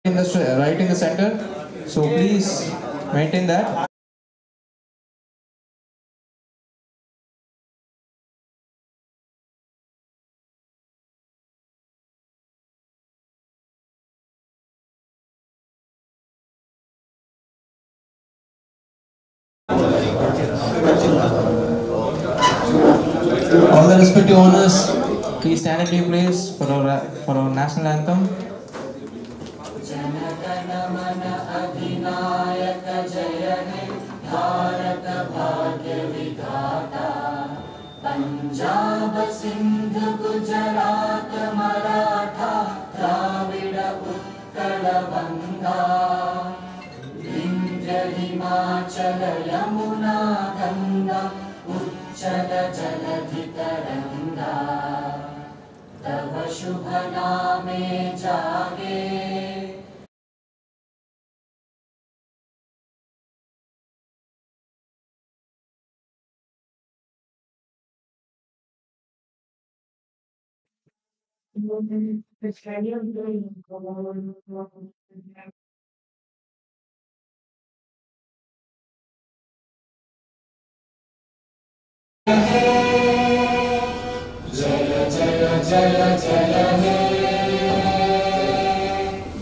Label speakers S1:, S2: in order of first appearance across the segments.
S1: right in the center. So please maintain that. All the respective owners, please stand at your place for our national anthem. Jana Gana Mana अधिनायक जय हे भारत भाग्य विधाता पंजाब सिंध गुजरात मराठा द्राविड उत्कल गंगा विंध्य हिमाचल यमुना गंगा उच्चल जलधि तरंगा तव शुभ नामे जागे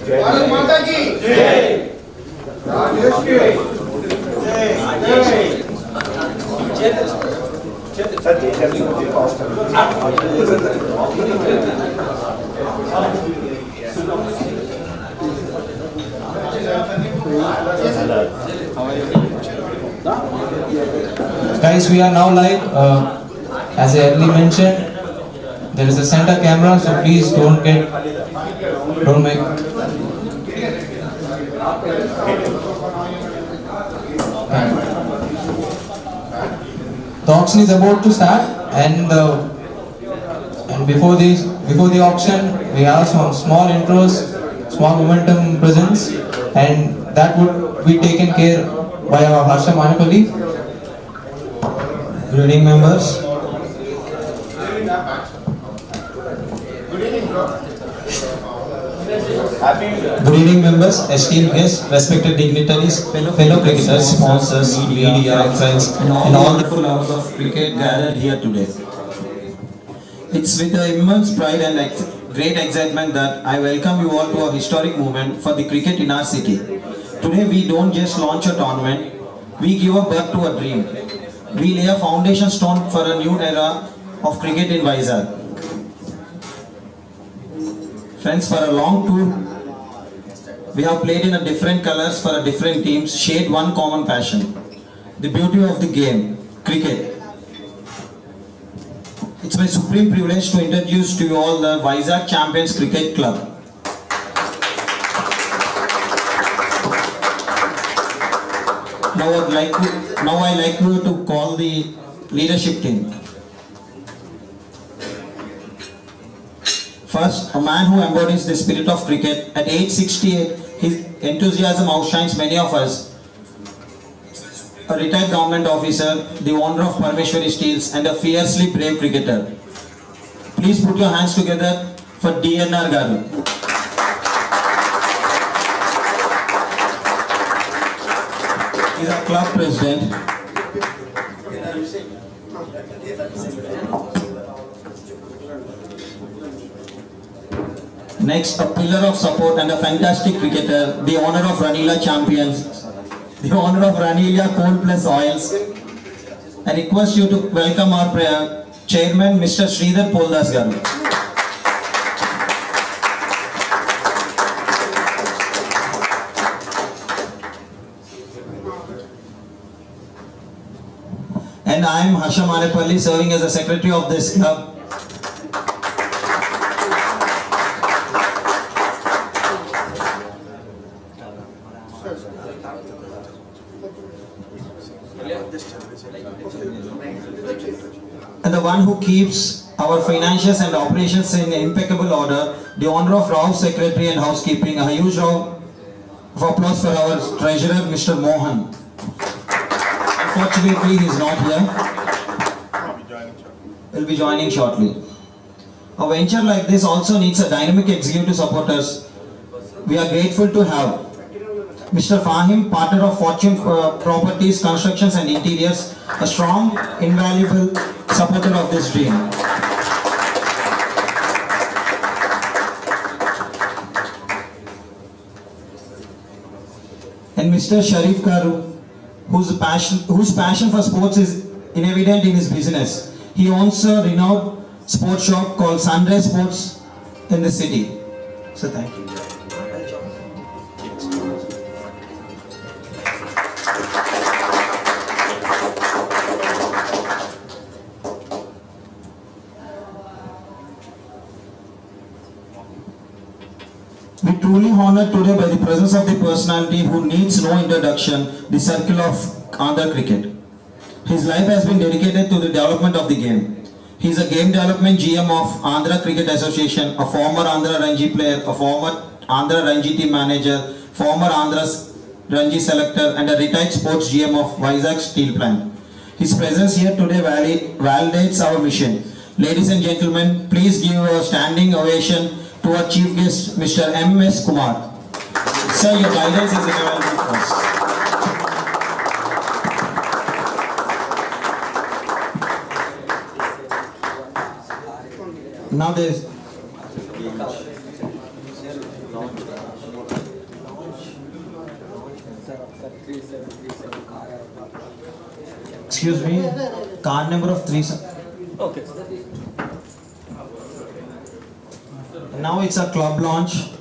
S2: भारत माता की जय। राजेश की
S1: Guys, we are now live. As I earlier mentioned, there is a center camera, so please don't make. The auction is about to start, and before the auction, we have some small intros, small momentum presents, and that would be taken care by our Harsha Manipali. Good evening, members. Good evening, members, esteemed guests, respected dignitaries, fellow cricketers, sponsors, media, friends, and all the full lovers of cricket gathered here today. It's with immense pride and great excitement that I welcome you all to a historic moment for the cricket in our city. Today we don't just launch a tournament, we give a birth to a dream. We lay a foundation stone for a new era of cricket in Vizag. Friends, for a long tour, we have played in a different colors for a different teams, shared one common passion. The beauty of the game, cricket. It's my supreme privilege to introduce to you all the Vizag Champions Cricket Club. Now I like you to call the leadership team. First, a man who embodies the spirit of cricket. At age 68, his enthusiasm outshines many of us. A retired government officer, the owner of Parmeshwari Steels, and a fiercely brave cricketer. Please put your hands together for DNR Garu. He is our club president. Next, a pillar of support and a fantastic cricketer, the owner of Ranila Champions, the owner of Ranila Coal Plus Oils. I request you to welcome our chairman, Mr. Sridhar Poldas Garu. And I am Harsha Manipali, serving as the secretary of this club. And the one who keeps our finances and operations in impeccable order, the owner of House Secretary and Housekeeping. A huge round of applause for our treasurer, Mr. Mohan. Unfortunately, he is not here. He'll be joining shortly. A venture like this also needs a dynamic executive supporters we are grateful to have Mr. Fahim, partner of Fortune Properties, Constructions and Interiors, a strong, invaluable supporter of this dream. And Mr. Sharif Karu, whose passion for sports is evident in his business. He owns a renowned sports shop called Sunrise Sports in the city. So thank you. We truly honored today by the presence of the personality who needs no introduction, the circle of Andhra cricket. His life has been dedicated to the development of the game. He is a game development GM of Andhra Cricket Association, a former Andhra Ranji player, a former Andhra Ranji team manager, former Andhra Ranji selector and a retired sports GM of Vizag Steel Plant. His presence here today validates our mission. Ladies and gentlemen, please give a standing ovation to our chief guest, Mr. M.S. Kumar. Sir, your guidance is invaluable for us. Now there is excuse me, card number of 3.
S3: Okay.
S1: Now it's a club launch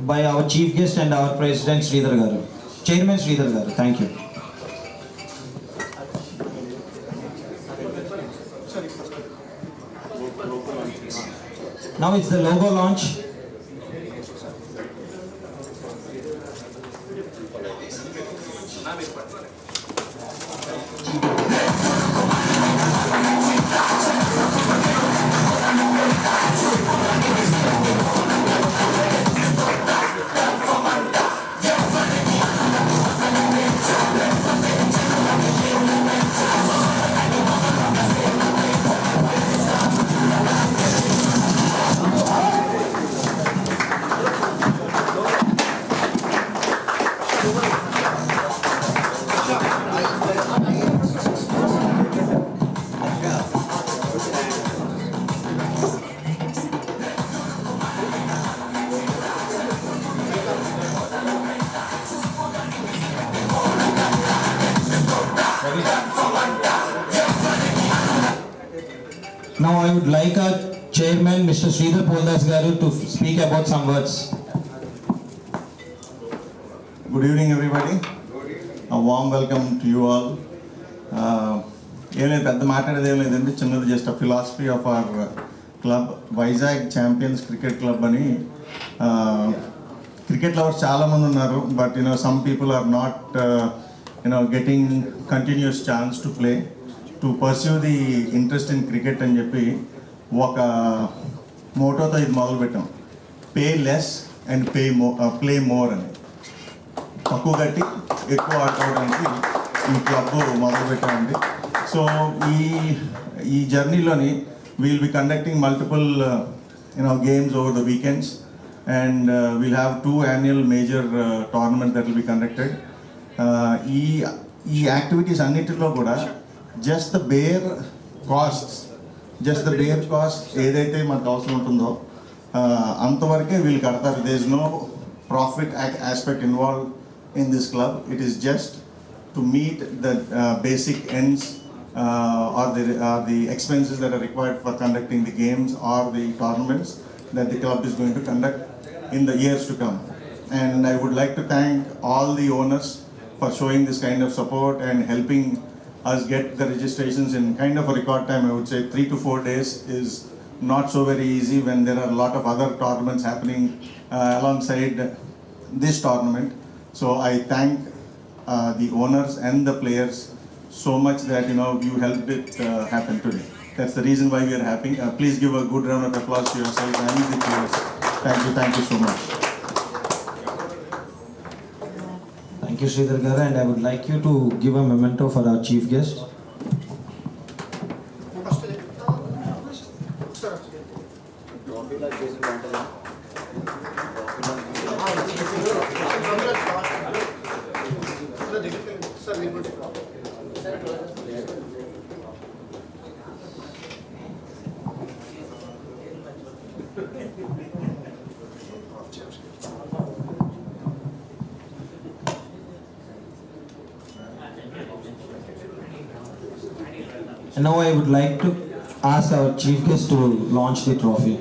S1: by our chief guest and our president Sridhar Garu. Chairman Sridhar Garu, thank you. Now it's the logo launch. Now I would like our chairman, Mr. Sridhar Poldas Garu, to speak about some words.
S4: Good evening, everybody. A warm welcome to you all. Just a philosophy of our club, Vizag Champions Cricket Club. Cricket lovers chala mandi unnaru, but some people are not getting continuous chance to play. To pursue the interest in cricket and చెప్పి ఒక మోటోతో ఇది మొదలు పెట్టాం. Pay less and play more అని. తక్కువ కట్టి ఎక్కువ ఆడుకోవడానికి ఈ క్లబ్ మొదలు పెట్టామండి. సో ఈ జర్నీలోని we'll be conducting multiple games over the weekends and we'll have 2 annual major tournament that will be conducted. ఈ యాక్టివిటీస్ అన్నిటిలో కూడా just the bare costs ఏదైతే మనకు అవసరం ఉంటుందో అంతవరకే వీళ్ళు కడతారు. there is no profit aspect involved in this club. It is just to meet the basic ends or the expenses that are required for conducting the games or the tournaments that the club is going to conduct in the years to come. And I would like to thank all the owners for showing this kind of support and helping us get the registrations in kind of a record time. I would say 3 to 4 days is not so very easy when there are a lot of other tournaments happening alongside this tournament. So I thank the owners and the players so much that you helped it happen today. That's the reason why we are happy. Please give a good round of applause to yourselves and the players. Thank you so much.
S1: Thank you, Sridhar Garu, and I would like you to give a memento for our chief guest. And now I would like to ask our chief guest to launch the trophy.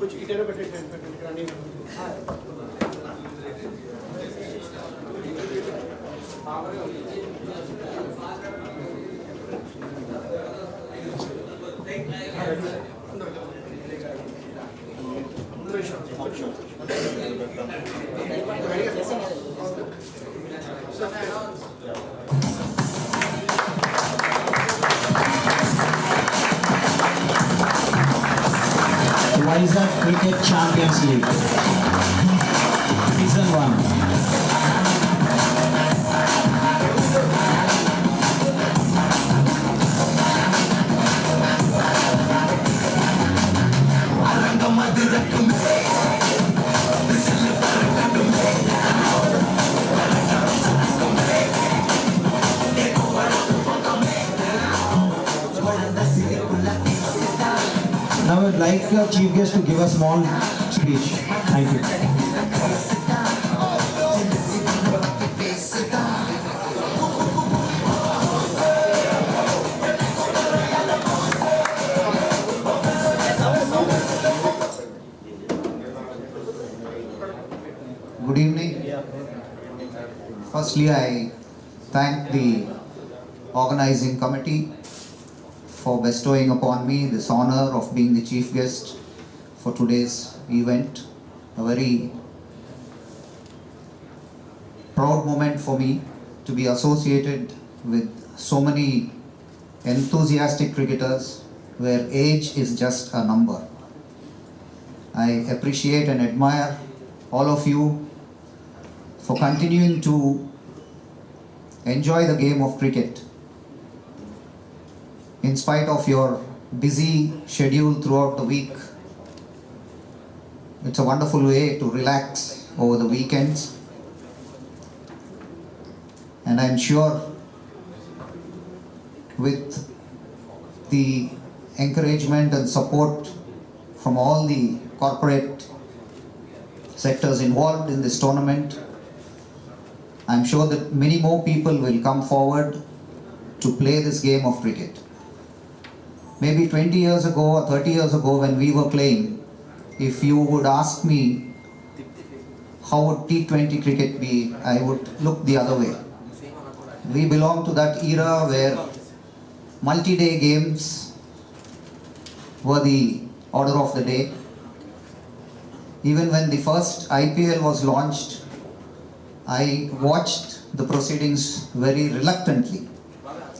S2: कुछ इधर बैठे करानी
S1: Vizag Cricket Champions League, Season 1. Now I would like our chief guest to give a small speech. Thank you.
S3: Good evening. Firstly, I thank the organizing committee for bestowing upon me this honor of being the chief guest for today's event. A very proud moment for me to be associated with so many enthusiastic cricketers where age is just a number. I appreciate and admire all of you for continuing to enjoy the game of cricket in spite of your busy schedule throughout the week. It's a wonderful way to relax over the weekends, and I'm sure with the encouragement and support from all the corporate sectors involved in this tournament, I'm sure that many more people will come forward to play this game of cricket. Maybe 20 years ago or 30 years ago when we were playing, if you would ask me how would T20 cricket be, I would look the other way. We belong to that era where multi-day games were the order of the day. Even when the first IPL was launched, I watched the proceedings very reluctantly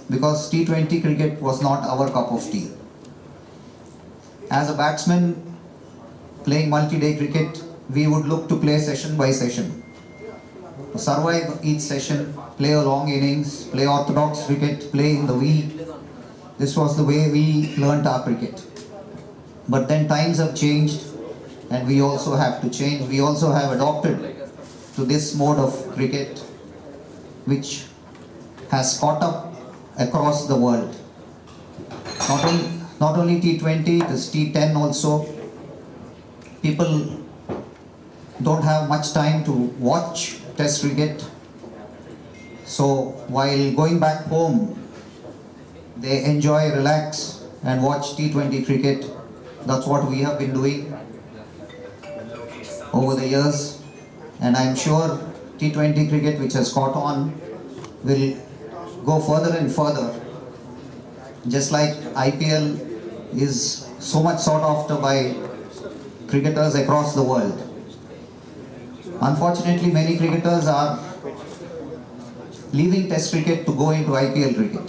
S3: because T20 cricket was not our cup of tea. As a batsman playing multi-day cricket, we would look to play session by session, survive each session, play a long innings, play orthodox cricket, play in the wheel. This was the way we learnt our cricket. But then times have changed and we also have to change. We also have adopted to this mode of cricket which has caught up across the world. Not only T20, this T10 also. People don't have much time to watch Test cricket. So while going back home, they enjoy, relax and watch T20 cricket. That's what we have been doing over the years. And I'm sure T20 cricket, which has caught on, will go further and further. Just like IPL is so much sought after by cricketers across the world. Unfortunately, many cricketers are leaving Test cricket to go into IPL cricket.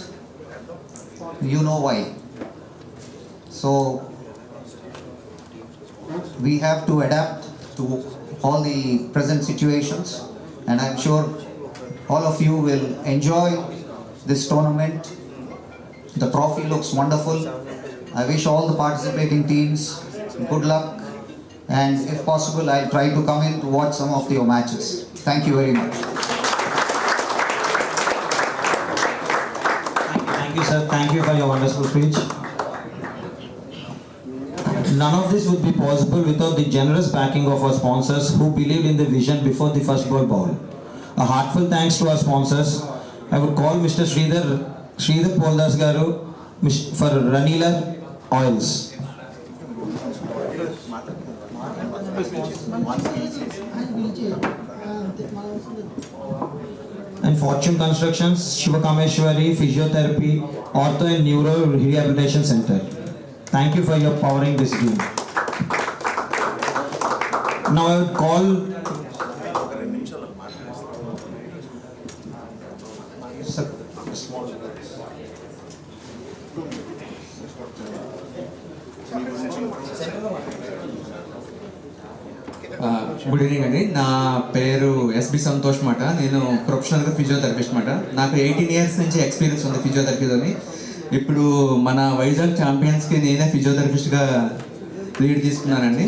S3: You know why. So we have to adapt to all the present situations, and I'm sure all of you will enjoy this tournament. The trophy looks wonderful. I wish all the participating teams good luck, and if possible, I'll try to come in to watch some of your matches. Thank you very much.
S1: Thank you, sir. Thank you for your wonderful speech. None of this would be possible without the generous backing of our sponsors who believed in the vision before the first ball. A heartfelt thanks to our sponsors. I would call Mr. Sridhar Poldas Garu for Ranila Oils. And Fortune Constructions, Shiva Kameshwari Physiotherapy, Ortho and Neuro Rehabilitation Center. Thank you for your powering this game. Now I would call
S5: good evening అండి. నా పేరు SB Santosh మాట. నేను ప్రొఫెషనల్గా physiotherapist మాట. నాకు 18 years నుంచి experience ఉంది ఫిజియోథెరపీతోని. ఇప్పుడు మన వైజాగ్ ఛాంపియన్స్కి నేనే ఫిజియోథెరపిస్ట్గా లీడ్ తీసుకున్నానండి.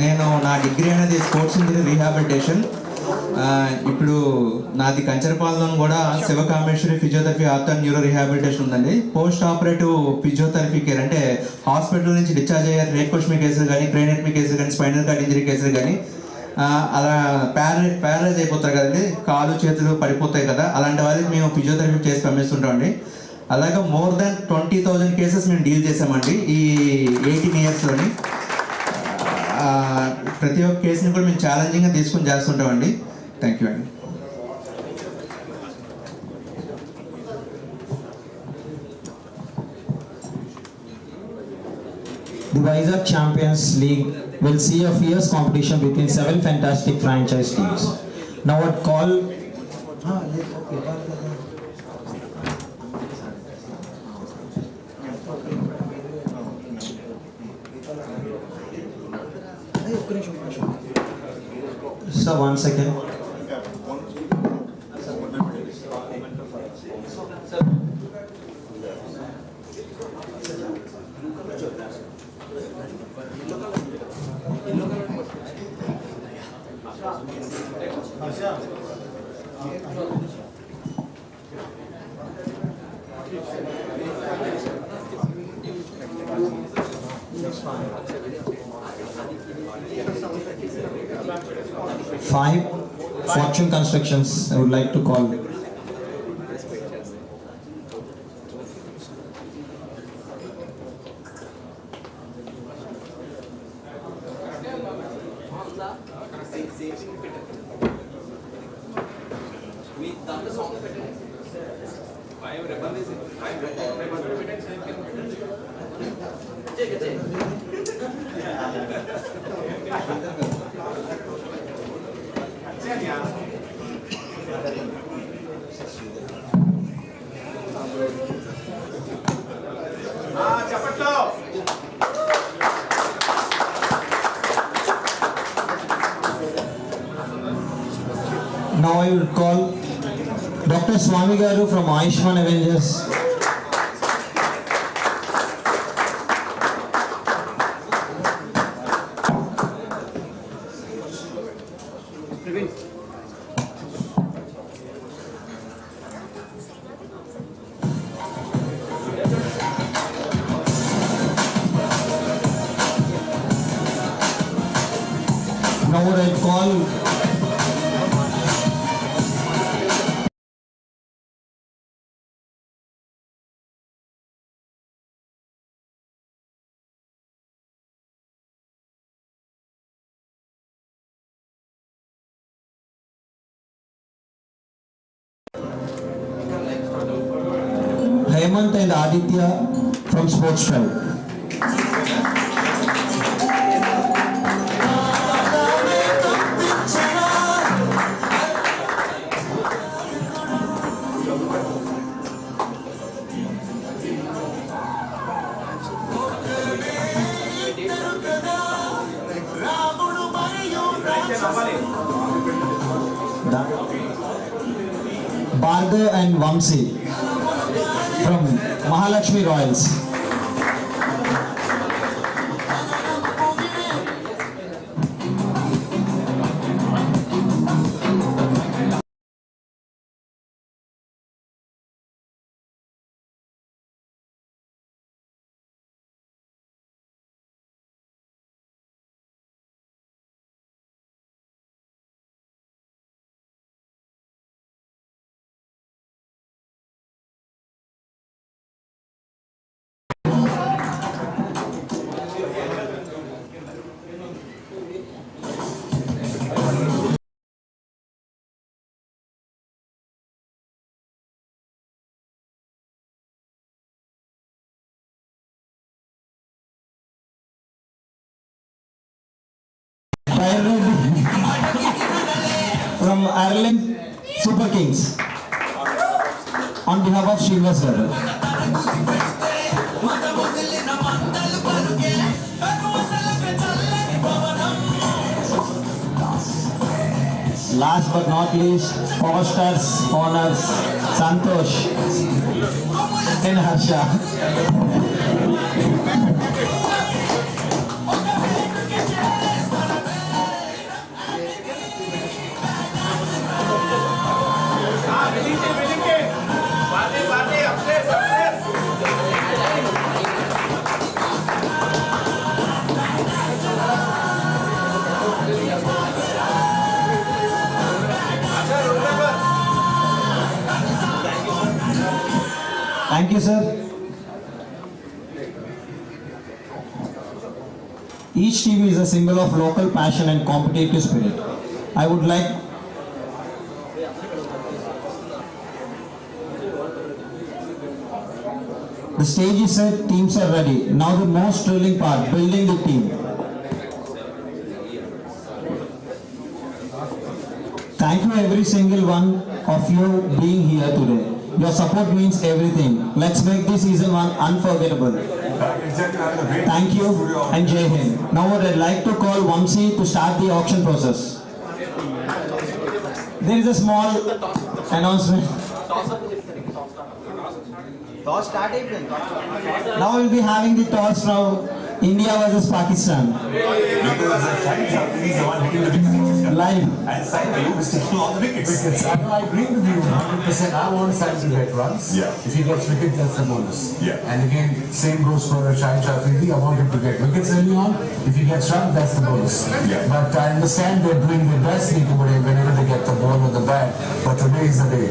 S5: నేను నా డిగ్రీ అనేది స్పోర్ట్స్ ఇంజనీర్ రీహాబిలిటేషన్. ఇప్పుడు నాది కంచరపాలెంలో కూడా Sivakameswari physiotherapy ortho and neuro rehabilitation ఉందండి. పోస్ట్ ఆపరేటివ్ ఫిజియోథెరపీ కేర్ అంటే హాస్పిటల్ నుంచి డిశ్చార్జ్ అయ్యారు రేకోష్మి కేసులు కానీ, క్రైనెక్టమీ కేసులు కానీ, స్పైనల్ కార్డ్ ఇంజరీ కేసులు కానీ, అలా ప్యారలైజ్ అయిపోతారు కదండి, కాలు చేతులు పడిపోతాయి కదా, అలాంటి వాళ్ళకి మేము ఫిజియోథెరపీ చేసి పంపిస్తుంటామండి. అలాగే మోర్ దాన్ 20,000 కేసెస్ మేము డీల్ చేసామండి ఈ 18 yearsలోని. ప్రతి ఒక్క కేసుని కూడా మేము ఛాలెంజింగ్గా తీసుకుని చేస్తుంటామండి. థ్యాంక్ యూ అండి.
S1: the Vizag Champions League will see a fierce competition between 7 fantastic franchise teams. Now I'd call Sir, 1 second. Five, Fortune Constructions, I would like to call. Now I will call Dr. Swami Garu from Ayushman Avengers. Now I will call Hemant and Aditya from Sportz. Bhargav and Vamsi from Mahalakshmi Royals. From Ireland Super Kings on behalf of Srinivas Garu. Last but not least, Foster's honors Santosh and Harsha. Thank you, sir. Each team is a symbol of local passion and competitive spirit. I would like the stage is set, teams are ready. Now the most thrilling part, building the team. Thank you every single one of you being here today. Your support means everything. Let's make this season one unforgettable. Thank you and Jai Hind. Now I'd like to call Vamsi to start the auction process. There is a small announcement. Now we'll be having the toss from India versus Pakistan. Live.
S6: And Saint is taking all the wickets.
S7: I agree with you 100%. I want Saint to get runs.
S6: Yeah.
S7: If he gets wickets, that's the bonus.
S6: Yeah.
S7: And again, same goes for Shahid Shafidi. I want him to get wickets early on. If he gets runs, that's the bonus.
S6: Yeah.
S7: But I understand they're doing their best whenever they get the ball or the bat. But today is the day.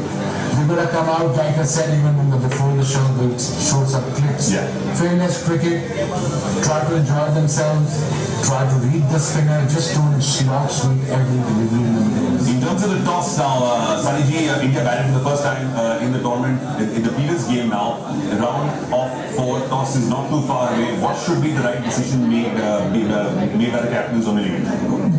S7: They're going to come out, like I said, even before the show, they showed some clips.
S6: Yeah.
S7: Fairness cricket, try to enjoy themselves, try to read the spinner, just don't slouch with every delivery in the middle.
S6: In terms of the toss now, Sunny India batted for the first time in the tournament. In the previous game now, round of 4, toss is not too far away. What should be the right decision made by the captains on the league?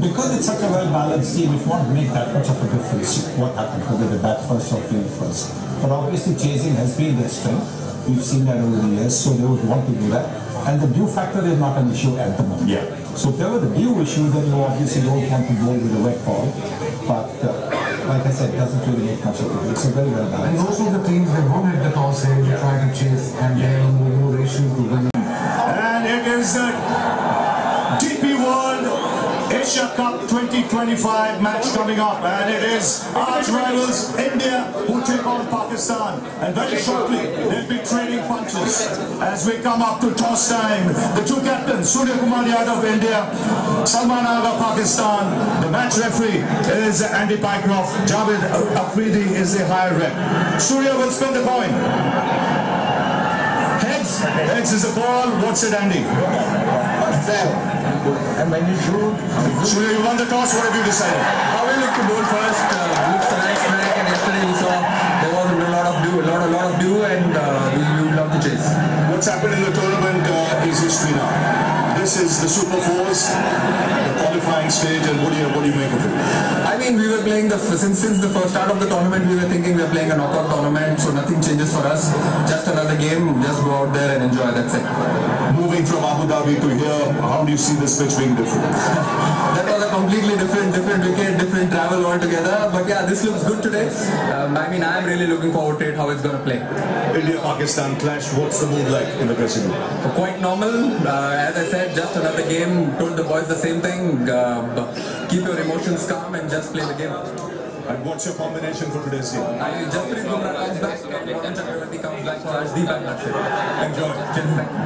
S8: Because it's such a well-balanced team, it won't make that much of a difference what happens, whether they bat first or field first. But obviously chasing has been their strength. We've seen that over the years, so they would want to do that. And the dew factor is not an issue at the moment.
S6: Yeah.
S8: So if there were the dew issue, then you obviously don't want to go with a wet ball. But like I said, it doesn't really make much of a difference. It's a very well
S7: And
S8: balanced.
S7: most of the teams, they won't hit the toss here, they try to chase, and they're more ratio to win.
S2: And it is the DP World Asia Cup 2025 match coming up, and it is arch rivals India who take on Pakistan, and very shortly they'll be trading punches as we come up to toss time. The two captains, Surya Kumar Yadav of India, Salman Agha Pakistan. The match referee is Andy Pycroft. Javed Afridi is the higher rep. Surya will spin the coin. Heads. Heads is the ball. What's it, Andy?
S7: And when you shoot,
S2: Surya, you won the toss. What have you decided?
S5: I will look to bowl first. Looks a nice track, and yesterday we saw there was a lot of dew, and we would love to chase.
S2: What's happened in the tournament is history now. this is the Super Fours, the qualifying stage, and what do you make of it?
S9: I mean, we were playing since the first start of the tournament, we were thinking we are playing a knockout tournament, so nothing changes for us. Just another game, just go out there and enjoy, that's it.
S2: Moving from Abu Dhabi to here, how do you see this pitch being different?
S9: That was a completely different wicket, different travel altogether. But yeah, this looks good today. I mean, I'm really looking forward to it, how it's going to play.
S2: India-Pakistan clash, what's the mood like in the dressing room?
S9: Quite normal. As I said, just another game. Told the boys the same thing. Keep your emotions calm and just play the game.
S2: And what's your combination for today's game?
S9: Jasprit Bumrah comes back and Warren Chakravarti comes back for Ashdeep and that's it. Enjoy. Cheers, thank you.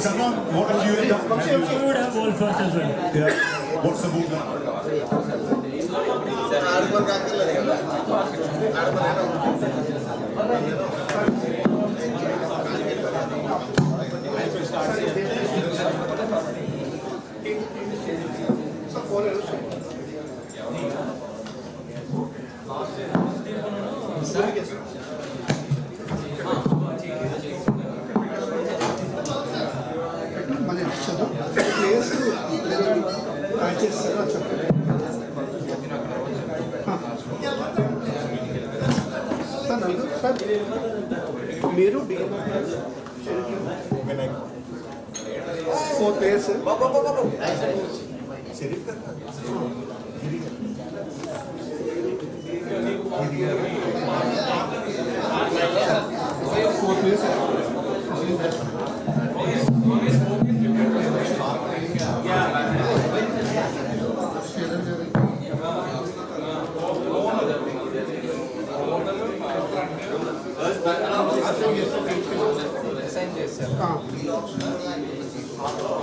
S2: Salman, what have you done?
S10: We would have ball first as well.
S2: Yeah. What's the mood now?
S11: మీరు 4 players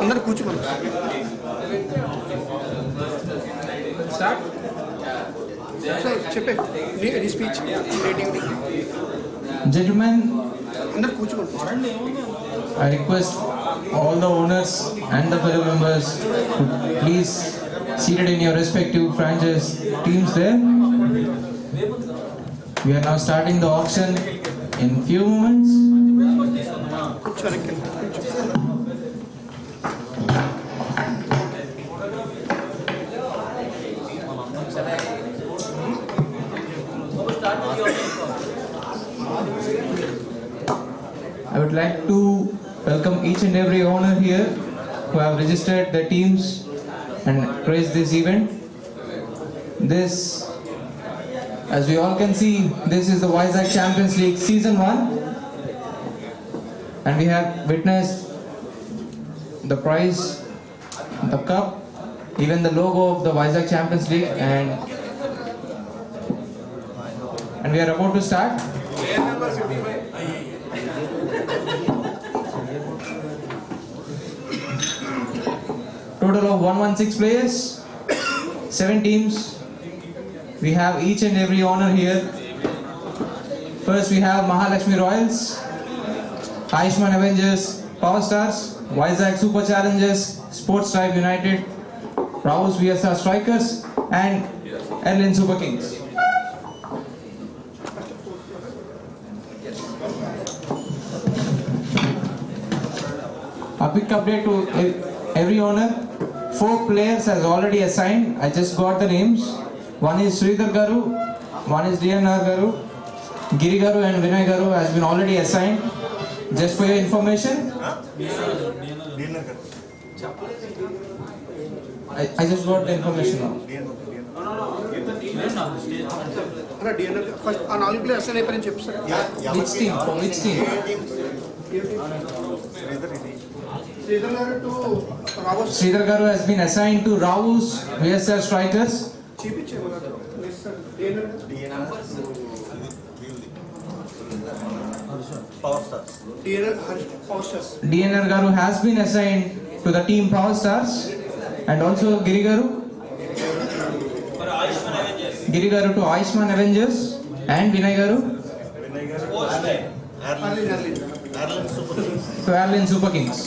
S11: అందరు కూర్చోండి start sir చెప్పే నీ speech rating
S1: Gentlemen,
S11: అందరు కూర్చోండి
S1: I request all the owners and the fellow members to please seated in your respective franchise teams there. We are now starting the auction in few moments.
S11: కూర్చోండి
S1: I would like to welcome each and every owner here who have registered their teams and praised this event. This, as we all can see, this is the Vizag Champions League Season 1, and we have witnessed the prize, the cup, even the logo of the Vizag Champions League, and we are about to start. Total of 116 players, 7 teams. We have each and every owner here. First we have Mahalakshmi Royals, Ayushman Avengers, Power Stars, Vizag Super Challengers, Sportz Tribe United, Raus VSR Strikers, and Erlin Super Kings. A quick update to every owner. 4 players has already assigned. I just got the names. One is Sridhar Garu, one is DNR Garu, Giri Garu and Vinay Garu has been already assigned. Just for your information. I just got the information now.
S11: First ఆ 4 players అయిపోయిన చెప్పు sir
S1: Which team? From which team?
S11: Sridhar గారు to రావస్
S1: Sridhar Garu has been assigned to Raus VSR Strikers.
S11: చూపించారు
S1: DNR Garu has been assigned to the team Power Stars, and also Giri Garu to Ayushman Avengers, and Vinay Garu to Erlin Super Kings.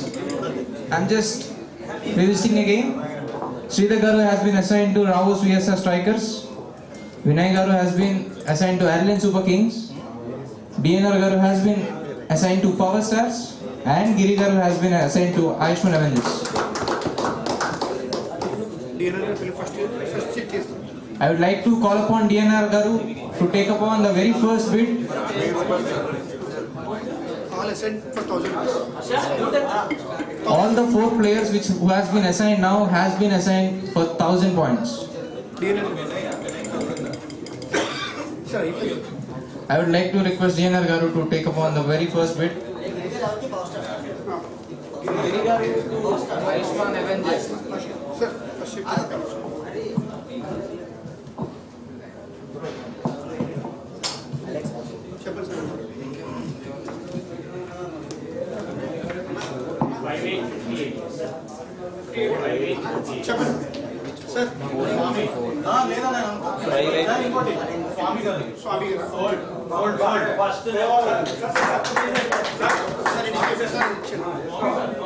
S1: I'm just revisiting again. Sridhar Garu has been assigned to Raus VSR Strikers. Vinay Garu has been assigned to Erlin Super Kings. DNR Garu has been assigned to Power Stars.
S5: And Girigaru has been assigned to Ayushman Avengers. I would like to call upon DNR Garu to take upon the very first bid.
S11: All assigned for 1,000.
S5: All the 4 players who has been assigned now has been assigned for 1,000 points. I would like to request DNR Garu to take upon the very first bid. Ayushman Avengers.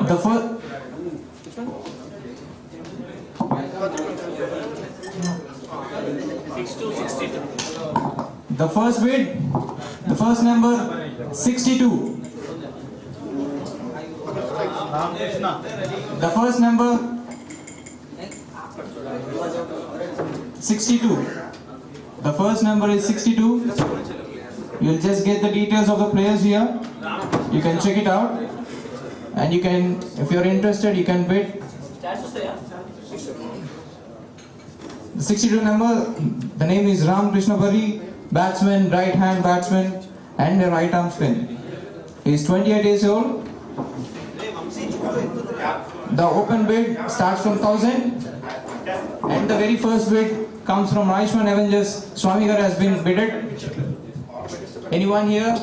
S5: The first. The first bid, the first number 62. The first number 62. The first number is 62. You'll just get the details of the players here. You can check it out. And you can, if you're interested, you can bid. The 62 number, the name is Ram Krishna Bari, batsman, right hand batsman, and a right arm spin. He is 28 years old. The open bid starts from 1,000, and the very first bid comes from Ayushman Avengers. Swamigar has been bidded. Anyone here?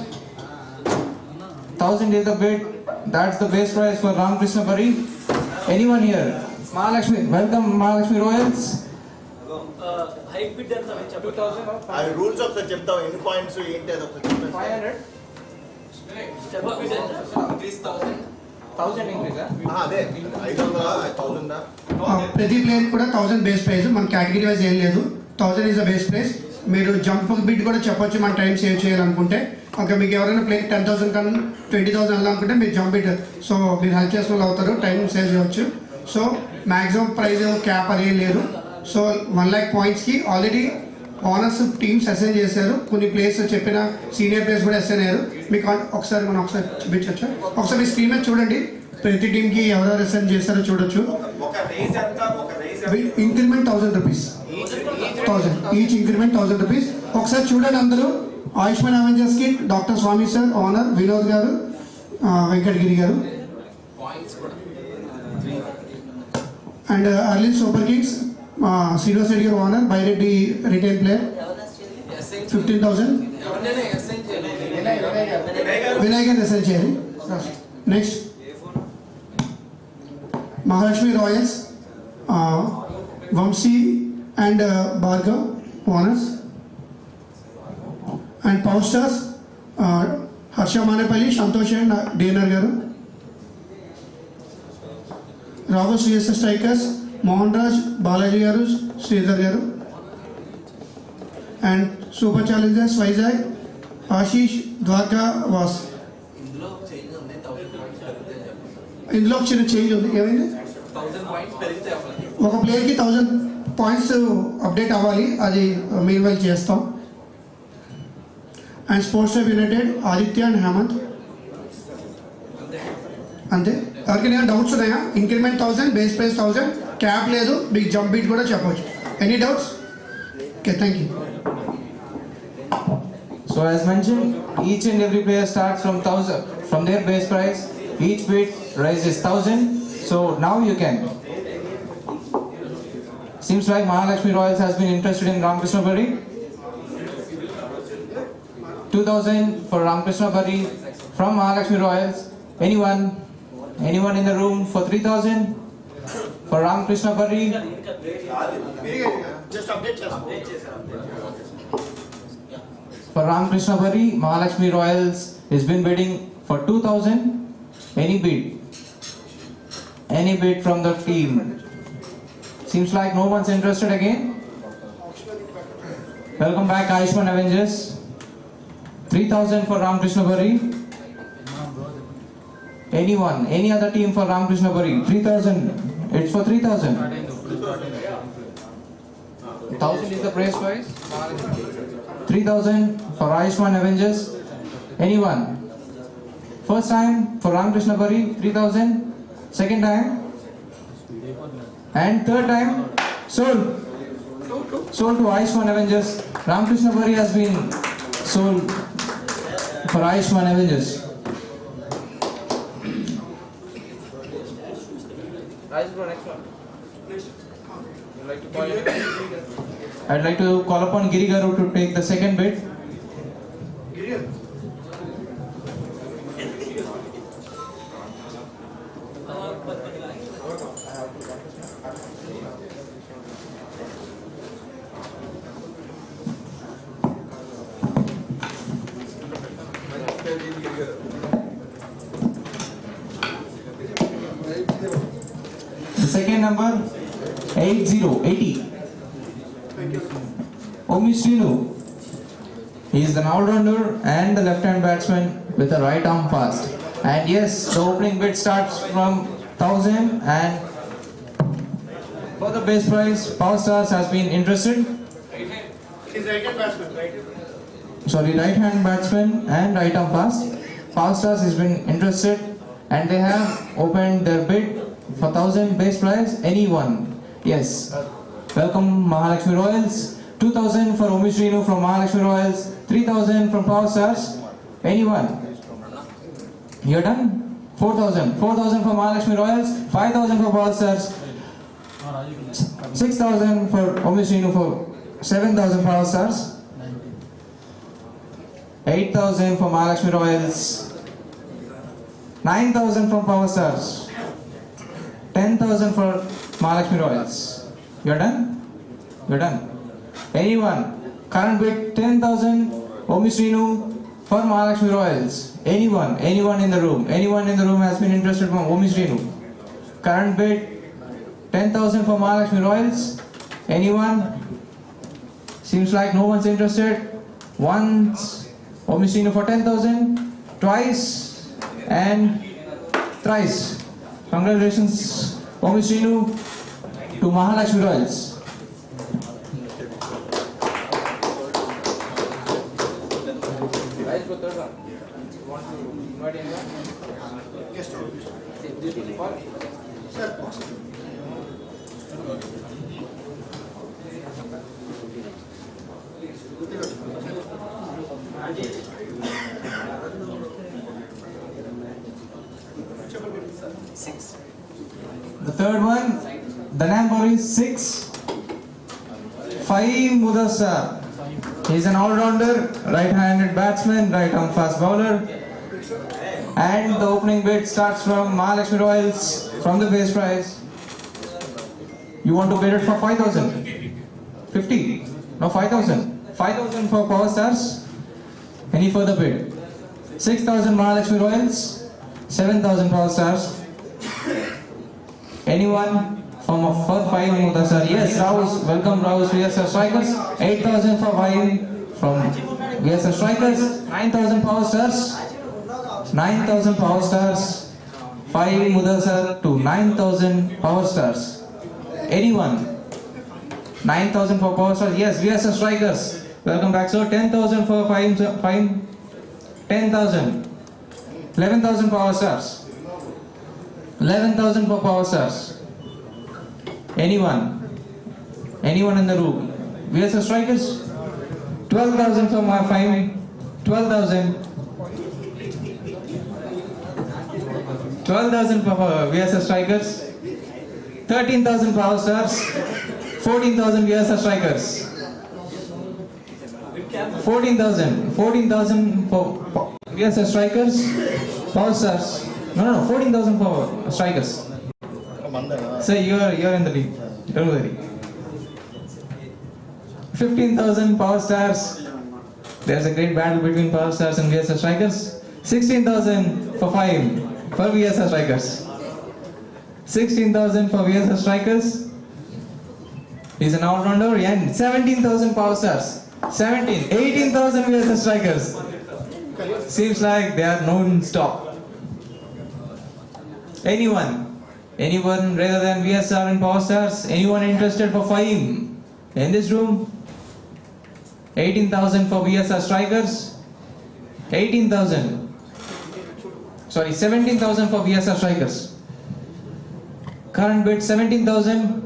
S5: 1,000 is the bid. That's the base price for Ram Krishna Bari. Anyone here? Mahalakshmi, welcome Mahalakshmi Royals.
S10: High bid and 2,000.
S12: I rules of the chapter in points to
S5: 500. Step up bid increase 1,000. 1,000 increase.
S12: అదే 500
S11: ప్రతి player కూడా 1,000 base price. మన category wise ఏం లేదు. 1,000 is the base price. మీరు jump bid కూడా చెప్పొచ్చు మన టైం సేవ్ చేయాలనుకుంటే. ఓకే, మీకు ఎవరైనా ప్లేయర్ 10,000 కన్నా 20,000 వెళ్ళాలనుకుంటే మీరు జంప్ బిడ్, సో మీరు హెల్ప్ చేసిన వాళ్ళు అవుతారు, టైం సేవ్ చేయవచ్చు. సో మ్యాక్సిమం ప్రైజ్ క్యాప్ అదేం లేదు. సో 1 lakh పాయింట్స్కి ఆల్రెడీ ఓనర్స్ టీమ్స్ అసైన్ చేశారు. కొన్ని ప్లేయర్స్ చెప్పిన సీనియర్ ప్లేయర్స్ కూడా అసైన్ అయ్యారు. మీకు ఒకసారి చూపించవచ్చు. ఒకసారి మీ స్క్రీన్ మీద చూడండి, ప్రతి టీంకి ఎవరెవరు అసైన్ చేశారో చూడొచ్చు. Increment 1,000 rupees, 1,000 each increment 1,000 rupees. ఒకసారి చూడండి అందరూ. ఆయుష్మాన్ అవెంజర్స్కి doctor Swamy sir owner, Vinod garu, Venkatagiri garu. And అర్లిన్ super kings Srinivas Reddy garu owner, Byreddy retail player 15,000. Vinay garu assign చేయాలి. Next Mahalakshmi royals, Vamsi and Bhargav owners. And power stars Harsha Manepalli, Santosh and DNR garu. Raghav CSS strikers Mohan Raj, Balaji garu, Sridhar garu. And super challengers Vizag Ashish, Dwaraka, was. ఇందులో చిన్న చేంజ్ ఉంది. ఏమైంది? ఒక ప్లేయర్కి 1,000 పాయింట్స్ అప్డేట్ అవ్వాలి, అది మెయిల్ చేస్తాం. And sports united Aditya and Hemanth. అంతే. ఎవరికైనా డౌట్స్ ఉన్నాయా? ఇంక్రిమెంట్ 1,000, బేస్ ప్రైస్ 1,000, క్యాప్ లేదు, మీకు జంప్ బీట్ కూడా చెప్పవచ్చు. Any doubts? Okay, thank you.
S5: So as mentioned, each and every player starts from 1,000 from their base price. Each bid raises 1,000. So now you can. Seems like Mahalakshmi Royals has been interested in Ramkrishna Bari. 2,000 for Ramkrishna Bari from Mahalakshmi Royals. Anyone in the room for 3,000 for Ramkrishna Bari?
S11: Just update.
S5: For Ramkrishna Bari, Mahalakshmi Royals has been bidding for 2,000. Any bid from the team. Seems like no one's interested again. Welcome back, Ayushman Avengers. 3,000 for Ramkrishna Bari. Anyone? Any other team for Ramakrishna Bari? 3,000. It's for 3,000. 1,000 is the price price. 3,000 for Ayushman Avengers. Anyone? First time for Ramakrishna Bari, 3,000. Second time. And third time, sold. Sold to Ayushman Avengers. Ramakrishna Bari has been sold for Ayushman Avengers. I'd like to call upon Giri Garu to take the second bid. The second number 80. Omishinu. He is an all-rounder and the left-hand batsman with a right arm fast. And yes, the opening bid starts from 1,000 and for the base price, Power Stars has been interested.
S11: He's right-hand batsman.
S5: Right-hand batsman and right arm fast. Power Stars has been interested and they have opened their bid for 1,000 base price. Anyone? Yes. Welcome Mahalakshmi Royals. 2,000 for Umesh Renu from Mahalakshmi Royals. 3,000 from Power Stars. Anyone? You're done? 4,000. 4,000 for Mahalakshmi Royals. 5,000 for Power Stars. 6,000 for Umesh Renu for 7,000 Power Stars. 8,000 for Mahalakshmi Royals. 9,000 from Power Stars. 10,000 for Mahalakshmi Royals. You're done? You're done. Anyone? Current bid 10,000 Umesh Renu for Mahalakshmi Royals. Anyone? Anyone in the room? Anyone in the room has been interested from Umesh Renu. Current bid 10,000 for Mahalakshmi Royals. Anyone? Seems like no one's interested. Once Umesh Renu for 10,000. Twice and thrice. Congratulations Umesh Renu to Mahalakshmi Royals. The third one, the number is 6. 5 Mudassar. He is an all-rounder, right-handed batsman, right-arm fast bowler. And the opening bid starts from Mahalakshmi Royals from the base price. You want to bid it for 5,000? 50? No, 5,000. 5,000 for Power Stars. Any further bid? 6,000 Mahalakshmi Royals. 7,000 Power Stars. Anyone for 5 Mudassar? Yes, Raus. Welcome Raus VSR Strikers. 8,000 for 5 from VSR Strikers. 9,000 Power Stars. 9,000 Power Stars. 5 Mudassar to 9,000 Power Stars. Anyone? 9,000 for Power Stars. Yes, VSR Strikers. Welcome back. So 10,000 for 5. 10,000. 11,000 Power Stars. 11,000 for Power Stars. Anyone? Anyone in the room? VSR Strikers? 12,000 for my 5. 12,000. 12,000 for VSR Strikers. 13,000 Power Stars. 14,000 VSR Strikers. 14,000. 14,000 for VSR Strikers. Power Stars. No, 14,000 for Strikers. So you're in the lead. Don't worry. 15,000 Power Stars. There's a great battle between Power Stars and VSR Strikers. 16,000 for 5 for VSR Strikers. 16,000 for VSR Strikers. He's an all-rounder. And 17,000 Power Stars. 18,000 VSR Strikers. Seems like they are non-stop.
S13: Anyone? Anyone rather than VSR and Power Stars? Anyone interested for Fahim? In this room? 18,000 for VSR Strikers. 18,000. Sorry, 17,000 for VSR Strikers. Current bid 17,000.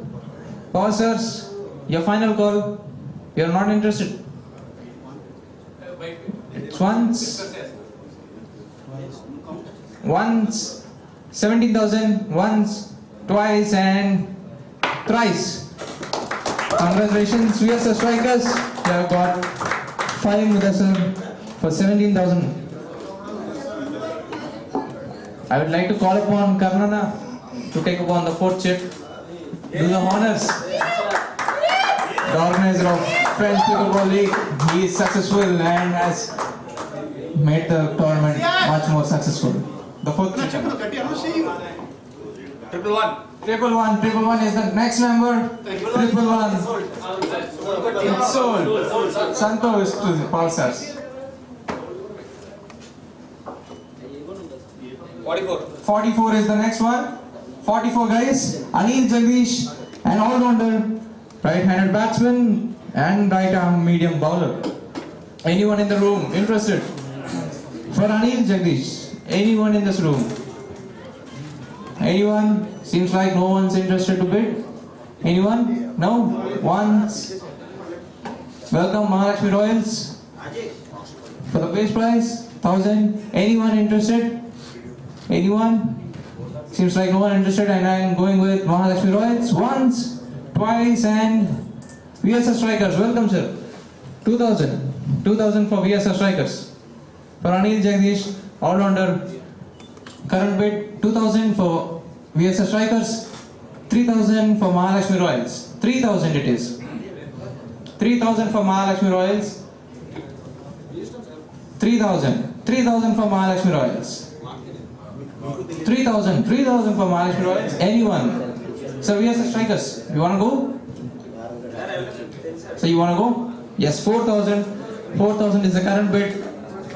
S13: Power Stars, your final call. You are not interested. It's once, 17,000, once, twice, and thrice. Congratulations, VSR Strikers. You have got 5 Mudassar for 17,000. I would like to call upon Karnana to take upon the 4th chip. Do the honors. The organizer of French Pickleball League. He is successful and has made the tournament much more successful. The 4th chip. Triple one is the next member. Triple one. Unsold. Santosh to the Power Stars. 44 is the next one. 44 guys. Anil Jagdish, an all-rounder, right-handed batsman and right-arm medium bowler. Anyone in the room interested? For Anil Jagdish, anyone in this room? Anyone? Seems like no one's interested to bid. Anyone? No? Once. Welcome Mahalakshmi Royals. For the base prize, 1,000. Anyone interested? Anyone? Seems like no one interested, and I am going with Mahalakshmi Royals. Once, twice, and VSR Strikers. Welcome, sir. 2,000. 2,000 for VSR Strikers. For Anil Jagdish, all-rounder. Current bid 2,000 for VSR Strikers. 3,000 for Mahalakshmi Royals. 3,000 it is. 3,000 for Mahalakshmi Royals. 3,000. 3,000 for Mahalakshmi Royals. 3,000 for Mahalakshmi Royals. Anyone? So VSR Strikers, you want to go? So you want to go? Yes, 4,000. 4,000 is the current bid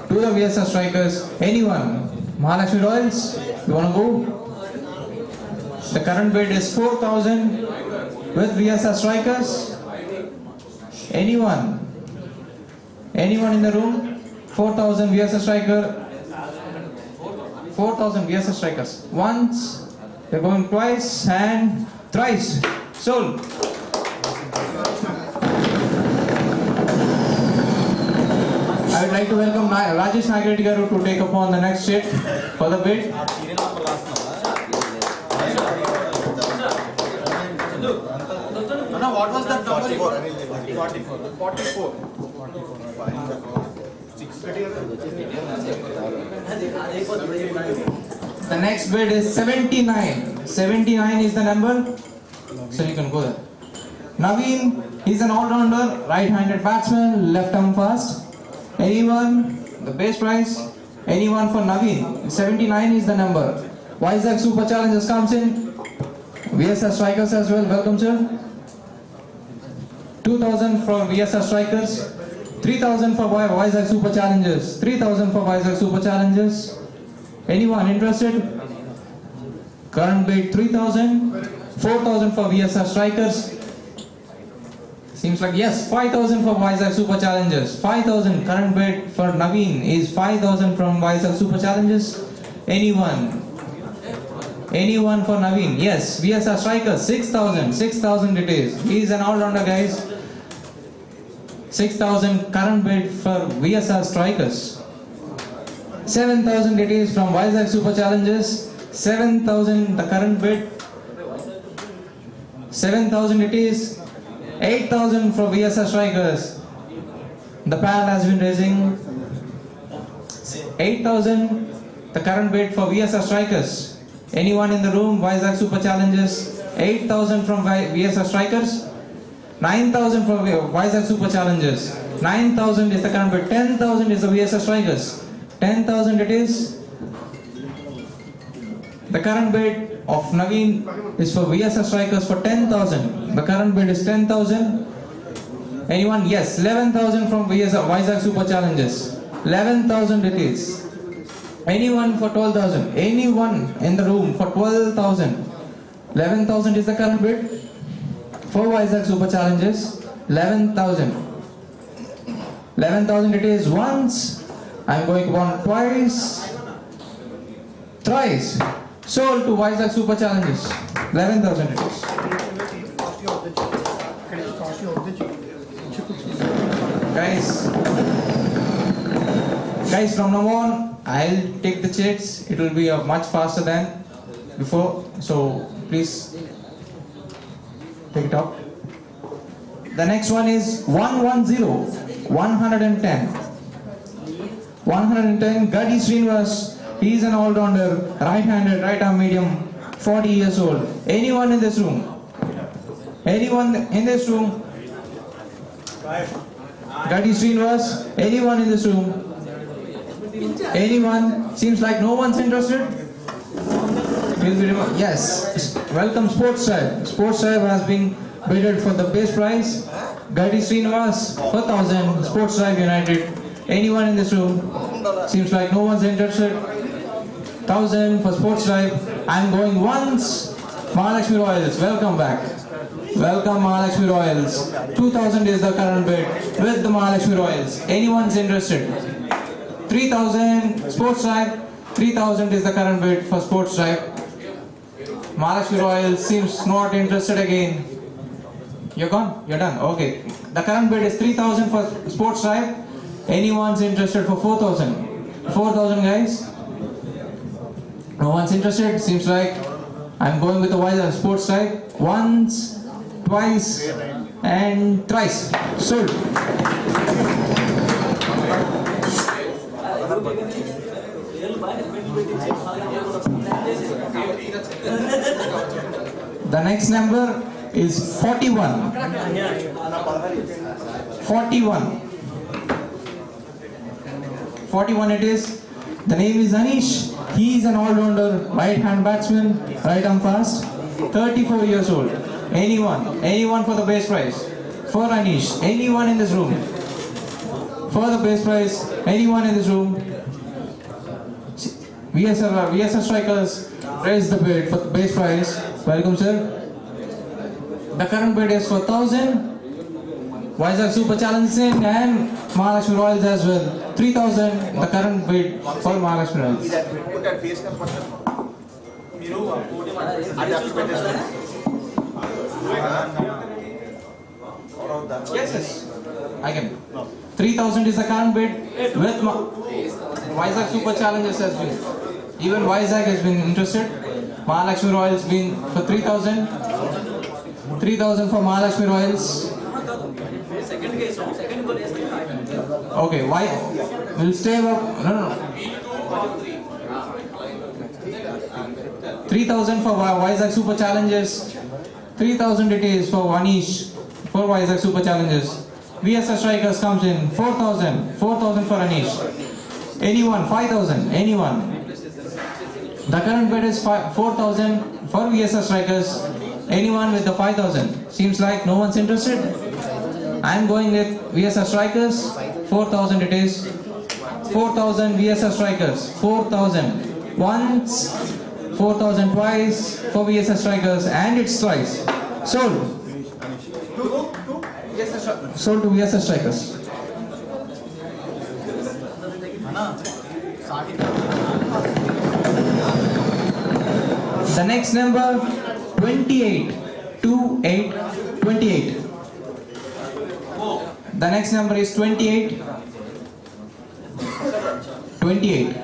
S13: to the VSR Strikers. Anyone? Mahalakshmi Royals, you want to go? The current bid is 4,000 with VSR Strikers. Anyone? Anyone in the room? 4,000 VSR Striker. 4,000 VSR Strikers. Once, they're going twice and thrice. Sold. I would like to welcome Rajesh Nagreddy Garu to take upon the next chip for the bid.
S12: What was that number? 44.
S13: The next bid is 79. 79 is the number. So you can go there. Naveen, he's an all-rounder, right-handed batsman, left-arm fast. Anyone? The base price? Anyone for Naveen? 79 is the number. Vizag Super Challengers comes in. VSR Strikers as well. Welcome, sir. 2,000 for VSR Strikers. 3,000 for Vizag Super Challengers. 3,000 for Vizag Super Challengers. Anyone interested? Current bid 3,000. 4,000 for VSR Strikers. Seems like yes, 5,000 for Vizag Super Challengers. 5,000 current bid for Naveen is 5,000 from Vizag Super Challengers. Anyone? Anyone for Naveen? Yes, VSR Strikers 6,000. 6,000 it is. He is an all-rounder, guys. 6,000 current bid for VSR Strikers. 7,000 it is from Vizag Super Challengers. 7,000 the current bid. 7,000 it is. 8,000 for VSR Strikers. The pal has been raising. 8,000 the current bid for VSR Strikers. Anyone in the room? Vizag Super Challengers. 8,000 from VSR Strikers. 9,000 for Vizag Super Challengers. 9,000 is the current bid. 10,000 is the VSR Strikers. 10,000 it is. The current bid of Naveen is for VSR Strikers for 10,000. The current bid is 10,000. Anyone? Yes, 11,000 from Vizag Super Challengers. 11,000 it is. Anyone for 12,000? Anyone in the room for 12,000? 11,000 is the current bid. For Vizag Super Challenges, 11,000. 11,000 it is once. I'm going one twice. Thrice. Sold to Vizag Super Challenges. 11,000 it is. Guys, from now on, I'll take the checks. It will be much faster than before. So please take it up. The next one is 110. 110. 110. Gadi Srinivas. He is an all-rounder, right-handed, right-arm medium, 40 years old. Anyone in this room? Anyone in this room? Gadi Srinivas. Anyone in this room? Anyone? Seems like no one's interested. Yes. Welcome Sportz. Sportz has been bidded for the base price. Gadi Srinivas, 4,000. Sportz United. Anyone in this room? Seems like no one's interested. 1,000 for Sportz Drive. I'm going once. Mahalakshmi Royals, welcome back. Welcome Mahalakshmi Royals. 2,000 is the current bid with the Mahalakshmi Royals. Anyone's interested? 3,000 Sportz Drive. 3,000 is the current bid for Sportz Drive. Mahalakshmi Royals seems not interested again. You're gone? You're done? Okay. The current bid is 3,000 for Sportz Drive. Anyone's interested for 4,000? 4,000 guys? No one's interested. Seems like I'm going with the Vizag Sportz Drive. Once, twice, and thrice. Sold. The next number is 41. 41. 41 it is. The name is Anish. He is an all-rounder, right-hand batsman, right-arm fast, 34 years old. Anyone for the base price? For Anish, anyone in this room? For the base price, anyone in this room? VSR Strikers raise the bid for the base price. Welcome sir. The current bid is for 1,000. Vizag Super Challenges in and Mahalakshmi Royals as well. 3,000. The current bid for Mahalakshmi Royals. Yes. I can. 3,000 is the current bid with Vizag Super Challenges as well. Even Vizag has been interested. Mahalakshmi Royals been for 3,000. 3,000 for Mahalakshmi Royals. Okay, why? We'll stay up. No. 3,000 for Vizag Super Challenges. 3,000 it is for Anish for Vizag Super Challenges. VSR Strikers comes in 4,000. 4,000 for Anish. Anyone? 5,000. Anyone? The current bid is 4,000 for VSR Strikers. Anyone with the 5,000? Seems like no one's interested. I'm going with VSR Strikers. 4,000 it is. 4,000 VSR Strikers. 4,000 once. 4,000 twice for VSR Strikers, and it's twice. Sold. Sold to VSR Strikers. The next number 28. 28. The next number is 28. 28.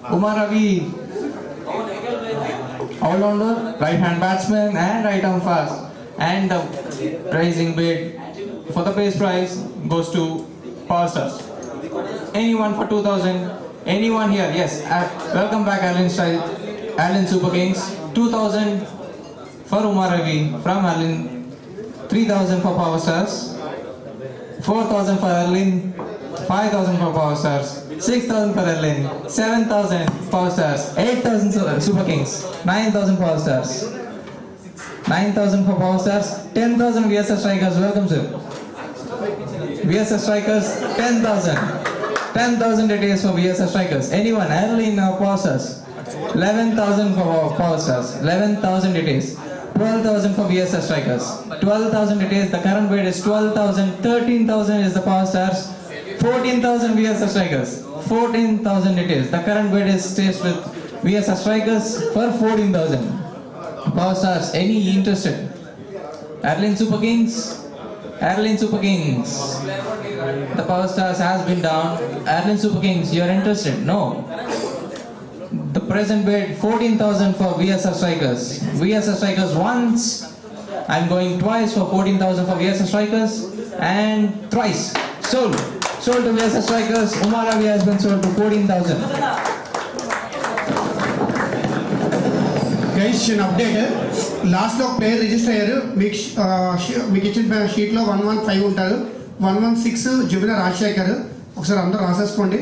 S13: Umar Ravi, all-rounder, right-hand batsman and right-arm fast. And the rising bid for the base price goes to Power Stars. Anyone for 2,000? Anyone here? Yes. Welcome back, Allen Super Kings. 2,000 for Umar Ravi from Allen. 3,000 for Power Stars. 4,000 for Erlin. 5,000 for Power Stars. 6,000 for Erlin. 7,000 Power Stars. 8,000 Super Kings. 9,000 Power Stars. 9,000 for Power Stars. 10,000 VSR Strikers. Welcome sir. VSR Strikers 10,000. 10,000 it is for VSR strikers. Anyone early in our power stars? 11,000 for our power stars. 11,000 it is. 12,000 for VSR strikers. 12,000 it is. The current bid is 12,000. 13,000 is the power stars. 14,000 VSR strikers. 14,000 it is. The current bid is stays with VSR strikers for 14,000. Power stars, any interested? Airline Super Kings. Airline Super Kings. The power stars has been down. Airline Super Kings, you are interested? No. The present bid 14,000 for VSR strikers. VSR strikers once. I'm going twice for 14,000 for VSR strikers and thrice. Sold. Sold to VSR strikers. Umar Ravi has been sold to 14,000.
S11: Guys చిన్న update లాస్ట్లో player register అయ్యారు. మీకు ఇచ్చిన షీట్లో 115 ఉంటారు. 116 జువిన రాజశేఖర్. ఒకసారి అందరూ రాసేసుకోండి.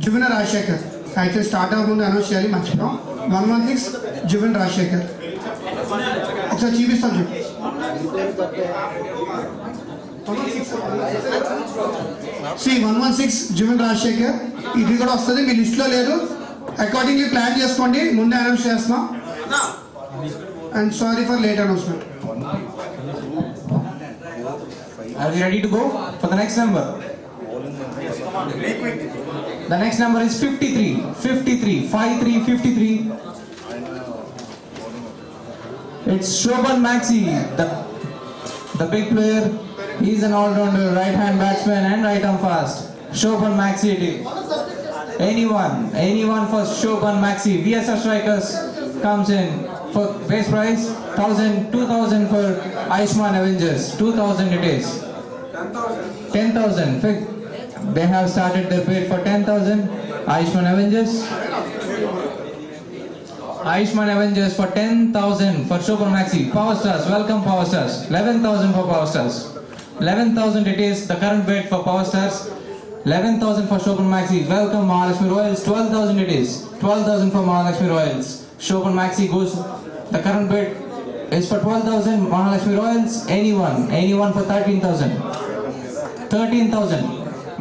S11: జువిన Rajasekhar actually start అవ్వకుండా అనౌన్స్ చేయాలి, మర్చిపోయాం. 116 జువిన్ రాజశేఖర్. ఒకసారి చూపిస్తాను చూడు. 116 జువిన్ రాజశేఖర్. ఇది కూడా వస్తుంది, మీ లిస్ట్లో లేదు. అకార్డింగ్లీ ప్లాన్ చేసుకోండి, ముందే అనౌన్స్ చేస్తున్నాం. And sorry for late announcement.
S13: Are we ready to go for the next number? The next number is 53. 53. 53. It's Shobhan Maxi, the big player. He's an all-rounder, right-hand batsman and right-arm fast. Shobhan Maxi. Anyone for Shobhan Maxi. VSR strikers comes in for base price 1,000, 2,000 for Ayushman Avengers. 2,000 it is. 10,000. They have started their bid for 10,000. Ayushman Avengers. Ayushman Avengers for 10,000 for Shobhan Maxi. Power Stars, welcome Power Stars. 11,000 for Power Stars. 11,000 it is. The current bid for Power Stars. 11,000 for Shobhan Maxi. Welcome Mahalakshmi Royals. 12,000 it is. 12,000 for Mahalakshmi Royals. Shobhan Maxi goes. The current bid is for 12,000. Mahalakshmi Royals. Anyone for 13,000. 13,000.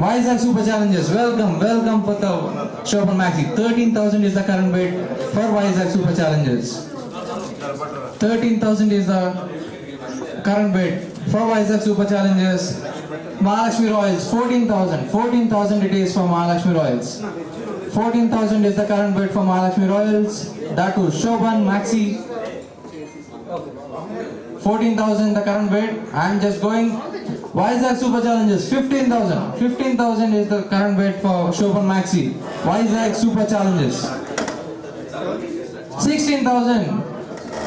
S13: Vizag Super Challengers. Welcome for the Shobhan Maxi. 13,000 is the current bid for Vizag Super Challengers. 13,000 is the current bid for Vizag Super Challengers. Mahalakshmi Royals 14,000. 14,000 it is for Mahalakshmi Royals. 14,000 is the current bid for Mahalakshmi Royals. That was Shobhan Maxi. 14,000 the current bid. I'm just going. Vizag Super Challengers 15,000. 15,000 is the current bid for Shobhan Maxi. Vizag Super Challengers. 16,000.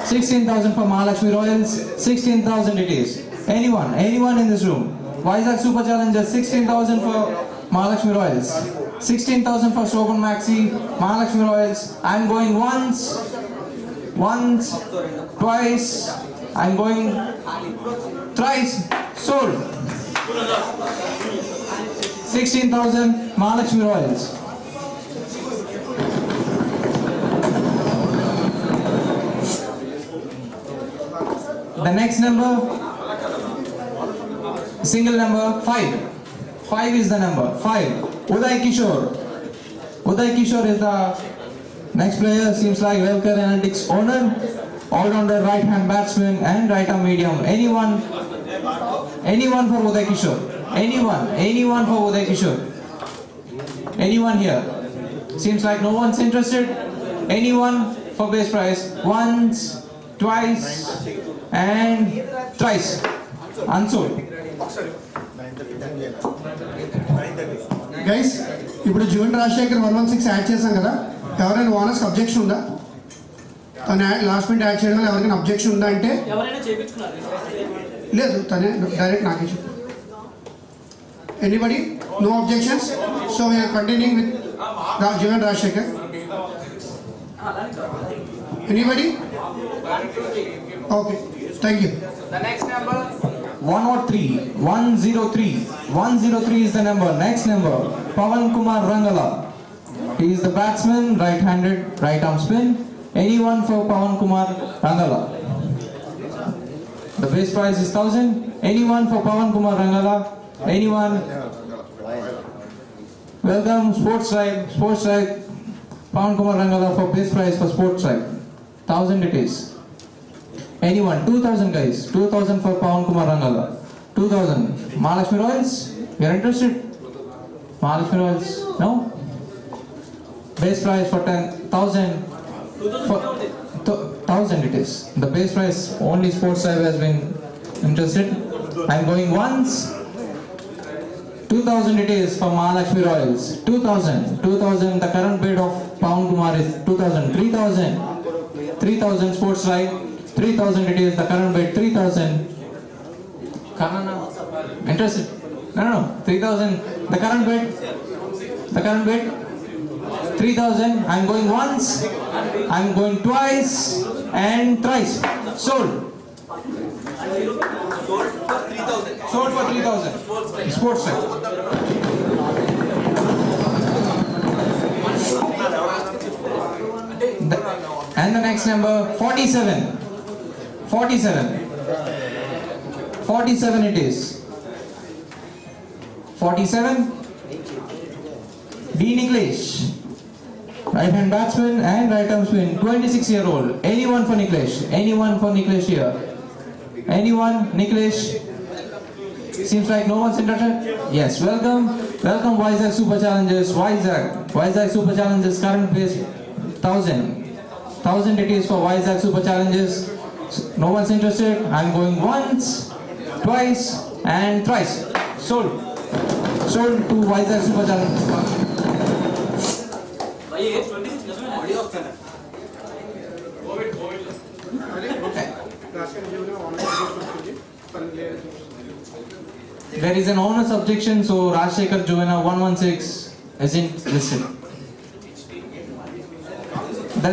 S13: 16,000 for Mahalakshmi Royals. 16,000 it is. Anyone in this room. Vizag Super Challengers 16,000 for Mahalakshmi Royals. 16,000 for Shobhan Maxi. Mahalakshmi Royals. I'm going once, twice. I'm going thrice. Sold. 16,000 Mahalakshmi Royals. The next number, single number 5. 5 is the number. 5. Uday Kishore. Uday Kishore is the next player. Seems like Welker Analytics owner. All-rounder right-hand batsman and right-arm medium. Anyone for Uday Kishore? Anyone for Uday Kishore? Anyone here? Seems like no one's interested. Anyone for base price? Once, twice, and thrice. Unsold.
S11: Guys ఇప్పుడు జువన్ Rajasekhar 116 add చేసాం కదా, ఎవరైనా owners objection ఉందా? తను last minute add చేయడం వల్ల ఎవరికైనా objection ఉందా అంటే లేదు, తనే డైరెక్ట్ నాకే చెప్పు. Anybody? No objections. So we're continuing with Juvan Rajasekhar. Anybody? Okay, thank you.
S13: The next number 103. 103. 103 is the number. Next number, Pawan Kumar Rangala. He is the batsman, right-handed, right-arm spin. Anyone for Pawan Kumar Rangala? The base price is 1,000. Anyone for Pawan Kumar Rangala? Anyone? Welcome Sportz Tribe, Pawan Kumar Rangala for base prize for Sportz Tribe. 1,000 it is. Anyone? 2,000 guys. 2,000 for Pawan Kumar Rangala. 2,000. Mahalakshmi Royals? You are interested? Mahalakshmi Royals? No? Base prize for 10,000. 1,000 it is. The base price only Sportz Tribe has been interested. I'm going once. 2,000 it is for Mahalakshmi Royals. 2,000. 2,000. The current bid of Pawan Kumar is 2,000. 3,000. 3,000 Sportz Tribe. 3,000 it is. The current bid 3,000. Kanana. Interested? No. 3,000. The current bid. 3,000. I'm going once. I'm going twice and thrice. Sold. Sold for 3,000. Sportz Tribe. And the next number 47. 47. 47 it is. 47. D. Niklesh. Right hand batsman and right arm spin. 26-year-old. Anyone for Niklesh? Anyone for Niklesh here? Anyone? Niklesh? Seems like no one's interested. Yes, welcome. Welcome Vizag Super Challengers. Vizag Super Challengers current base 1,000. 1,000 it is for Vizag Super Challengers. No one's interested. I'm going once, twice and thrice. Sold. Sold to Vizag Super Challengers. There is an owner's objection, so Rajshekhar Jovena 116 isn't listed. The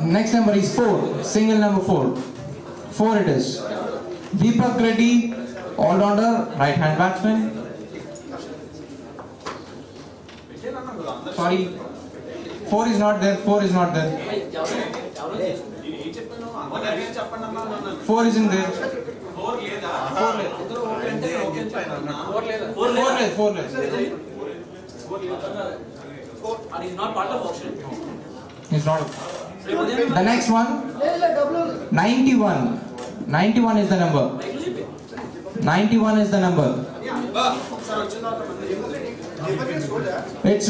S13: next number is 4, single number 4. 4 it is. Deepak Reddy, all-rounder, right hand batsman. Sorry, 4 is not there, 4 is not there. 4 isn't there. 4 less.
S10: And he's not part of auction.
S13: He's not. The next one, 91. 91 is the number. 91 is the number. It's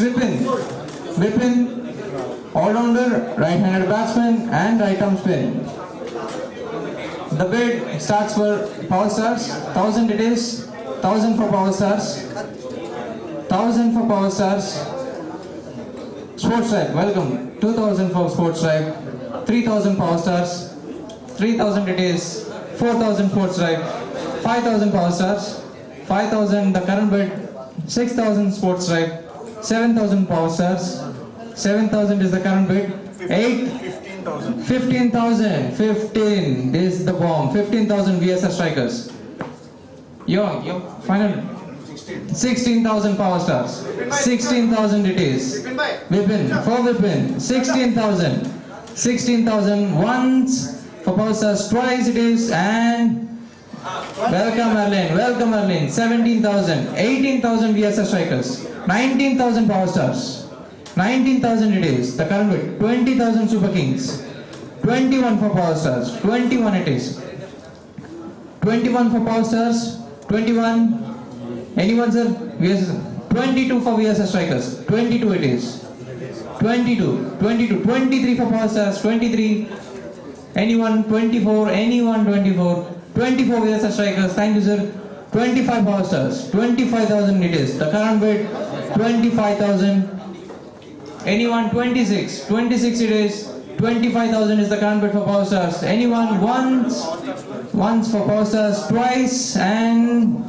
S13: Vipin, all-rounder, right-handed batsman and right-arm spin. The bid starts for Power Stars. 1,000 it is. 1,000 for Power Stars. 1,000 for Power Stars. Sportz Tribe, welcome. 2,000 for Sportz Tribe. 3,000 Power Stars. 3,000 it is. 4,000 Sportz Tribe. 5,000 Power Stars. 5,000 the current bid. 6,000 Sportz Tribe. 7,000 Power Stars. 7,000 is the current bid. 15,000. 15 is the bomb. 15,000 VSR strikers. Your final. 16,000 Power Stars. 16,000 it is. Vipin, for Vipin. 16,000. 16,000 once for Power Stars. Twice it is. And welcome Erlin. 17,000. 18,000 VSR strikers. 19,000 Power Stars. 19,000 it is. The current bid. 20,000 Super Kings. 21 for Power Stars. 21 it is. 21 for Power Stars. 21. Anyone sir? VSS. 22 for VSS strikers. 22 it is. 22. 23 for Power Stars. 23. Anyone? 24. Anyone? 24. 24 VSS strikers. Thank you sir. 25 Power Stars. 25,000 it is. The current bid 25,000. Anyone? 26. 26 it is. 25,000 is the current bid for Power Stars. Anyone? Once for Power Stars. Twice and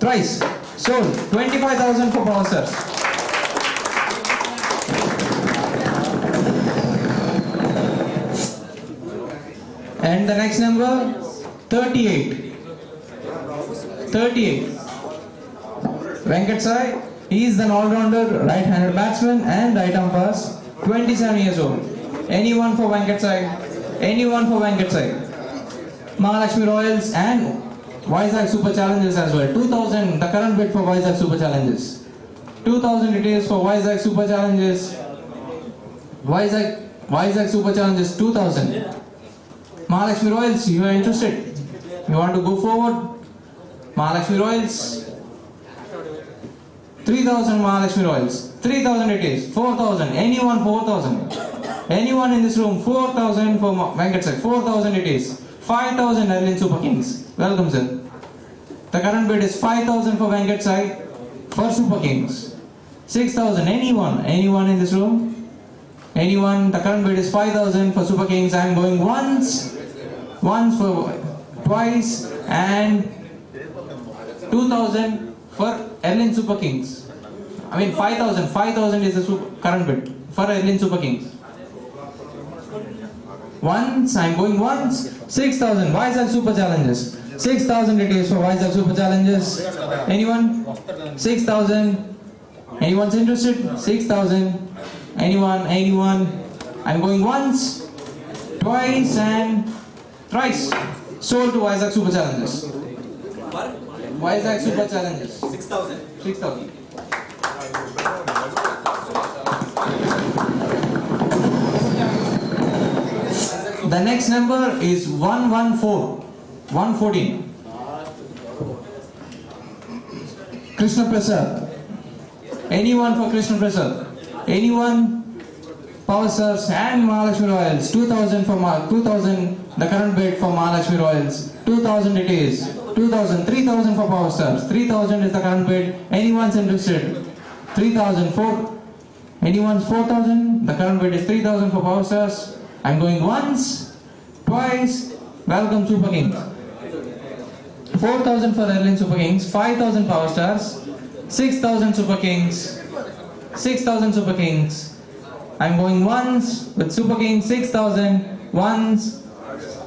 S13: thrice. Sold. 25,000 for Power Stars. And the next number 38. 38. Venkat Sai. He is an all-rounder, right-handed batsman and right-arm fast. 27 years old. Anyone for Venkat Sai? Anyone for Venkat Sai? Mahalakshmi Royals and Vizag Super Challengers as well. 2,000 the current bid for Vizag Super Challengers. 2,000 it is for Vizag Super Challenges. Vizag Super Challenges 2,000. Mahalakshmi Royals, you are interested? You want to go forward? Mahalakshmi Royals. 3,000 Mahalakshmi Royals. 3,000 it is. 4,000. Anyone 4,000. Anyone in this room 4,000 for Venkat sir. 4,000 it is. 5,000 Erlin Super Kings. Welcome sir. The current bid is 5,000 for Venkat side for Super Kings. 6,000. Anyone in this room? Anyone? The current bid is 5,000 for Super Kings. I am going once for twice, and 2,000 for Erlin Super Kings. I mean 5,000. 5,000 is the current bid for Erlin Super Kings. Once, I am going once. 6,000 Vizag Super Challenges. 6,000 it is for Vizag Super Challenges. Anyone? 6,000. Anyone's interested? 6,000. Anyone? I'm going once, twice, and thrice. Sold to Vizag Super Challenges. Vizag Super Challenges.
S10: 6,000.
S13: 6,000. The next number is 114. Krishna Prasad. Anyone for Krishna Prasad? Anyone? Power Stars and Mahalakshmi Royals. 2,000 for 2,000. The current bid for Mahalakshmi Royals. 2,000 it is. 2,000. 3,000 for Power Stars. 3,000 is the current bid. Anyone's interested? 3,000. Anyone's 4,000. The current bid is 3,000 for Power Stars. I'm going once, twice. Welcome Super Kings. 4,000 for Erlin Super Kings. 5,000 Power Stars. 6,000 Super Kings. 6,000 Super Kings. I'm going once with Super Kings. 6,000 once,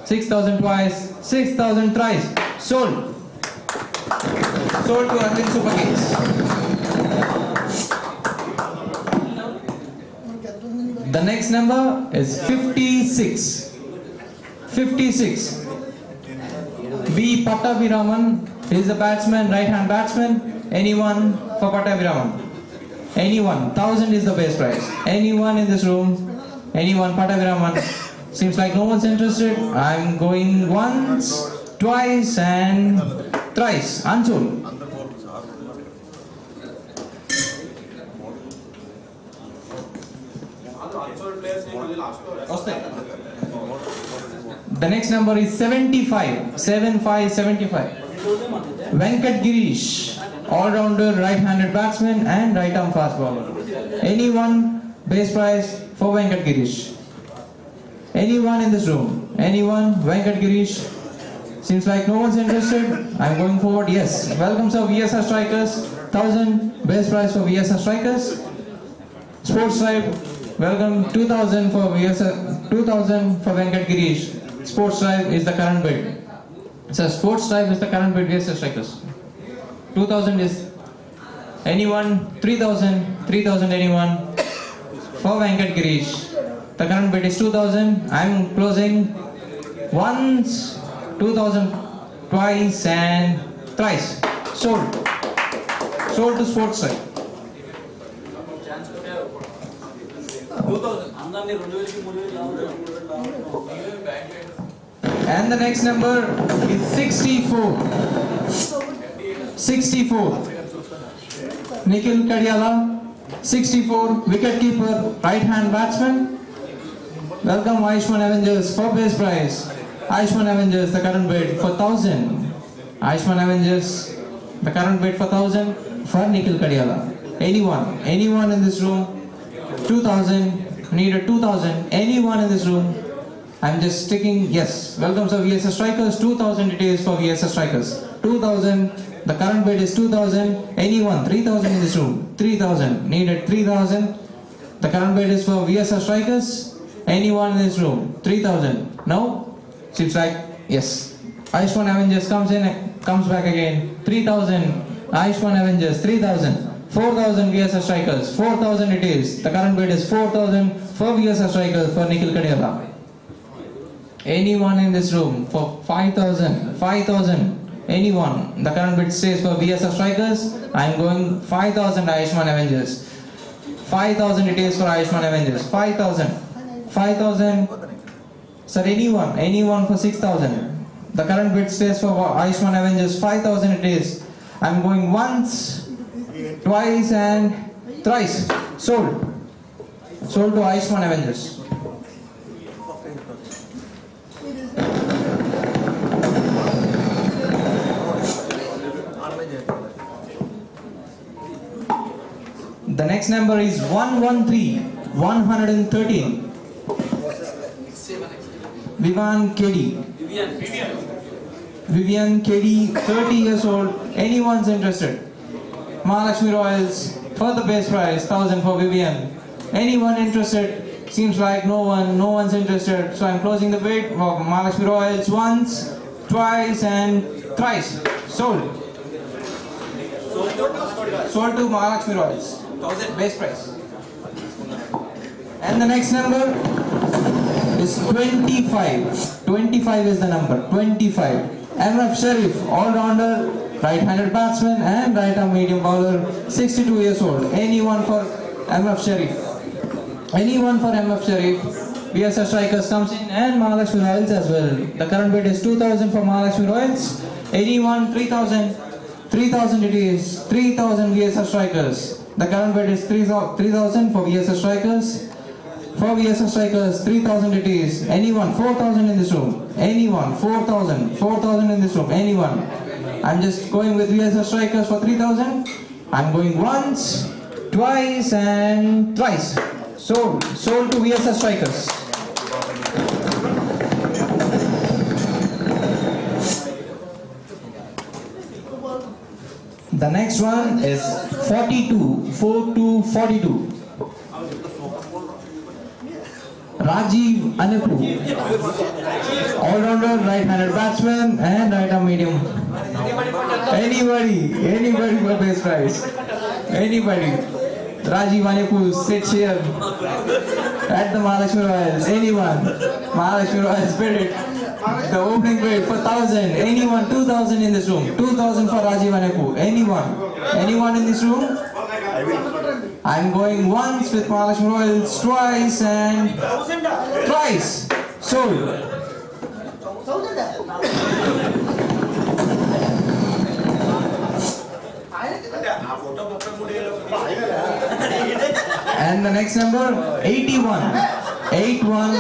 S13: 6,000 twice, 6,000 thrice. Sold. Sold to Erlin Super Kings. The next number is 56. 56. V. Pattabhiraman is the batsman, right hand batsman. Anyone for Pattabhiraman? Anyone? 1,000 is the base price. Anyone in this room? Anyone? Pattabhiraman? Seems like no one's interested. I'm going once, twice, and thrice. Unsold. The next number is 75. 75. Venkat Girish, all-rounder, right-handed batsman and right-arm fast bowler. Anyone? Base price for Venkat Girish. Anyone in this room? Anyone? Venkat Girish? Seems like no one's interested. I'm going forward. Yes. Welcome sir, VSR Strikers. 1,000 base price for VSR Strikers. Sportz Tribe. Welcome. 2,000 for VSR. 2,000 for Venkat Girish. Sportz Tribe is the current bid. So Sportz Tribe is the current bid. VSR Strikers. 2,000 is anyone? 3,000. 3,000 anyone? For Venkat Girish. The current bid is 2,000. I'm closing once, 2,000 twice, and thrice. Sold. Sold to Sportz Tribe. And the next number is 64. 64. Nikhil Kadiala. 64. Wicket keeper, right hand batsman. Welcome Ayushman Avengers for base price. Ayushman Avengers, the current bid for 1,000. Ayushman Avengers, the current bid for 1,000 for Nikhil Kadiala. Anyone? Anyone in this room? 2,000. Needed 2,000. Anyone in this room? I'm just sticking. Yes. Welcome sir, VSR Strikers. 2,000 it is for VSR Strikers. 2,000. The current bid is 2,000. Anyone? 3,000 in this room. 3,000. Needed 3,000. The current bid is for VSR Strikers. Anyone in this room? 3,000. No? Seems like yes. Ayushman Avengers comes back again. 3,000. Ayushman Avengers. 3,000. 4,000 VSR Strikers. 4,000 it is. The current bid is 4,000 for VSR Strikers for Nikhil Kadiala. Anyone in this room for 5,000? 5,000. Anyone. The current bid stays for VSR strikers. I'm going 5,000 Ayushman Avengers. 5,000 it is for Ayushman Avengers. 5,000. 5,000. Sir, anyone for 6,000. The current bid stays for Ayushman Avengers. 5,000 it is. I'm going once, twice and thrice. Sold. Sold to Ayushman Avengers. The next number is 113. Vivian KD. Vivian KD, 30 years old. Anyone's interested? Mahalakshmi Royals for the base price, 1,000 for Vivian. Anyone interested? Seems like no one's interested. So I'm closing the bid for Mahalakshmi Royals once, twice and thrice. Sold. Sold to Mahalakshmi Royals. 1,000 base price. And the next number is 25. 25 is the number. 25. MF Sharif, all-rounder, right-handed batsman and right-arm medium bowler, 62 years old. Anyone for MF Sharif? Anyone for MF Sharif? VSR strikers comes in and Mahalakshmi Royals as well. The current bid is 2,000 for Mahalakshmi Royals. Anyone? 3,000. 3,000 it is. 3,000 VSR strikers. The current bid is 3,000 for VSR strikers. For VSR strikers, 3,000 it is. Anyone? 4,000 in this room. Anyone? 4,000. 4,000 in this room. Anyone? I'm just going with VSR strikers for 3,000. I'm going once, twice and thrice. Sold to VSR strikers. The next one is 42. 42. Rajiv Anepu, all-rounder, right-handed batsman and right-arm medium. Anybody for base price. Anybody. Rajiv Anepu sits here at the Mahalakshmi Royals. Anyone. Mahalakshmi Royals bid it. The opening bid for 1,000. Anyone. 2,000 in this room. 2,000 for Rajiv Anepu. Anyone in this room? I'm going once with Mahalakshmi Royals, twice and thrice. Sold. And the next number, 81. 81.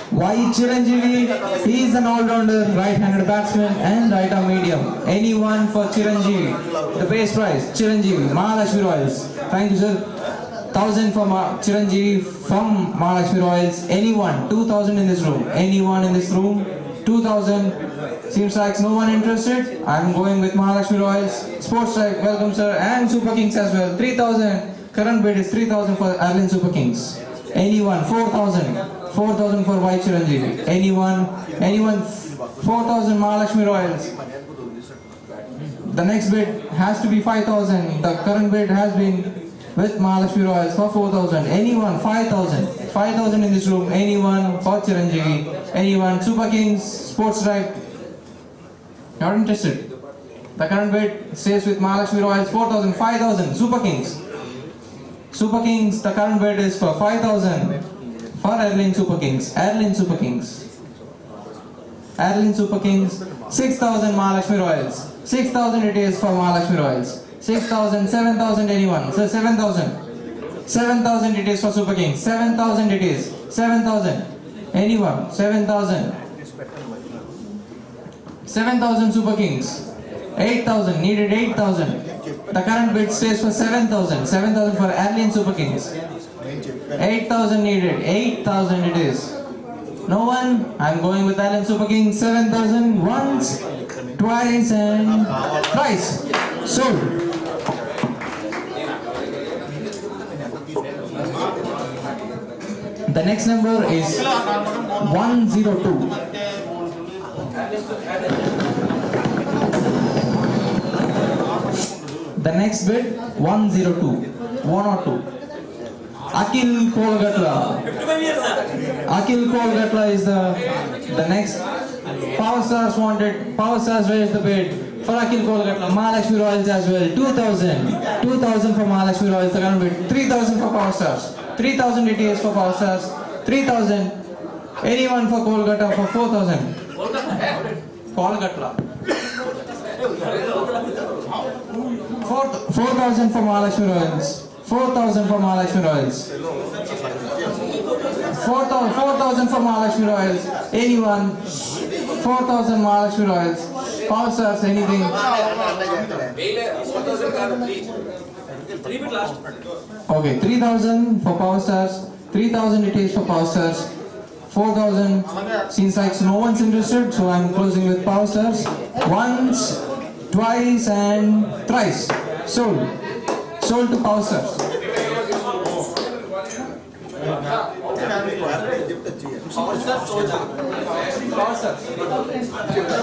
S13: Why Chiranjeevi? He is an all-rounder, right-handed batsman and right-arm medium. Anyone for Chiranjeevi? The base price, Chiranjeevi, Mahalakshmi Royals. Thank you, sir. 1,000 for Chiranjeevi from Mahalakshmi Royals. Anyone? 2,000 in this room. Anyone in this room? 2,000. Seems like no one interested. I'm going with Mahalakshmi Royals. Sportz, welcome, sir. And Super Kings as well. 3,000. Current bid is 3,000 for Arlen Super Kings. Anyone? 4,000. 4,000 for White Chiranjeevi. Anyone? 4,000 Mahalakshmi Royals. The next bid has to be 5,000. The current bid has been with Mahalakshmi Royals for 4,000. Anyone? 5,000. 5,000 in this room. Anyone for Chiranjeevi? Anyone? Super Kings, Sportz Drive. Not interested. The current bid stays with Mahalakshmi Royals. 4,000. 5,000. Super Kings. Super Kings, the current bid is for 5,000 for Arlen Super Kings. Arlen Super Kings. 6,000 Mahalakshmi Royals. 6,000 it is for Mahalakshmi Royals. 6,000, 7,000 anyone. So 7,000. 7,000 it is for Super Kings. 7,000 it is. 7,000. Anyone? 7,000. 7,000 Super Kings. 8,000. Needed 8,000. The current bid stays for 7,000. 7,000 for Arlen Super Kings. 8,000 needed. 8,000 it is. No one? I'm going with Arlen Super Kings. 7,000 once, twice and thrice. Sold. The next number is 102. The next bid 102. Akil Kolgatla is the next Power Stars wanted, Power Stars raised the bid for Akhil Kolkata, Mahalakshmi Royals as well, 2,000. 2,000 for Mahalakshmi Royals, the current bid, 3,000 for Power Stars, 3,000 it is for Power Stars, 3,000. Anyone for Kolkata for 4,000. Kolkata. 4,000 for Mahalakshmi Royals. 4,000 for Mahalakshmi Royals. 4,000 for Mahalakshmi Royals. Anyone? 4,000 Mahalakshmi Royals. Power Stars, anything? Okay, 3,000 for Power Stars. 3,000 it is for Power Stars. 4,000. Seems like no one's interested, so I'm closing with Power Stars. Once, twice, and thrice. Sold. Sold to Power Stars.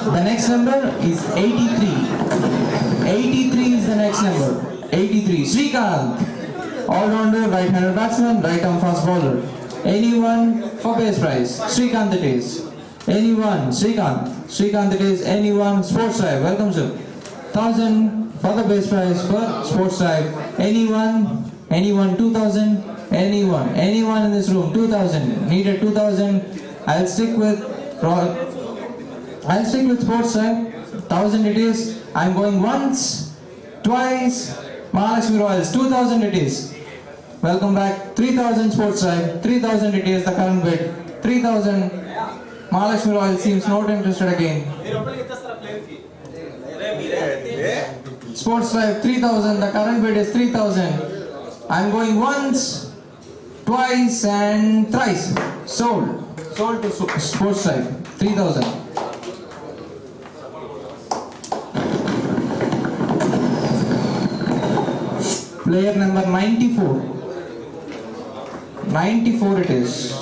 S13: The next number is 83. 83 is the next number. 83. Srikanth. All-rounder, right-handed batsman, right-arm fast bowler. Anyone for base prize? Srikanth it is. Anyone? Srikanth. Srikanth it is. Anyone? Sportz Drive. Welcome sir. 1,000 for the base prize for Sportz Drive. Anyone? Anyone? 2,000? Anyone? Anyone in this room? 2,000. Needed 2,000. I'll stick with Sportz Drive. 1,000 it is. I'm going once, twice. Mahalakshmi Royals. 2,000 it is. Welcome back. 3,000 Sportz Drive. 3,000 it is the current bid. 3,000. Mahalakshmi Royals seems not interested again. Sportz Drive 3,000. The current bid is 3,000. I'm going once, twice, and thrice. Sold. Sold to Sportz Drive. 3,000. Player number 94. 94 it is.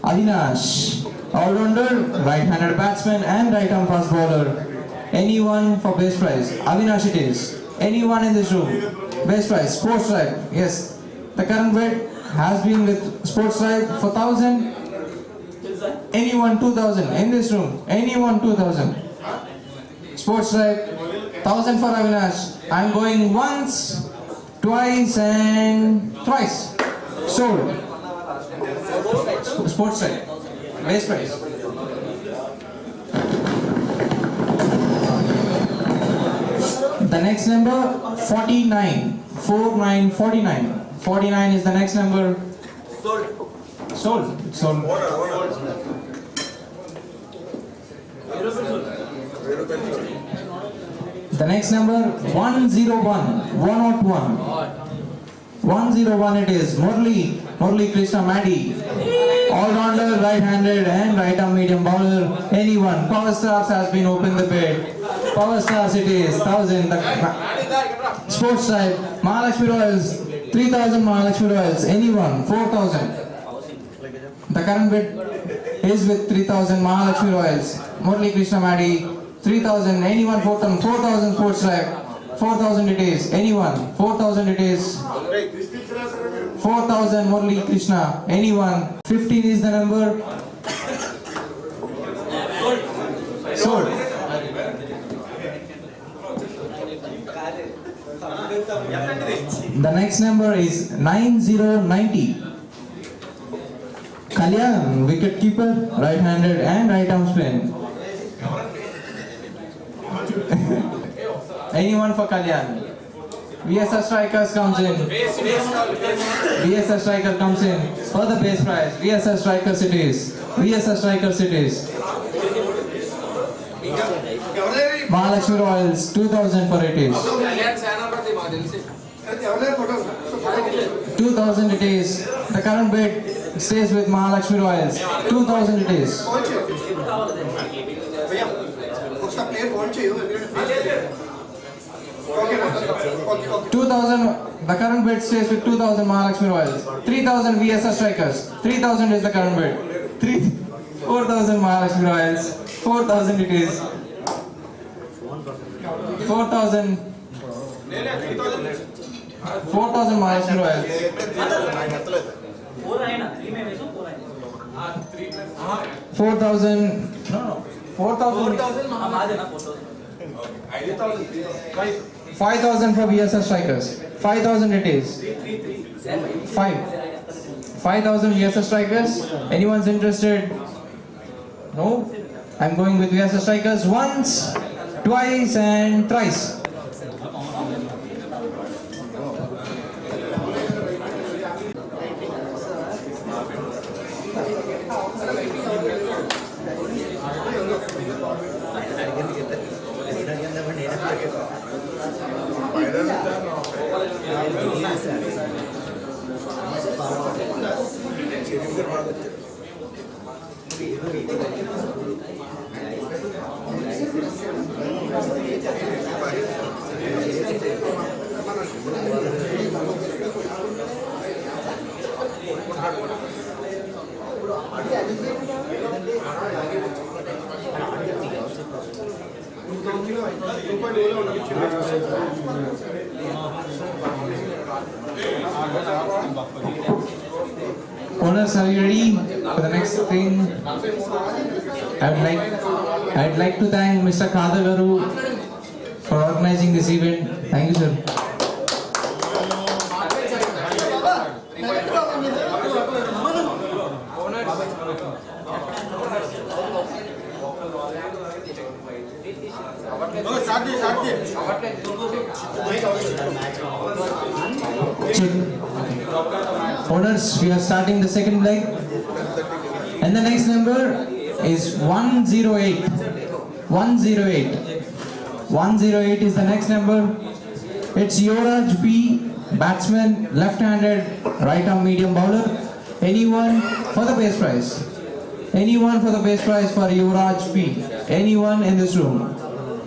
S13: Avinash. All-rounder, right-handed batsman and right-arm fast bowler. Anyone for base prize? Avinash it is. Anyone in this room? Base prize, Sportz Drive. Yes. The current bid has been with Sportz Drive for 1,000. Anyone 2,000 in this room? Anyone 2,000? Sportz Drive, 1,000 for Avinash. I'm going once, twice, and thrice. Sold. Sportz Drive. Base price. The next number 49. 49. 49 is the next number. Sold. Sold. The next number 101. 101. 101 it is. Murli Krishna Maddy. All-rounder, right-handed and right-arm medium bowler. Anyone. Power Stars has been opened the bid. Power Stars it is. 1,000. Sportz Drive. Mahalakshmi Royals. 3,000 Mahalakshmi Royals. Anyone. 4,000. The current bid is with 3,000 Mahalakshmi Royals. Murli Krishna Maddy. 3,000. Anyone. 4,000. 4,000 Sportz Drive. 4,000 it is. Anyone. 4,000 it is. 4,000 Murli Krishna. Anyone. 15 is the number. Sold. The next number is 9090. Kalyan, wicket keeper, right-handed and right-arm spin. Anyone for Kalyan? VSR Strikers comes in. VSR Striker comes in for the base prize. VSR Strikers it is. VSR Strikers it is. Mahalakshmi Royals 2,000 for it is. 2,000 it is. The current bid stays with Mahalakshmi Royals. 2,000 it is. 2,000. The current bid stays with 2,000 Mahalakshmi Royals. 3,000 VSR Strikers. 3,000 is the current bid. 4,000 Mahalakshmi Royals. 4,000 it is. 4,000. 4,000 Mahalakshmi Royals. 4,000. No. 4,000. 5,000 for VSS strikers. 5,000 it is. 5,000 VSS strikers. Anyone's interested? No? I'm going with VSS strikers once, twice and thrice. Owners, are you ready for the next thing? I'd like to thank Mr. Kadagaru for organizing this event. Thank you, sir. Owners, we are starting the second leg, and the next number is 108. 108. 108 is the next number. It's Yuvraj P, batsman, left-handed, right-arm medium bowler. Anyone for the base prize? Anyone for the base prize for Yuvraj P? Anyone in this room?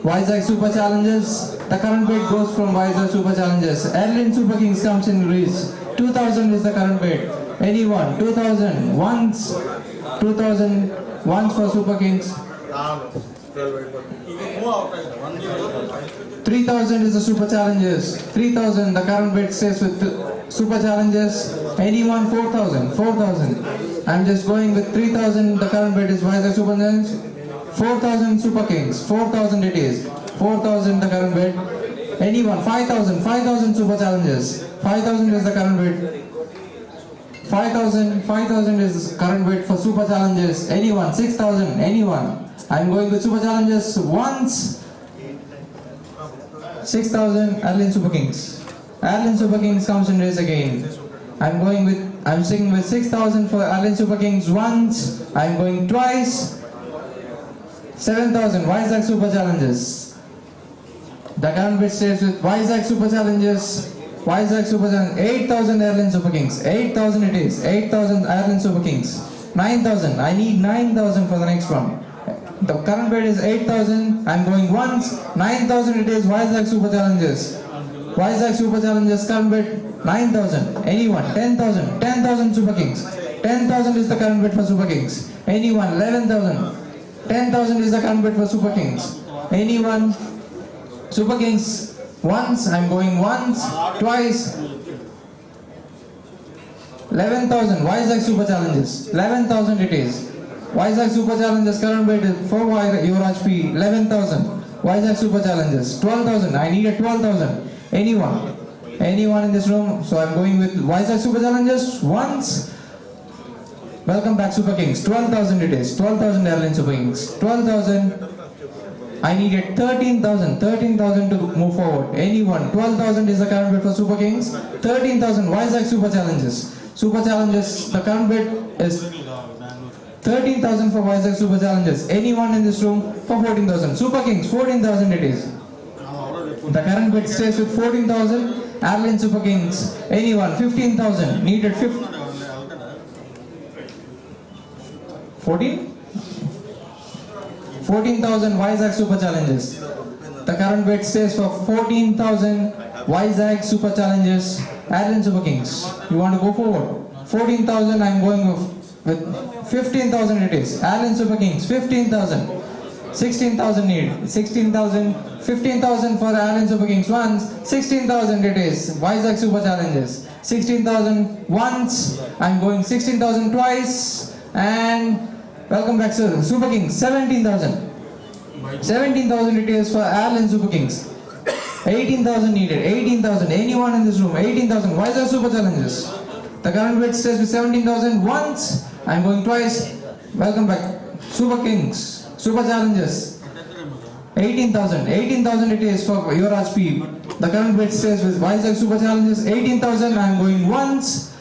S13: Vizag Super Challengers. The current bid goes from Vizag Super Challengers. Erlin Super Kings comes in Greece. 2,000 is the current bid. Anyone? 2,000 once. 2,000 once for Super Kings. 3,000 is the Super Challengers. 3,000. The current bid stays with Super Challengers. Anyone? 4,000. 4,000. I'm just going with 3,000. The current bid is Vizag Super Challengers. 4,000 Super Kings. 4,000 it is. 4,000 the current bid. Anyone? 5,000. 5,000 Super Challengers. 5,000 is the current bid. 5,000. 5,000 is the current bid for Super Challengers. Anyone? 6,000. Anyone? I'm going with Super Challengers once. 6,000 Erlin Super Kings. Erlin Super Kings comes in race again. I'm sticking with 6,000 for Erlin Super Kings once. I'm going twice. 7,000 Vizag Super Challengers. The current bid stays with Vizag Super Challengers. Vizag Super Challengers. 8,000 Erlin Super Kings. 8,000 it is. 8,000 Erlin Super Kings. 9,000. I need 9,000 for the next one. The current bid is 8,000. I'm going once. 9,000 it is. Vizag Super Challengers. Vizag Super Challengers current bid 9,000. Anyone? 10,000. 10,000 Super Kings. 10,000 is the current bid for Super Kings. Anyone? 11,000. 10,000 is the current bid for Super Kings. Anyone? Super Kings once. I'm going once, twice. 11,000 Vizag Super Challengers. 11,000 it is. Vizag Super Challengers current bid is for Yuvraj P. 11,000 Vizag Super Challengers. 12,000. I need a 12,000. Anyone? Anyone in this room? So I'm going with Vizag Super Challengers once. Welcome back Super Kings. 12,000 it is. 12,000 Erlin Super Kings. 12,000. I needed 13,000. 13,000 to move forward. Anyone? 12,000 is the current bid for Super Kings. 13,000 Vizag Super Challengers. Super Challengers. The current bid is 13,000 for Vizag Super Challengers. Anyone in this room for 14,000? Super Kings. 14,000 it is. The current bid stays with 14,000. Erlin Super Kings. Anyone? 15,000. Needed 15. 14? 14,000 Vizag Super Challengers. The current bid stays for 14,000 Vizag Super Challengers. Erlin Super Kings. You want to go forward? 14,000 I'm going with 15,000 it is. Erlin Super Kings. 15,000. 16,000 need. 16,000. 15,000 for Erlin Super Kings once. 16,000 it is. Vizag Super Challengers. 16,000 once. I'm going 16,000 twice. And Welcome back, sir. Super Kings, 17,000. 17,000 it is for Airline Super Kings. 18,000 needed. 18,000. Anyone in this room? 18,000. Why is there super challenges? The current bid stays with 17,000 once. I'm going twice. Welcome back. Super Kings. Super challenges. 18,000. 18,000 it is for your HP. The current bid stays with Vizag Super Challenges. 18,000. I'm going once.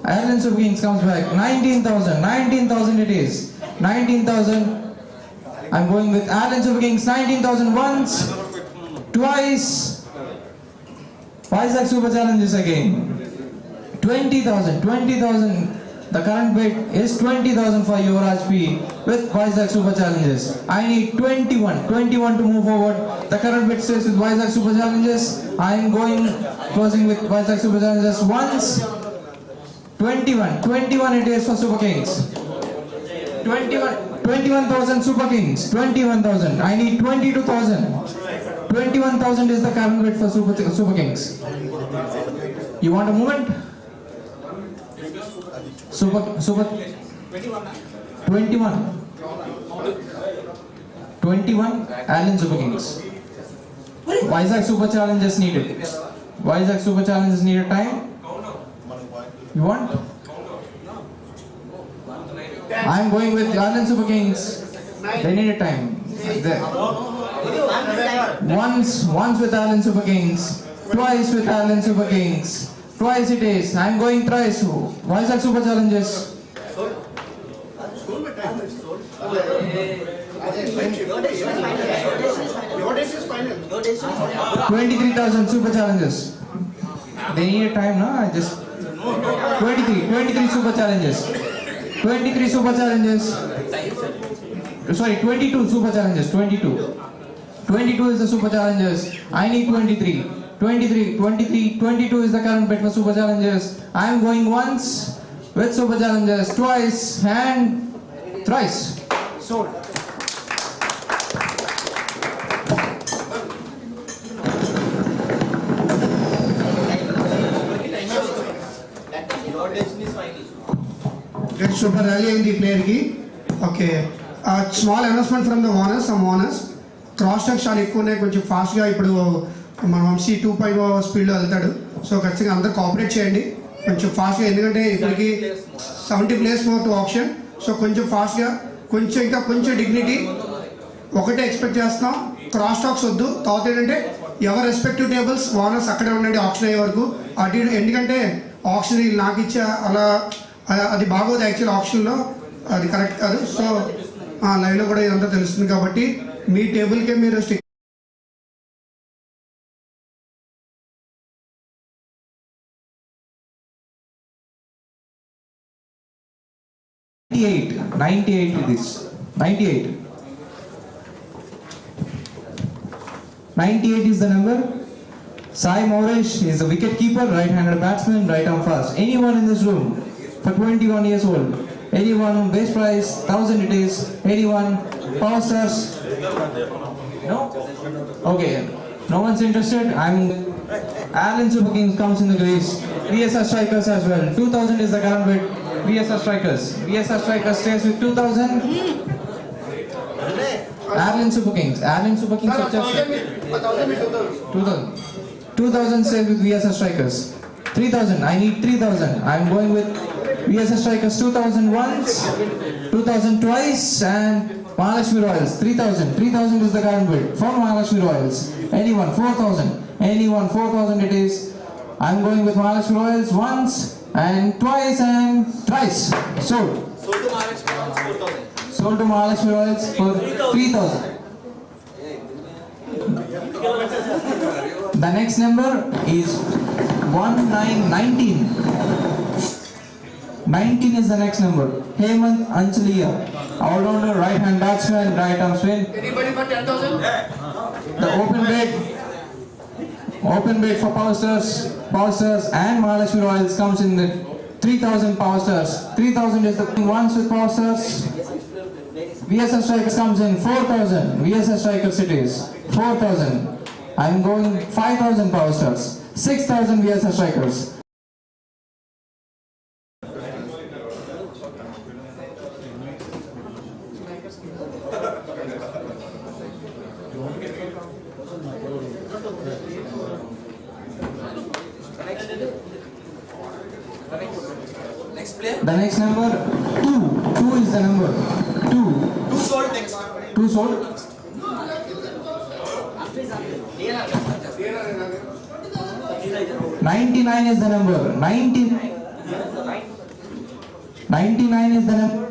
S13: Airline Super Kings comes back. 19,000. 19,000 it is. 19,000. I'm going with Airline Super Kings. 19,000 once. Twice. Vizag Super Challenges again. 20,000. 20,000. The current bid is 20,000 for your HP with Vizag Super Challenges. I need 21. 21 to move forward. The current bid stays with Vizag Super Challenges. I am going closing with Vizag Super Challenges once. 21. 21 it is for Super Kings. 21,000 Super Kings. 21,000. I need 22,000. 21,000 is the current bid for Super Kings. You want a movement? Super 21. 21 Allen Super Kings. Vizag Super Challenge is needed. Vizag Super Challenge is needed time. You want? I'm going with Allen Super Kings. They need a time. There. Once with Allen Super Kings. Twice with Allen Super Kings. Twice it is. I'm going thrice. Vizag Super Challenges. 23,000 Super Challenges. They need a time, no? I just 23 Super Challenges. 23 Super Challenges. Sorry, 22 Super Challenges. 22 is the Super Challenges. I need 23. 22 is the current bid for Super Challenges. I am going once with Super Challenges, twice and thrice. Sold.
S11: Great super rally in the player ki. Okay. A small announcement from the owners. Some owners. Cross track చాలా ఎక్కువ ఉన్నాయి, కొంచెం ఫాస్ట్గా ఇప్పుడు మన వంశీ 2.0 స్పీడ్లో వెళ్తాడు. So ఖచ్చితంగా అందరూ కోఆపరేట్ చేయండి కొంచెం ఫాస్ట్గా, ఎందుకంటే ఇప్పటికి 70 place more to option. So కొంచెం ఫాస్ట్గా, కొంచెం ఇంకా కొంచెం డిగ్నిటీ. ఒకటే ఎక్స్పెక్ట్ చేస్తున్నాం, క్రాస్ టాక్స్ వద్దు. తర్వాత ఏంటంటే ఎవరు రెస్పెక్టివ్ టేబుల్స్ ఓనర్స్ అక్కడే ఉండండి ఆప్షన్ అయ్యే వరకు. అటు ఎందుకంటే ఆప్షన్ నాకు ఇచ్చా అలా అది బాగోదు యాక్చువల్ ఆప్షన్లో, అది కరెక్ట్ కాదు. సో లైవ్లో కూడా ఇదంతా తెలుస్తుంది కాబట్టి మీ టేబుల్కే మీరు stick
S13: 98 it is. 98 is the number. Sai Moresh is a wicket keeper, right-handed batsman, right arm fast. Anyone in this room for 21 years old? Anyone base price 1,000 it is. Anyone power stars? No? Okay. No one's interested. Alan Super Kings comes in the crease. VSR strikers as well. 2,000 is the current bid. VSR strikers. VSR strikers stays with 2,000. Alan Super Kings. Alan Super Kings. 2,000 stays with VSR strikers. 3,000. I need 3,000. I'm going with VSR strikers. 2,000 once, 2,000 twice, and Mahalakshmi Royals. 3,000. 3,000 is the current bid for Mahalakshmi Royals. Anyone? 4,000. Anyone? 4,000 it is. I'm going with Mahalakshmi Royals once and twice and thrice. Sold.
S10: Sold to Mahalakshmi Royals 4,000.
S13: Sold to Mahalakshmi Royals for 3,000. The next number is 1919. 19 is the next number. Hemant Anchaliya, all-rounder, right-hand batsman, right-arm spin.
S11: Anybody for 10,000?
S13: The open bid for Power Stars and Mahalakshmi Royals comes in the 3,000 Power Stars. 3,000 is the ones with Power Stars. VSR Strikers comes in 4,000. VSR Strikers it is 4,000. I'm going 5,000 Power Stars. 6,000 VSR Strikers.
S10: Next player.
S13: The next number 2. 2 is the number. 2.
S10: 2 sold next.
S13: 2 sold. 99 is the number. 99 is the number.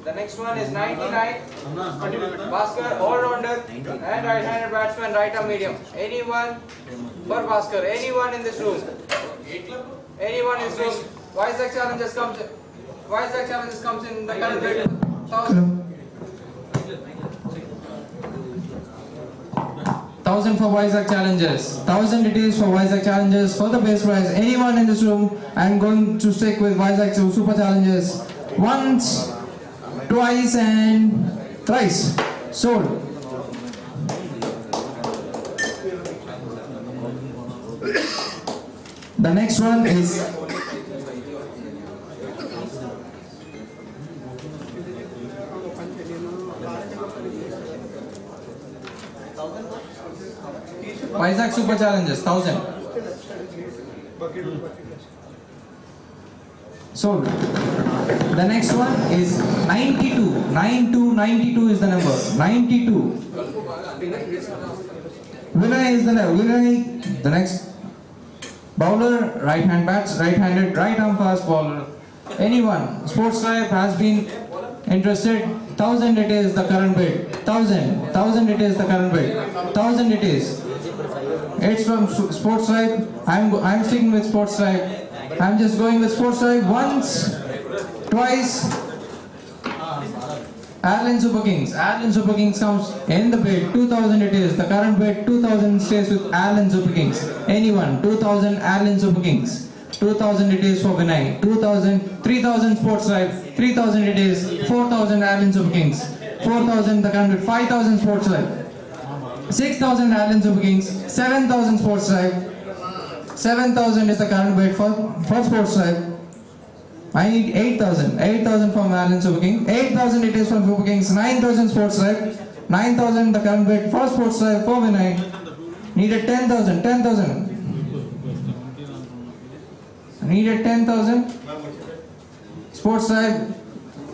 S10: The next one is 99. Bhaskar, all-rounder and right-handed batsman, right arm medium. Anyone for Bhaskar? Anyone in this room? Anyone in this room? Vizag challenges comes in. Vizag challenges comes in the current rate.
S13: 1000 for Vizag challenges. 1000 it is for Vizag challenges for the base prize. Anyone in this room? I'm going to stick with Vizag super challenges. Once, twice and thrice. Sold. The next one is Vizag Super Challenges, 1000. Sold. The next one is 92. 92 is the number. 92. Vinay is the number. Vinay, the next bowler, right hand bats, right-handed, right arm fast bowler. Anyone, Sportz Tribe has been interested. 1000 it is the current bid. 1000 it is the current bid. 1000 it is. It's from Sportz Tribe. I'm sticking with Sportz Tribe. I'm just going with Sportz Tribe once, twice. Ireland Super Kings. Ireland Super Kings comes in the bid. 2000 it is. The current bid 2000 stays with Ireland Super Kings. Anyone? 2000 Ireland Super Kings. 2000 it is for Vinay. 2000, 3000 Sportz Tribe. 3000 it is. 4000 Ireland Super Kings. 4000 the current bid. 5000 Sportz Tribe. 6000 Ireland Super Kings. 7000 Sportz Tribe. 7000 is the current bid for Sportz Tribe. I need 8,000. 8,000 from Ireland Super Kings. 8,000 it is from Super Kings. 9,000 Sportz Tribe. 9,000 the current bid for Sportz Tribe for Vinay. Needed 10,000. 10,000. Needed 10,000. Sportz Tribe.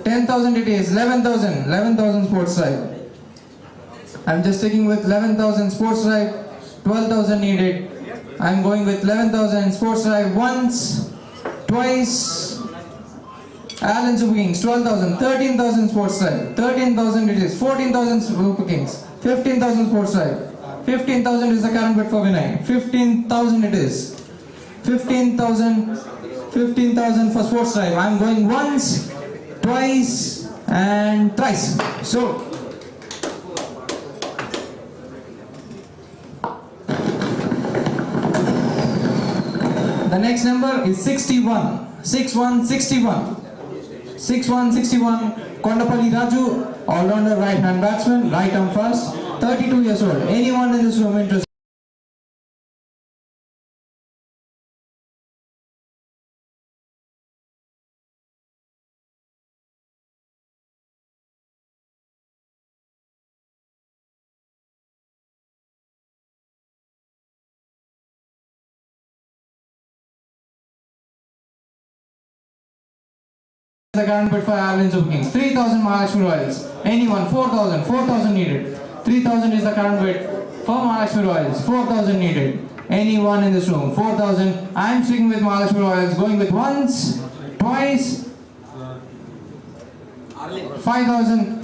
S13: 10,000 it is. 11,000. 11,000 Sportz Tribe. I'm just sticking with 11,000 Sportz Tribe. 12,000 needed. I'm going with 11,000 Sportz Tribe once, twice. Ireland Super Kings, 12,000, 13,000 Sportz Tribe, 13,000 it is, 14,000 Super Kings, 15,000 Sportz Tribe, 15,000 is the current bid for Vinay, 15,000 it is, 15,000 for Sportz Tribe. I'm going once, twice and thrice. So, the next number is 61, 61. 6161, Kondapalli Raju, all-rounder right-hand batsman, right arm fast, 32 years old. Anyone in this room interested? The current bid for Ireland Super Kings. 3,000 Mahalakshmi Royals. Anyone? 4,000. 4,000 needed. 3,000 is the current bid for Mahalakshmi Royals. 4,000 needed. Anyone in this room? 4,000. I'm sticking with Mahalakshmi Royals. Going with once, twice, 5,000.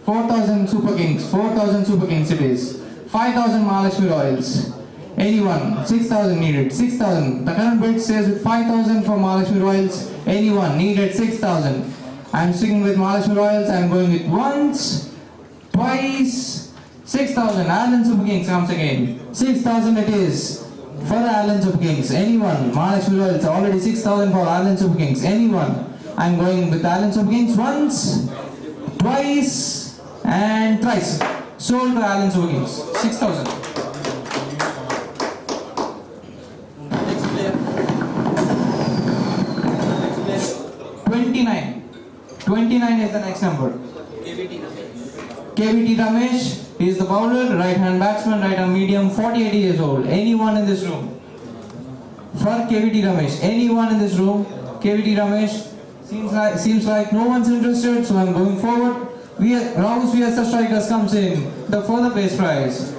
S13: 4,000 Super Kings. 4,000 Super Kings it is. 5,000 Mahalakshmi Royals. Anyone? 6,000 needed. 6,000. The current bid stays with 5,000 for Mahalakshmi Royals. Anyone? Needed 6,000. I'm sticking with Mahalakshmi Royals. I'm going with once, twice, 6,000. Ireland Super Kings comes again. 6,000 it is for Ireland Super Kings. Anyone? Mahalakshmi Royals. Already 6,000 for Ireland Super Kings. Anyone? I'm going with Ireland Super Kings once, twice and thrice. Sold to Ireland Super Kings. 6,000. 29 is the next number. KVT Ramesh, he is the bowler, right hand batsman, right arm medium, 48 years old. Anyone in this room? For KVT Ramesh, anyone in this room? KVT Ramesh, seems like no one's interested, so I'm going forward. Rahul VS Strikers comes in for the base prize.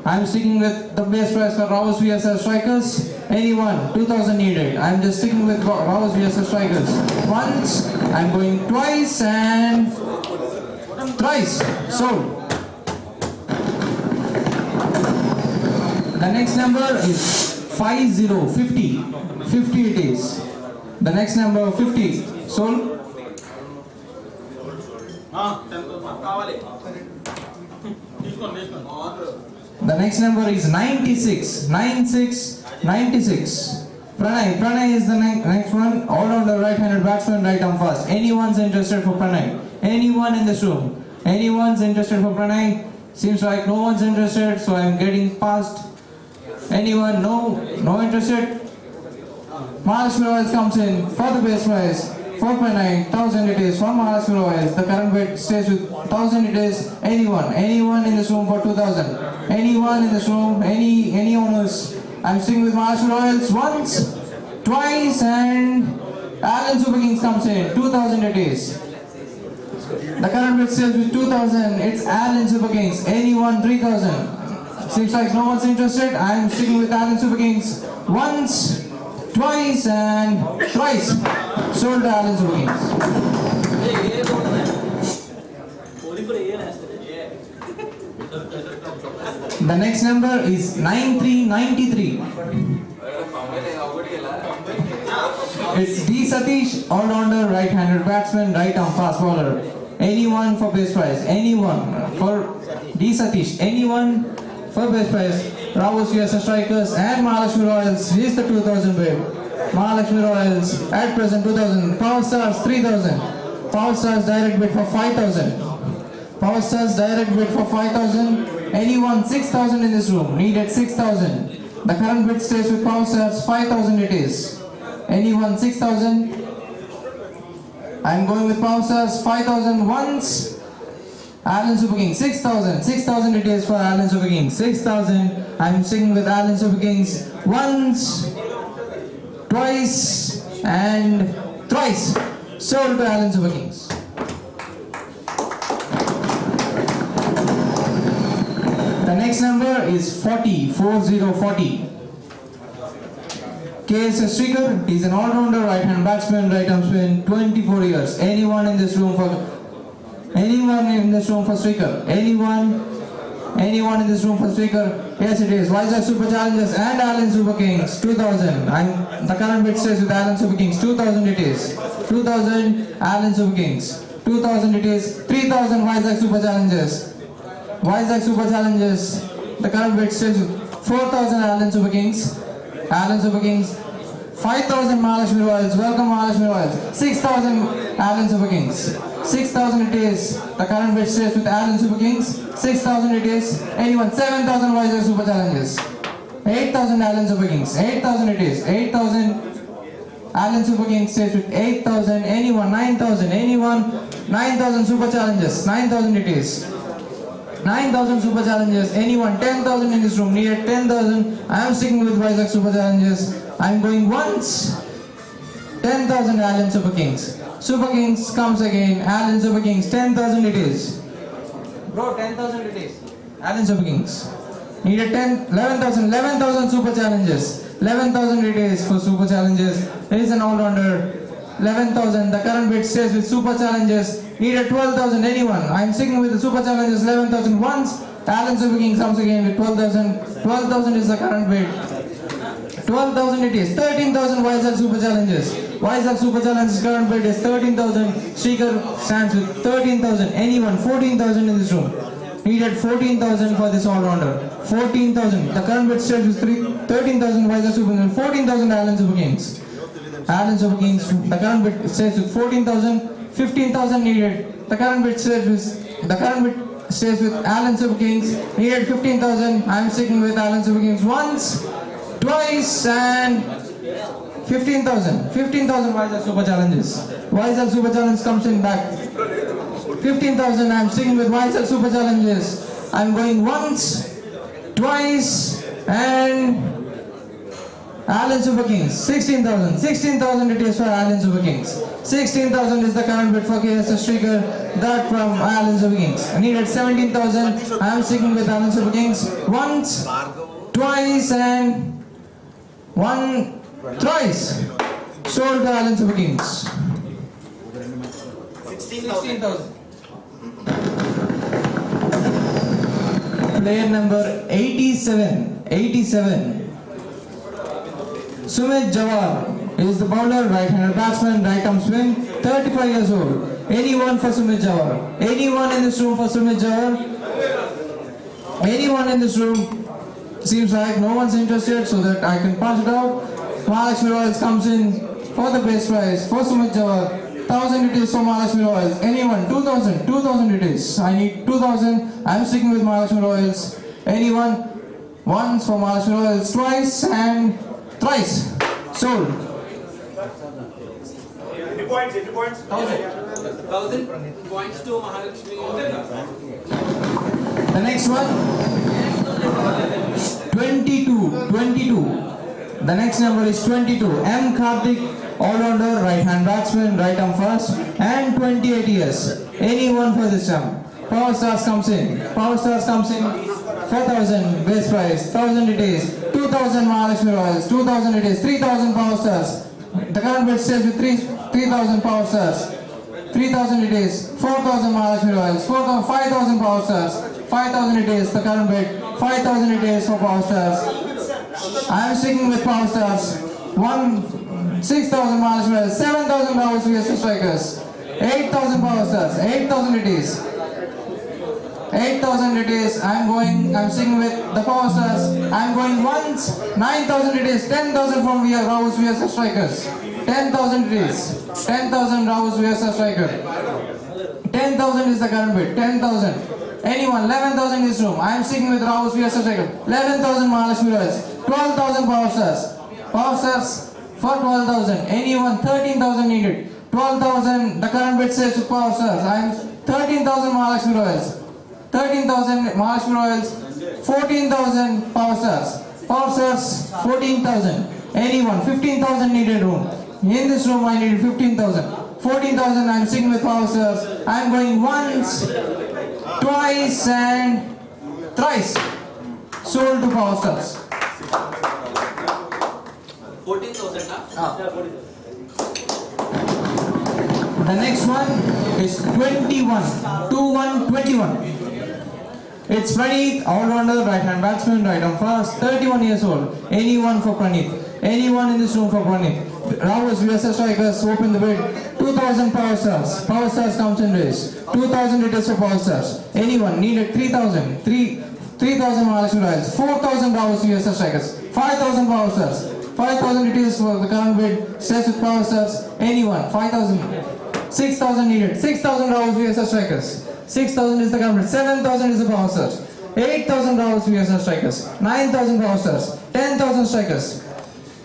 S13: I'm sticking with the base price for Rahul VS Strikers. Anyone? 2,000 needed. I'm just sticking with Rahul VS Strikers. Once, I'm going twice and thrice. Sold. The next number is 50. 50 it is. The next number 50. Sold. The next number is 96. 96. Pranay is the next one. All-rounder right-handed batsman, right arm fast. Anyone's interested for Pranay? Anyone in this room? Anyone's interested for Pranay? Seems like no one's interested, so I'm getting past. Anyone? No interested? Maharashtra Royals comes in for the base prize. For Pranay, 1,000 it is. For Maharashtra Royals, the current bid stays with 1,000 it is. Anyone in this room for 2,000? Anyone in this room? Any owners? I'm sticking with Maharashtra Royals once, twice, and Alan Super Kings comes in. 2,000 it is. The current bid stays with 2,000. It's Alan Super Kings. Anyone? 3,000. Seems like no one's interested. I'm sticking with Alan Super Kings once, twice, and thrice. Sold to Alan Super Kings. The next number is 9393. It's D Satish, all-rounder, right-handed batsman, right arm fast bowler. Anyone for base prize? Anyone for D Satish? Anyone for base prize? Rahul VS Strikers and Maharashtra Royals. Here's the 2,000 bid. Maharashtra Royals at present 2,000. Power Stars 3,000. Power Stars direct bid for 5,000. Power Stars direct bid for 5,000. Anyone? 6,000 in this room. Needed 6,000. The current bid stays with Power Stars. 5,000 it is. Anyone? 6,000. I'm going with Power Stars. 5,000 once. Alan Super Kings. 6,000. 6,000 it is for Alan Super Kings. 6,000. I'm sticking with Alan Super Kings once, twice, and thrice. Sold to Alan Super Kings. The next number is 40. KSS Stricker, he's an all-rounder, right-hand batsman, right-arm spin, 24 years. Anyone in this room for Stricker? Anyone in this room for Stricker? Yes, it is. Vizag Super Challengers and Alan Super Kings, 2,000. The current bid stays with Alan Super Kings, 2,000 it is. 2,000 Alan Super Kings, 2,000 it is. 3,000 Vizag Super Challengers. Vizag Super Challengers, the current bid stays with 4,000 Alan Super Kings. Alan Super Kings, 5,000 Maharashtra Royals. Welcome Maharashtra Royals. 6,000 Alan Super Kings. 6,000 it is. The current bid stays with Alan Super Kings. 6,000 it is. Anyone? 7,000 Vizag Super Challengers. 8,000 Alan Super Kings. 8,000 it is. 8,000 Alan Super Kings stays with 8,000. Anyone? 9,000. Anyone? 9,000 Super Challengers. 9,000 it is. 9,000 Super Challengers. Anyone? 10,000 in this room. Needed 10,000. I am sticking with Vizag Super Challengers. I am going once. 10,000 Alan Super Kings. Super Kings comes again. Alan Super Kings. 10,000 it is. Bro, 10,000 it is. Alan Super Kings. Needed 11,000. 11,000 Super Challengers. 11,000 it is for Super Challengers. There is an all-rounder. 11,000. The current bid stays with Super Challengers. Needed 12,000. Anyone? I am sticking with the Super Challengers. 11,000 once. Alan Super Kings comes again with 12,000. 12,000 is the current bid. 12,000 it is. 13,000 Vizag Super Challengers. Vizag Super Challengers current bid is 13,000. Stricker stands with 13,000. Anyone? 14,000 in this room. Needed 14,000 for this all-rounder. 14,000. The current bid stays with 13,000 Vizag Super Challengers. 14,000 Alan Super Kings. Alan Super Kings. The current bid stays with 14,000. 15,000 needed. The current bid stays with Alan Super Kings. Needed 15,000. I am sticking with Alan Super Kings once, twice, and 15,000. 15,000 Vizag Super Challenges. Vizag Super Challenge comes in back. 15,000. I'm sticking with Vizag Super Challenges. I'm going once, twice, and Allen Super Kings. 16,000. 16,000 it is for Allen Super Kings. 16,000 is the current bid for KSS Streaker. That from Allen Super Kings. I needed 17,000. I'm sticking with Allen Super Kings. Once, twice, and one thrice. Sold to Allen Super Kings. 16,000. Player number 87. 87. Sumit Jawar is the bowler, right-hander batsman, right arm swing, 35 years old. Anyone for Sumit Jawar? Anyone in this room for Sumit Jawar? Anyone in this room? Seems like no one's interested, so that I can pass it out. Mahalakshmi Royals comes in for the base prize for Sumit Jawar. 1,000 it is for Mahalakshmi Royals. Anyone? 2,000. 2,000 it is. I need 2,000. I'm sticking with Mahalakshmi Royals. Anyone? Once for Mahalakshmi Royals, twice and thrice. Sold.
S12: 80 points. 1,000 points to Mahalakshmi.
S13: The next one. 22. 22. The next number is 22. M. Karthik, all-rounder, right-hand batsman, right arm fast, and 28 years. Anyone for this term? Power Stars comes in. Power Stars comes in. 4,000 base price. 1,000 it is. 2,000 Mahalakshmi Royals. 2,000 it is. 3,000 Power Stars. The current bid stays with 3,000 Power Stars. 3,000 it is. 4,000 Mahalakshmi Royals. 5,000 Power Stars. 5,000 it is. The current bid. 5,000 it is for Power Stars. I am sticking with Power Stars. 6,000 Mahalakshmi Royals. 7,000 Rahul vs Strikers. 8,000 Power Stars. 8,000 it is. 8,000 it is. I'm sticking with the Power Stars. I'm going once. 9,000 it is. 10,000 from Rahul vs Strikers. 10,000 it is. 10,000 Rahul vs Striker. 10,000 is the current bid. 10,000. Anyone? 11,000 in this room. I am sticking with Rahul vs Striker. 11,000 Mahalakshmi Royals. 12,000 Power Stars. Power Stars for 12,000. Anyone? 13,000 needed. 12,000. The current bid says to Power Stars. I am 13,000 Mahalakshmi Royals. 13,000 Mahalakshmi Royals. 14,000 Power Stars. Power Stars 14,000. Anyone? 15,000 needed room. In this room I needed 15,000. 14,000. I am sticking with Power Stars. I am going once, twice, and thrice. Sold to Power Stars.
S12: 14,000 now?
S13: The next one is 21. 21. It's Praneeth, all-rounder, right-hand batsman, right-arm fast, 31 years old. Anyone for Praneeth? Anyone in this room for Praneeth? Rahul vs Strikers open the bid. 2,000 Power Stars. Power Stars comes in race. 2,000 it is for Power Stars. Anyone? Needed 3,000. 3,000 Mahalakshmi Royals. 4,000 Rahul vs Strikers. 5,000 Power Stars. 5,000 it is for the current bid. Stays with Power Stars. Anyone? 5,000. 6,000 needed. 6,000 Rahul vs Strikers. 6,000 is the current bid. 7,000 is the Power Stars. 8,000 Rahul vs Strikers. 9,000 Power Stars. 10,000 Strikers.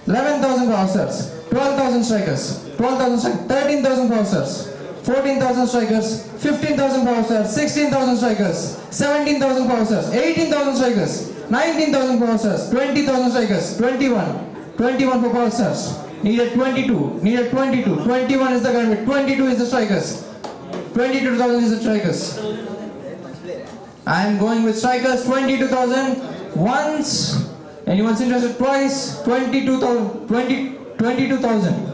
S13: 11,000 Power Stars. 12,000 Strikers. 12,000 Strikers. 13,000 Power Stars. 14,000 Strikers. 15,000 Power Stars. 16,000 Strikers. 17,000 Power Stars. 18,000 Strikers. 19,000 Power Stars. 20,000 Strikers. 21 for Power Stars. Needed 22. 21 is the current bid. 22 is the Strikers. 22,000 is the Strikers. I am going with Strikers. 22,000 once. Anyone's interested? Twice. 22,000. 22,000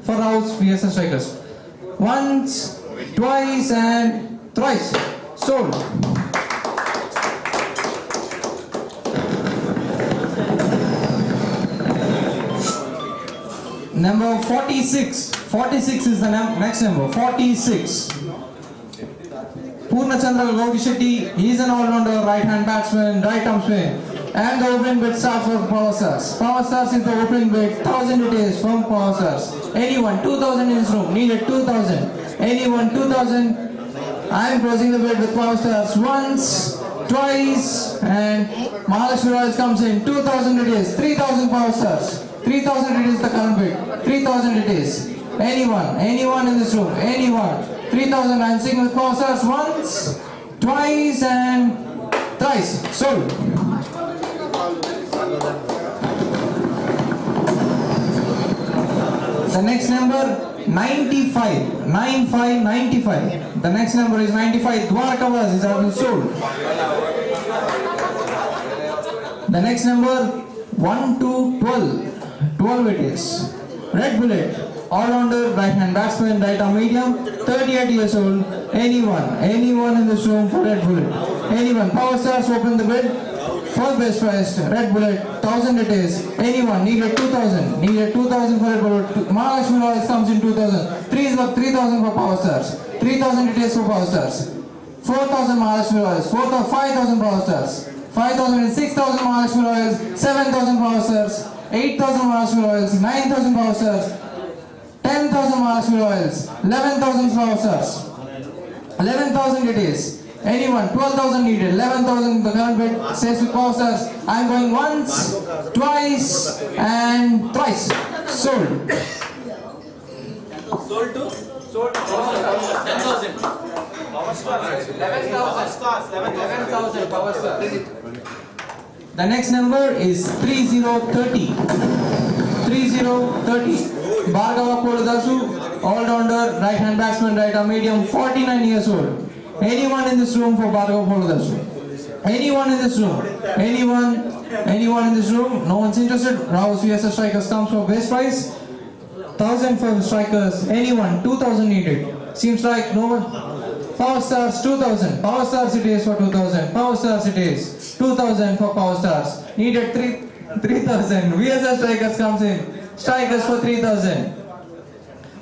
S13: for Rahul vs Strikers. Once, twice, and thrice. Sold. Number 46. 46 is the next number. 46. Purnachandra Gaudi Shetty. He is an all-rounder, right-hand batsman, right-arm swing. And the opening bid starts for Power Stars. Power Stars is the opening bid. 1,000 it is from Power Stars. Anyone? 2,000 in this room. Needed 2,000. Anyone? 2,000. I am closing the bid with Power Stars. Once, twice, and Mahalakshmi Royals comes in. 2,000 it is. 3,000 Power Stars. 3,000 it is the current bid. 3,000 it is. Anyone in this room, anyone. 3,000, I'm singing with power stars once, twice and thrice. Sold. The next number, 95. 95. The next number is 95. Dwarkavas is Unsold. The next number, 1 to 12. 12 it is. Red Bullet, all-rounder, right-hand batsman, right-arm medium, 38 years old. Anyone in this room for Red Bullet. Anyone. Power stars open the bid. For best price, Red Bullet, 1,000 it is. Anyone, needed 2,000. Needed 2,000 for Red Bullet. Mahalakshmi Royals comes in 2,000. 3,000 for Power Stars. 3,000 it is for Power Stars. 4,000 Mahalakshmi Royals. 5,000 Power Stars. 5,000 and 6,000 Mahalakshmi Royals. 7,000 Power Stars. 8,000 Mahalakshmi Royals. 9,000 Power Stars. 10,000 Mahalakshmi Royals. 11,000 Power Stars. 11,000 it is. Anyone, 12,000 needed, 11,000 the current bid says with Power Stars. I'm going once, twice and thrice. Sold.
S12: Sold to? Sold to 10,000. Power stars. 11,000 power stars.
S13: The next number is 3030. 3030. Bhargava Poladasu, all-rounder, right-hand batsman, right-arm medium, 49 years old. Anyone in this room for Bhargava Poladasu? Anyone in this room? Anyone in this room? No one's interested. Rao's VSS Strikers comes for base price. 1,000 for strikers. Anyone? 2,000 needed. Seems like no one. Power Stars 2,000. Power Stars it is for 2,000. Power Stars it is. 2,000 for Power Stars. Needed 3,000. VSS Strikers comes in. Strikers for 3,000.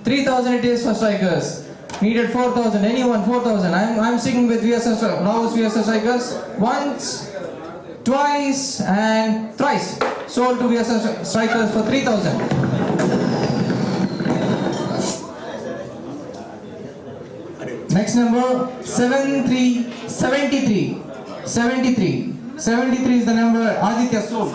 S13: 3,000 it is for strikers. Needed 4,000. Anyone? 4,000. I'm sticking with VSS Rao's VSS Strikers. Once, twice and thrice. Sold to VSS Strikers for 3,000. Next number 73. 73 is the number. Aditya sold.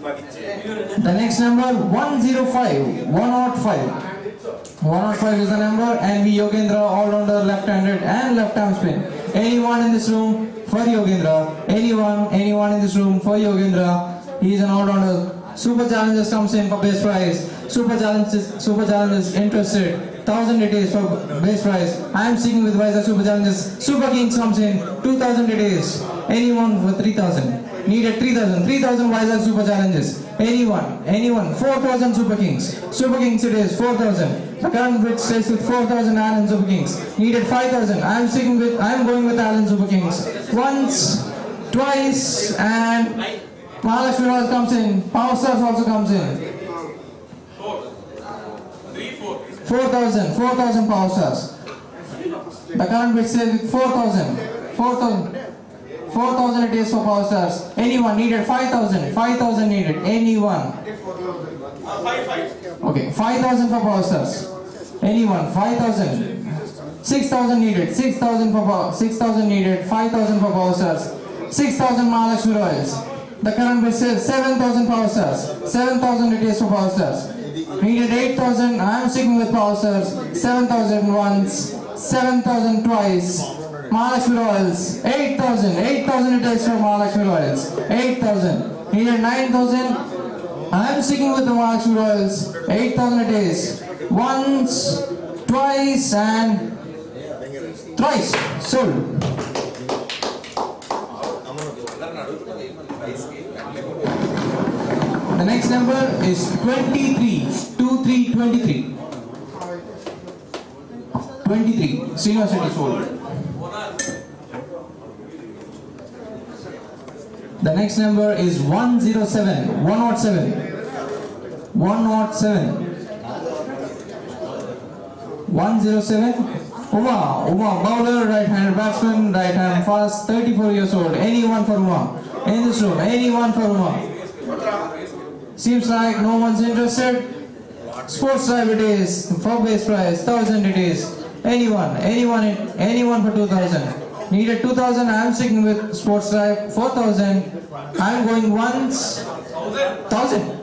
S13: The next number 105. 105 is the number. And V Yogendra, all-rounder, left-handed and left-arm spin. Anyone in this room for Yogendra? Anyone in this room for Yogendra? He is an all-rounder. Super Challengers comes in for base price. Super Challengers interested. 1,000 it is for base price. I am sticking with Vizag Super Challengers. Super Kings comes in. 2,000 it is. Anyone for 3,000. Needed 3,000. 3,000 Vizag Super Challengers. Anyone. 4,000 Super Kings. Super Kings it is. 4,000. The current bid stays with 4,000 Allen Super Kings. Needed 5,000. I am going with Allen Super Kings. Once, twice and Mahalakshmi Royals comes in. Power Stars also comes in. 4,000 Power Stars. The current bid says with 4,000 it is for Power Stars. Anyone? Needed 5,000. 5,000 needed. Anyone? Okay, 5,000 for Power Stars. Anyone? 5,000. 6,000 needed. 6,000 for Power. 6,000 needed. 5,000 for Power Stars. 6,000 Mahalakshmi Royals. The current bid says 7,000 Power Stars. 7,000 it is for Power Stars. Needed 8,000. I am sticking with Power Stars. 7,000 once. 7,000 twice. Mahalakshmi Royals. 8,000. 8,000 it is for Mahalakshmi Royals. 8,000. Needed 9,000. I am sticking with the Mahalakshmi Royals. 8,000 it is. Once, twice and thrice. Sold. The next number is 23. 23. 23. Senior City sold. The next number is 107. 107. 107. Uma, bowler, right-handed batsman, right-hand fast, 34 years old. Anyone for Uma? In this room, anyone for Uma? Seems like no one's interested. Sportz drive it is, for base price, 1,000 it is. Anyone for 2,000. Needed 2,000. I am sticking with Sportz Drive. 4,000. I am going once. 1,000.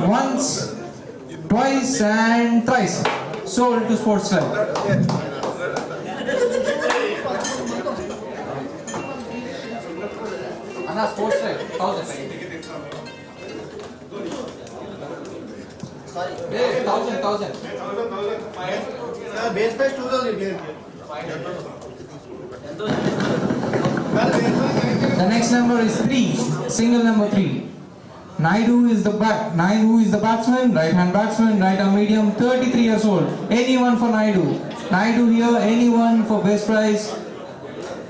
S13: Once, twice, and thrice. Sold to Sportz Drive. Anna, Sportz Drive. 1,000. Sorry. 1,000.
S11: Base price 2,000.
S13: The next number is 3, single number 3. Naidu is the batsman, right hand batsman, right arm medium, 33 years old. Anyone for Naidu? Naidu here, anyone for base price?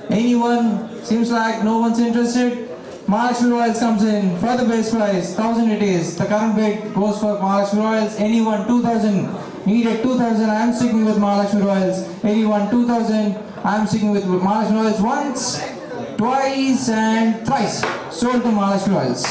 S13: Anyone? Seems like no one's interested. Mahalakshmi Royals comes in for the base price, 1,000 it is. The current bid goes for Mahalakshmi Royals. Anyone? 2,000. Needed 2,000. I am sticking with Mahalakshmi Royals. Anyone? 2,000. I am sticking with Mahalakshmi Royals once, twice, and thrice. Sold to Mahalakshmi Royals.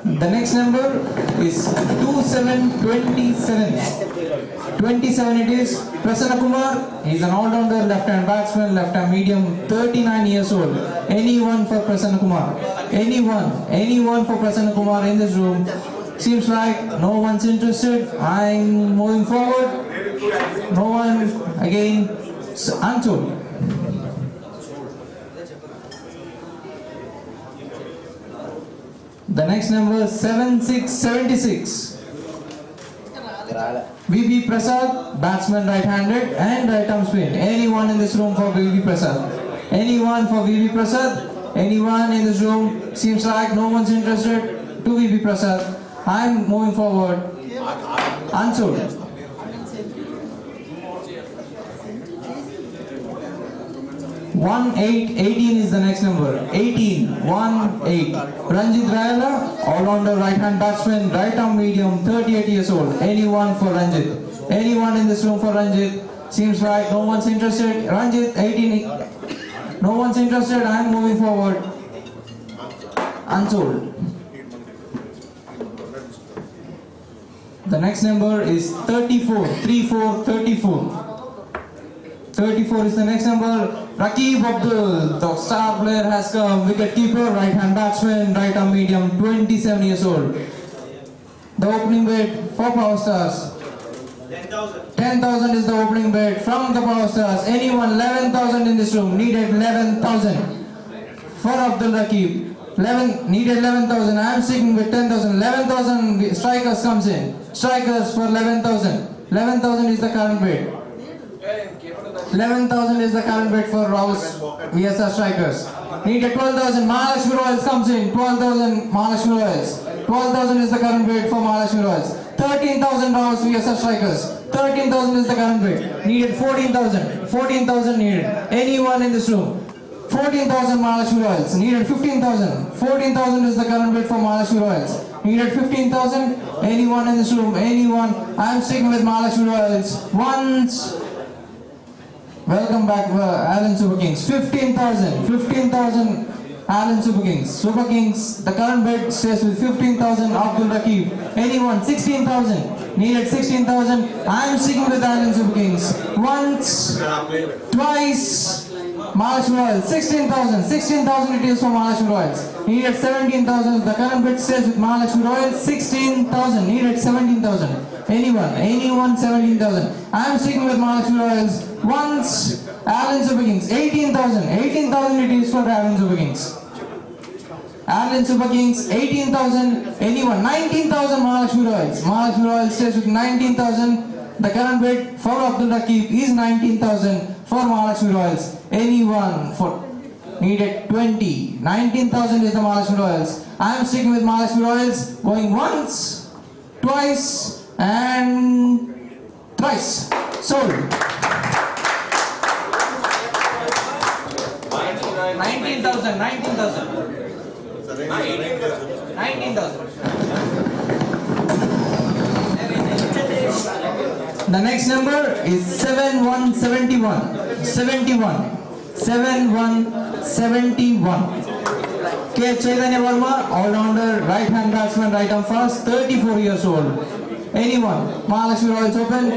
S13: The next number is 2727. 27 it is. Prasanna Kumar, he is an all-rounder, left-hand batsman, left-hand medium, 39 years old. Anyone for Prasanna Kumar? Anyone for Prasanna Kumar in this room? Seems like no one's interested. I'm moving forward. No one, again, Unsold. The next number is 7676. VB Prasad, batsman right-handed and right-arm spin. Anyone in this room for VB Prasad? Anyone for VB Prasad? Anyone in this room? Seems like no one's interested. To VB Prasad. I'm moving forward. Unsold. 18 is the next number. 18. Ranjit Rayala, all-rounder right-hand batsman, right-arm medium, 38 years old. Anyone for Ranjit? Anyone in this room for Ranjit? Seems like no one's interested. Ranjit, 18. No one's interested. I'm moving forward. Unsold. The next number is 34. 34 is the next number. Rakib Abdul, the star player has come. Wicket keeper, right hand batsman, right arm medium, 27 years old. The opening bid for Power Stars. 10,000 is the opening bid from the Power Stars. Anyone? 11,000 in this room. Needed 11,000 for Abdul Rakib. Needed 11,000. I am sticking with 10,000. 11,000 strikers comes in. Strikers for 11,000. 11,000 is the current bid. 11,000 is the current bid for Rouse VSR strikers. Needed 12,000. Mahalakshmi Royals comes in. 12,000 Mahalakshmi Royals. 12,000 is the current bid for Mahalakshmi Royals. 13,000 Rouse VSR strikers. 13,000 is the current bid. Needed 14,000. 14,000 needed. Anyone in this room? 14,000 Mahalakshmi Royals. Needed 15,000. 14,000 is the current bid for Mahalakshmi Royals. Needed 15,000. Anyone in this room? Anyone? I am sticking with Mahalakshmi Royals. Once. Welcome back, Allen Super Kings. 15,000. 15,000 Allen Super Kings. Super Kings, the current bid stays with 15,000 Abdul Rakib. Anyone? 16,000. Needed 16,000. I am sticking with Allen Super Kings. Once. Twice. Mahalakshmi Royals. 16,000. 16,000 it is for Mahalakshmi Royals. Needed 17,000. The current bid stays with Mahalakshmi Royals. 16,000. Needed 17,000. Anyone? Anyone? 17,000. I am sticking with Mahalakshmi Royals. Once. Allen Super Kings. 18,000. 18,000 it is for Allen Super Kings. Allen Super Kings. 18,000. Anyone? 19,000 Mahalakshmi Royals. Mahalakshmi Royals stays with 19,000. The current bid for Abdul Rakib is 19,000 for Mahalakshmi Royals. Anyone for? Needed 20. 19,000 is the Mahalakshmi Royals. I am sticking with Mahalakshmi Royals. Going once, twice, and thrice. Sold. 19,000. 19,000. 19,000. The next number is 7171. 7171. K. Chaitanya Verma, all-rounder, right-hand batsman, right arm fast, 34 years old. Anyone? Mahalakshmi Royals open.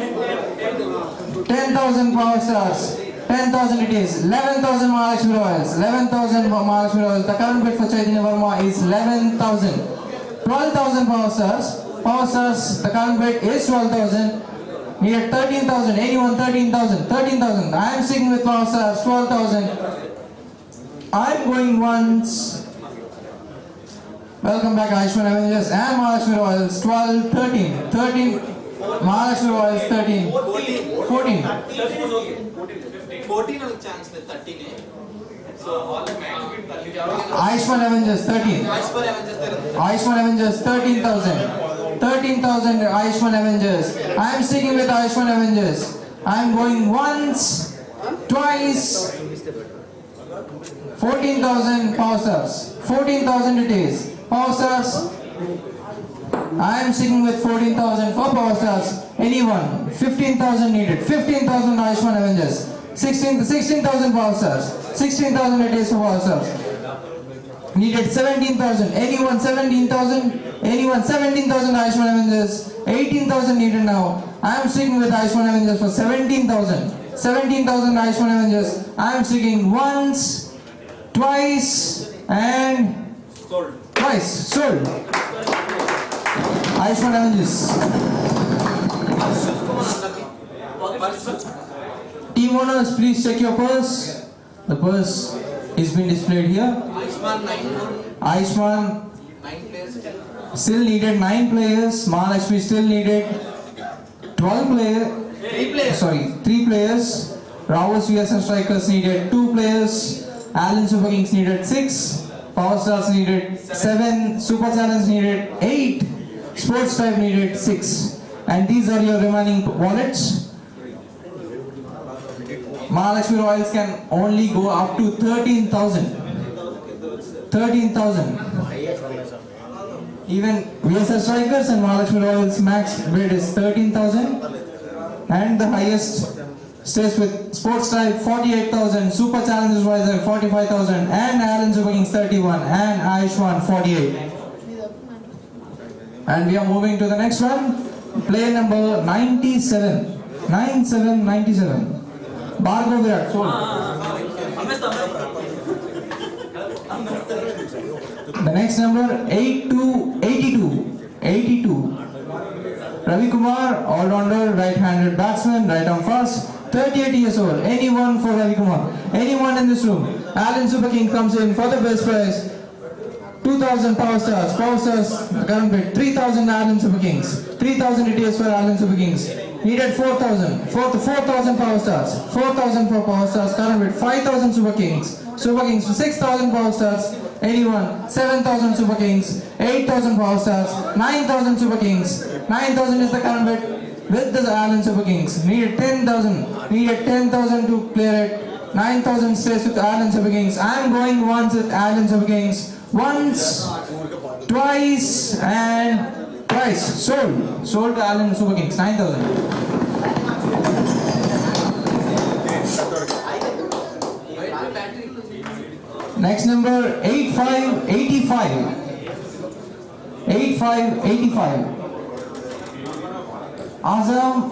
S13: 10,000 Power Stars. 10,000 it is. 11,000 Mahalakshmi Royals. 11,000 Mahalakshmi Royals. The current bid for Chaitanya Verma is 11,000. 12,000 Power Stars. Power Stars, the current bid is 12,000. Needed 13,000. Anyone 13,000? 13,000. I am sticking with Power Stars. 12,000. I am going once. Welcome back Ayushman Avengers and Mahalakshmi Royals. 12, 13. 13. Mahalakshmi Royals 13. 14.
S12: 14 on chance with 13. So all the match with 13.
S13: Ayushman Avengers 13. Ayushman Avengers 13,000. 13,000 Ayushman Avengers. I am sticking with Ayushman Avengers. I am going once, twice. 14,000 Power Stars. 14,000 it is. Power Stars. I am sticking with 14,000 for Power Stars. Anyone? 15,000 needed. 15,000 Ayushman Avengers. 16,000 Power Stars. 16,000 it is for Power Stars. Needed 17,000. Anyone? 17,000? Anyone? 17,000 Ayushman Avengers. 18,000 needed now. I am sticking with Ayushman Avengers for 17,000. 17,000 Ayushman Avengers. I am sticking once, twice, and twice. Sold. Ayushman Avengers. Team owners, please check your purse. The purse is being displayed here. Ayushman still needed 9 players. Mahalakshmi still needed 12 players. 3 players. Ravos VSN Strikers needed 2 players. Allen Super Kings needed 6. Power Stars needed 7. Super Challenge needed 8. Sportz Tribe needed 6. And these are your remaining wallets. Mahalakshmi Royals can only go up to 13,000. 13,000. Even VSS Strikers and Mahalakshmi Royals max bid is 13,000. And the highest stays with Sportz Tribe 48,000, Super Challengers Vizag 45,000, and Allen Super Kings 31, and Ayushman 48. And we are moving to the next one. Player number 97. 97. Bhargav Virat, sold. The next number 82. Ravi Kumar, all-rounder, right-handed batsman, right-arm fast, 38 years old. Anyone for Ravi Kumar? Anyone in this room? Allen Super King comes in for the best prize. 2,000 Power Stars. Power Stars, the current bid. 3,000 Allen Super Kings. 3,000 it is for Allen Super Kings. Needed 4,000. 4,000 Power Stars. 4,000 for Power Stars. Current bid 5,000 Super Kings. Super Kings 6,000 Power Stars. Anyone? 7,000 Super Kings. 8,000 Power Stars. 9,000 Super Kings. 9,000 is the current bid with the Allen Super Kings. Needed 10,000. Needed 10,000 to clear it. 9,000 stays with Allen Super Kings. I am going once with Allen Super Kings. Once, twice, and twice. Sold. Sold to Allen Super Kings. 9,000. Next number 8585. 8585. Azam,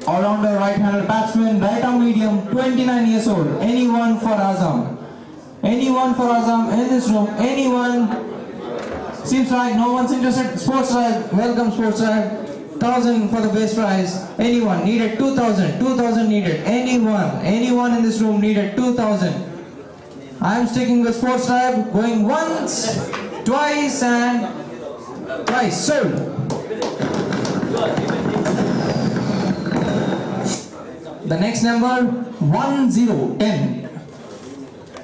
S13: all-rounder right-handed batsman, right-arm medium, 29 years old. Anyone for Azam? Anyone for Azam in this room? Anyone? Seems like no one's interested. Sportz Tribe, welcome Sportz Tribe. 1,000 for the base prize. Anyone? Needed 2,000. 2,000 needed. Anyone? Anyone in this room needed 2,000. I am sticking with Sportz Tribe. Going once, twice, and twice. Sold. The next number 1010.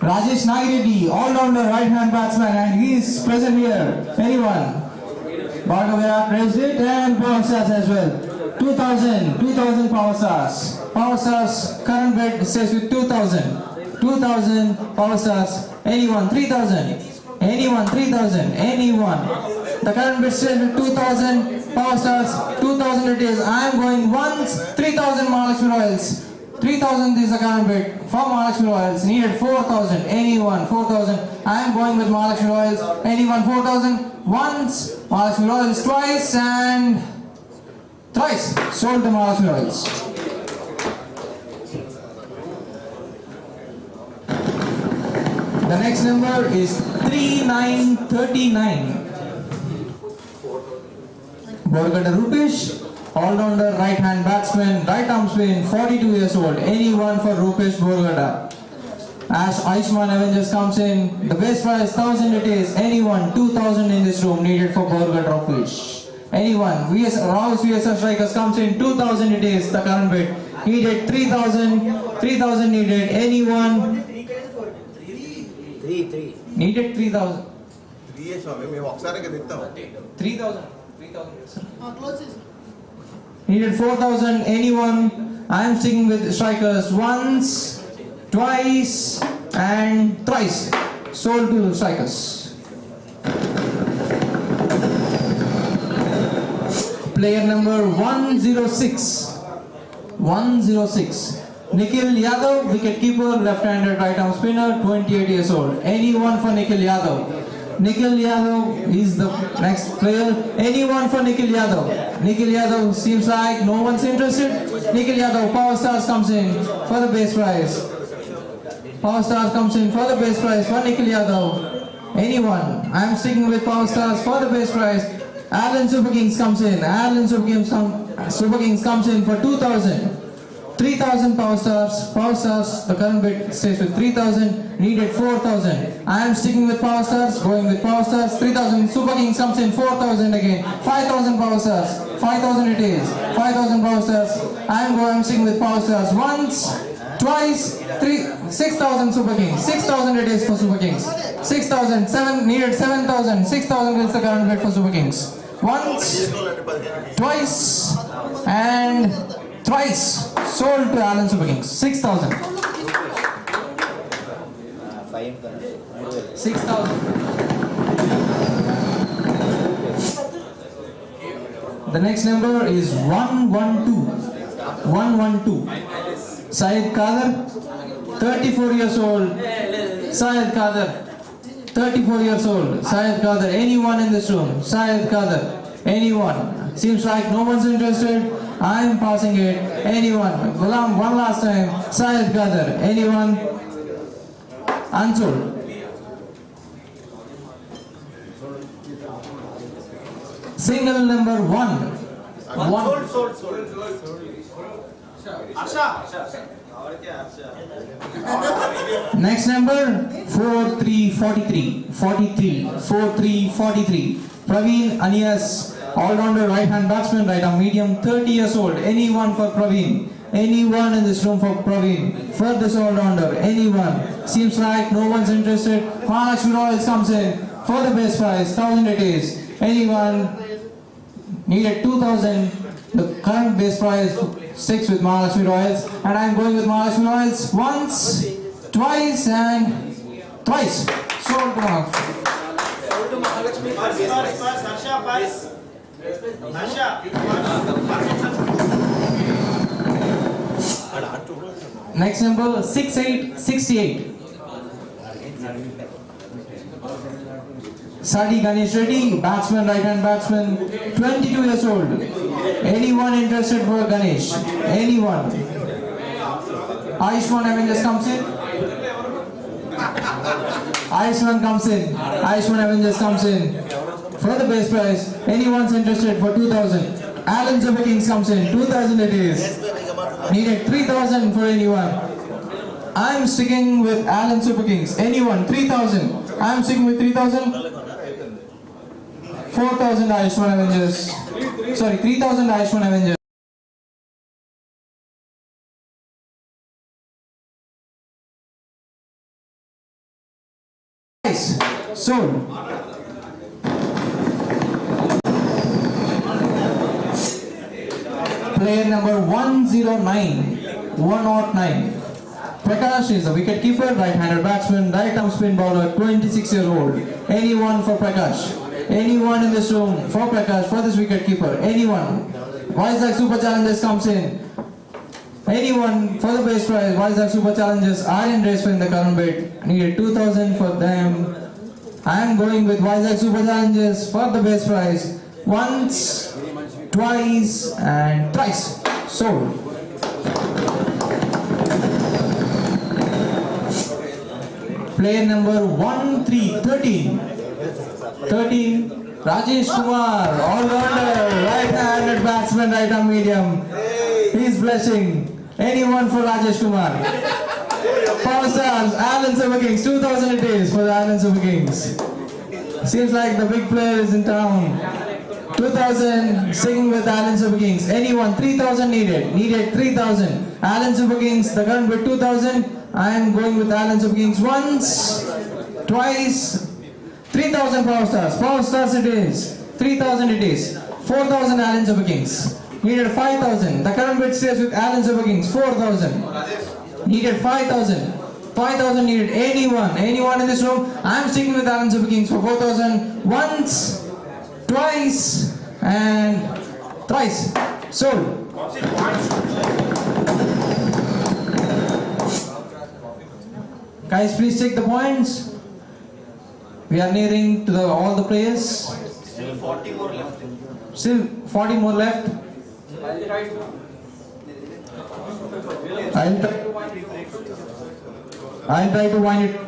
S13: Rajesh Nagireddy, all-rounder right-hand batsman, and he is present here. Anyone? Bhargav Virat raised it, and Power Stars as well. 2,000 Power Stars. Power Stars current bid stays with 2,000. 2,000 Power Stars. Anyone? 3,000. Anyone? 3,000. Anyone? The current bid stays with 2,000 Power Stars. 2,000 it is. I am going once. 3,000 Mahalakshmi Royals. 3,000 is the current bid for Mahalakshmi Royals. Needed 4,000. Anyone? 4,000. I am going with Mahalakshmi Royals. Anyone? 4,000. Once. Mahalakshmi Royals. Twice and thrice. Sold to Mahalakshmi Royals. The next number is 3939. Borgata Rupesh, all-rounder right-hand batsman, right arm spin, 42 years old. Anyone for Rupesh Borgata. As Aishman Avengers comes in, the base price 1000 it is. Anyone, 2000 in this room needed for Borgata Rupesh. Anyone, Rouse VSR Strikers comes in, 2000 it is, the current bid. Needed 3000 needed. Anyone?
S12: 3.
S13: Needed 3000. 3000. Needed 4000. Anyone? I am sticking with strikers once, twice, and thrice. Sold to strikers. Player number 106. 106. Nikhil Yadav, wicket keeper, left-handed right-arm spinner, 28 years old. Anyone for Nikhil Yadav? Nikhil Yadav is the next player. Anyone for Nikhil Yadav? Nikhil Yadav seems like no one's interested. Nikhil Yadav, Power Stars comes in for the base prize. Power Stars comes in for the base prize for Nikhil Yadav. Anyone? I am sticking with Power Stars for the base prize. Alan Super Kings comes in. Super Kings comes in for 2000. 3000 Power Stars. Power Stars, the current bid stays with 3000. Needed 4000. I am sticking with Power Stars, going with Power Stars. 3000. Super Kings comes in 4000 again. 5000 Power Stars. 5000 it is. 5000 Power Stars. I am sticking with Power Stars once, twice, 6000 Super Kings. 6000 it is for Super Kings. 6000. Needed 7000. 6000 is the current bid for Super Kings. Once, twice, and thrice. Sold to Alan Super Kings. 6000. 6000. The next number is 112. 112. Syed Kader, 34 years old. Syed Kader, 34 years old. Syed Kader. Anyone in this room? Syed Kader. Anyone? Seems like no one's interested. I am passing it. Anyone? Ghulam, one last time. Syed Kader. Anyone? Unsold. Single number 1.
S12: Sold.
S13: Next number 4343. 4343. Praveen Anias, all-rounder right-hand batsman, right-arm medium, 30 years old. Anyone for Praveen? Anyone in this room for Praveen? For this all-rounder, anyone? Seems like no one's interested. Maharashtra Royals comes in for the base prize, 1000 it is. Anyone? Needed 2000. The current base prize sticks with Maharashtra Royals, and I am going with Maharashtra Royals once, twice, and thrice. Sold to Maharashtra. Next number 6868. Sadi Ganesh Reddy, batsman, right-hand batsman, 22 years old. Anyone interested for Ganesh? Anyone? Aishman Avengers comes in. Aishman comes in. Aishman Avengers comes in for the base prize. Anyone's interested for 2000? Alan Super Kings comes in. 2000 it is. Needed 3000 for anyone. I'm sticking with Alan Super Kings. Anyone? 3000. I'm sticking with 3000. 4000 Aishman Avengers. Sorry, 3000 Aishman Avengers. Sold. Player number 109. Prakash is a wicket keeper, right-handed batsman, right-arm spin bowler, 26 years old. Anyone for Prakash? Anyone in this room for Prakash, for this wicket keeper? Anyone? Vizag Super Challengers comes in. Anyone for the base prize? Vizag Super Challengers are in race in the current bid. Needed 2000 for them. I am going with Vizag Super Challengers for the base prize. Once, twice, and thrice. Sold. Player number 13, Rajesh Kumar, all-rounder, right-handed batsman, right arm medium. He's blushing. Anyone for Rajesh Kumar? Power Stars, Allen Super Kings, 2000 it is for the Allen Super Kings. Seems like the big player is in town. 2000, singing with Allen Super Kings. Anyone? 3000 needed 3000. Allen Super Kings, the current bid 2000. I am going with Allen Super Kings once, twice, 3000 Power Stars. Power Stars it is. 3000 it is. 4000 Allen Super Kings. Needed 5000. The current bid stays with Allen Super Kings. 4000. Needed 5000. 5000 needed. Anyone in this room? I'm sticking with Allen Super Kings for 4000. Once, twice, and thrice. Sold. Guys, please take the points. We are nearing to all the players.
S12: Still 40 more left.
S13: Still 40 more left. I'll try to wind it.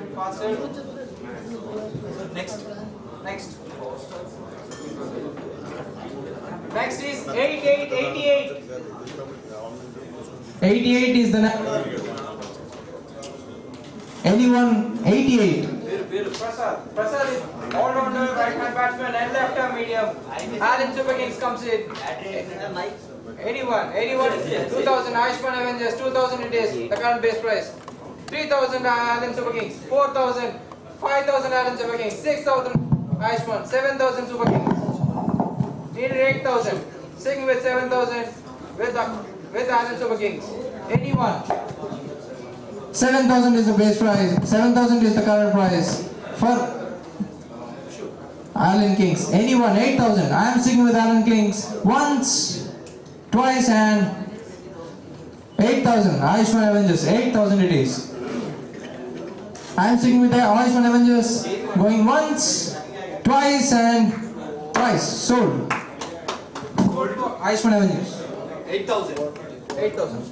S10: Next is 88.
S13: 88 is the number. Anyone? 88.
S10: Prasad is all-rounder, right-hand batsman and left-arm medium. Allen Super Kings comes in. Anyone? 2000 Ayushman Avengers, 2000 it is. The current base price. 3000 Allen Super Kings. 4000. 5000 Allen Super Kings. 6000 Ayushman. 7000 Super Kings. Needed 8000. Sing with 7000 with Allen Super Kings. Anyone?
S13: 7,000 is the base price. 7,000 is the current price for Allen Kings. Anyone? 8,000. I am sticking with Allen Kings once, twice, and 8,000. Ayushman Avengers. 8,000 it is. I am sticking with the Ayushman Avengers. Going once, twice, and thrice. Sold. Ayushman Avengers.
S10: 8,000. 8,000.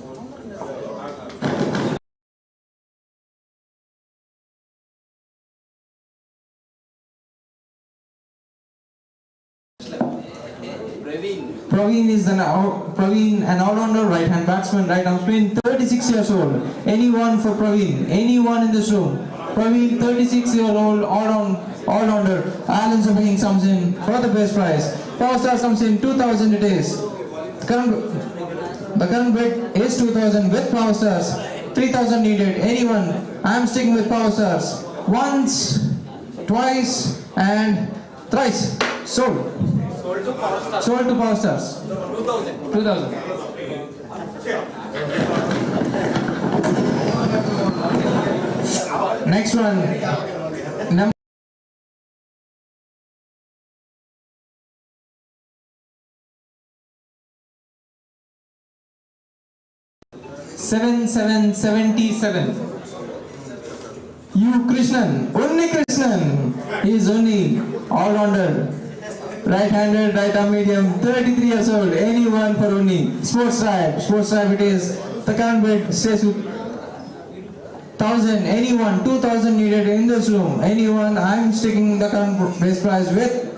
S13: Praveen is Praveen, an all-rounder, right-hand batsman, right-arm spin, 36 years old. Anyone for Praveen? Anyone in this room? Praveen, 36-year-old, all-rounder. Allen Super Kings comes in for the base price. Power Stars comes in 2,000 it is. The current bid is 2,000 with Power Stars. 3,000 needed. Anyone? I am sticking with Power Stars. Once, twice, and thrice. Sold. Sold to Power Stars. 2,000. Next one. Number 7777. Krishnan. Unni Krishnan. He is Unni. All-rounder. Right-handed, right-arm medium, 33 years old. Anyone for Unni. Sportz Tribe it is. The current bid stays with 1,000. Anyone? 2,000 needed in this room. Anyone? I'm sticking the current base price with